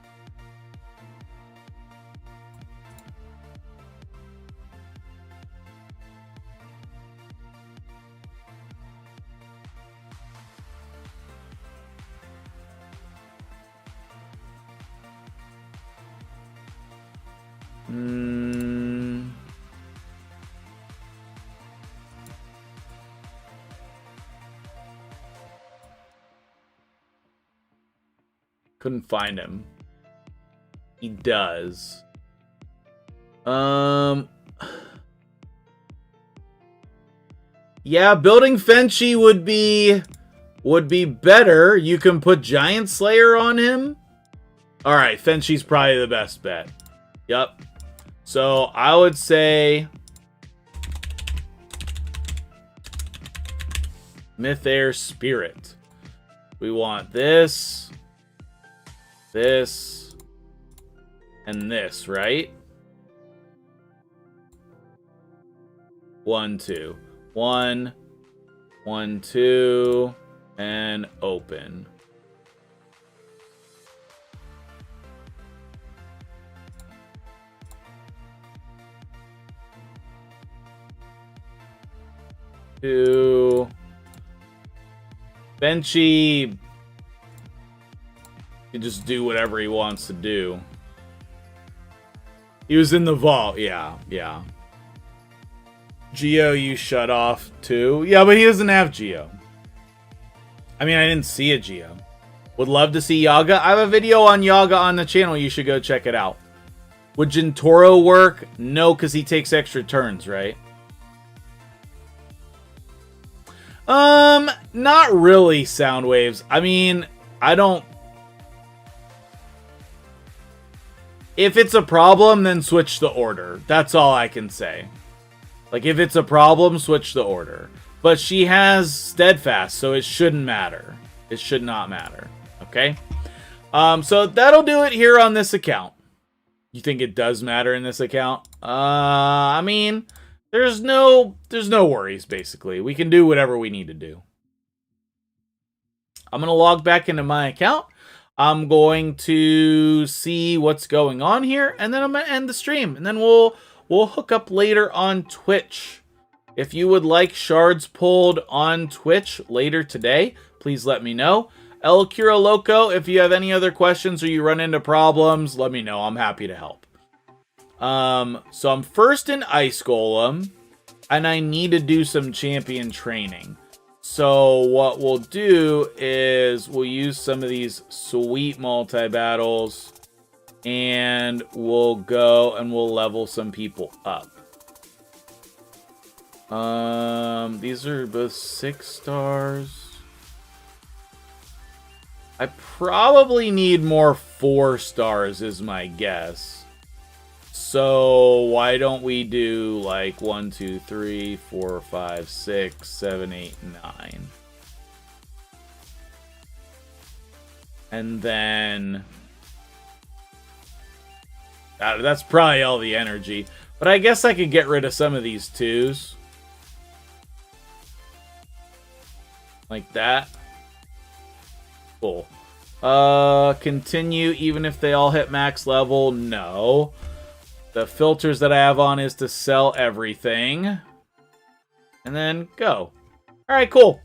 Speaker 1: Couldn't find him. He does. Yeah, building Fenchi would be better. You can put Giant Slayer on him. All right, Fenchi's probably the best bet. Yep. So I would say Mythair Spirit. We want this, this, and this, right? 1, 2. 1, 1, 2, and open. Two. Benchy can just do whatever he wants to do. He was in the vault. Yeah. Geo, you shut off too. Yeah, but he doesn't have Geo. I mean, I didn't see a Geo. Would love to see Yaga. I have a video on Yaga on the channel. You should go check it out. Would Jintoro work? No, because he takes extra turns, right? Not really, Sound Waves. I mean, I don't... If it's a problem, then switch the order. That's all I can say. Like, if it's a problem, switch the order. But she has Steadfast, so it shouldn't matter. It should not matter. Okay? So that'll do it here on this account. You think it does matter in this account? I mean... There's no worries, basically. We can do whatever we need to do. I'm going to log back into my account. I'm going to see what's going on here, and then I'm going to end the stream. And then we'll hook up later on Twitch. If you would like shards pulled on Twitch later today, please let me know. El Cura Loco, if you have any other questions or you run into problems, let me know. I'm happy to help. So I'm first in Ice Golem, and I need to do some champion training. So what we'll do is we'll use some of these sweet multi-battles, and we'll go and we'll level some people up. These are both 6 stars. I probably need more 4 stars is my guess. So why don't we do like 1, 2, 3, 4, 5, 6, 7, 8, 9. And then that's probably all the energy. But I guess I could get rid of some of these 2s. Like that. Cool. Continue even if they all hit max level. No. The filters that I have on is to sell everything. And then go. Alright, cool.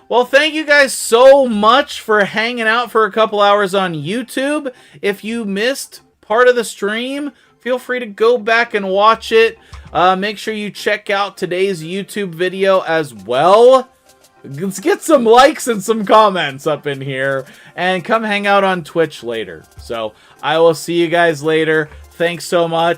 Speaker 1: Well, thank you guys so much for hanging out for a couple hours on YouTube. If you missed part of the stream, feel free to go back and watch it. Make sure you check out today's YouTube video as well. Let's get some likes and some comments up in here. And come hang out on Twitch later. So, I will see you guys later. Thanks so much.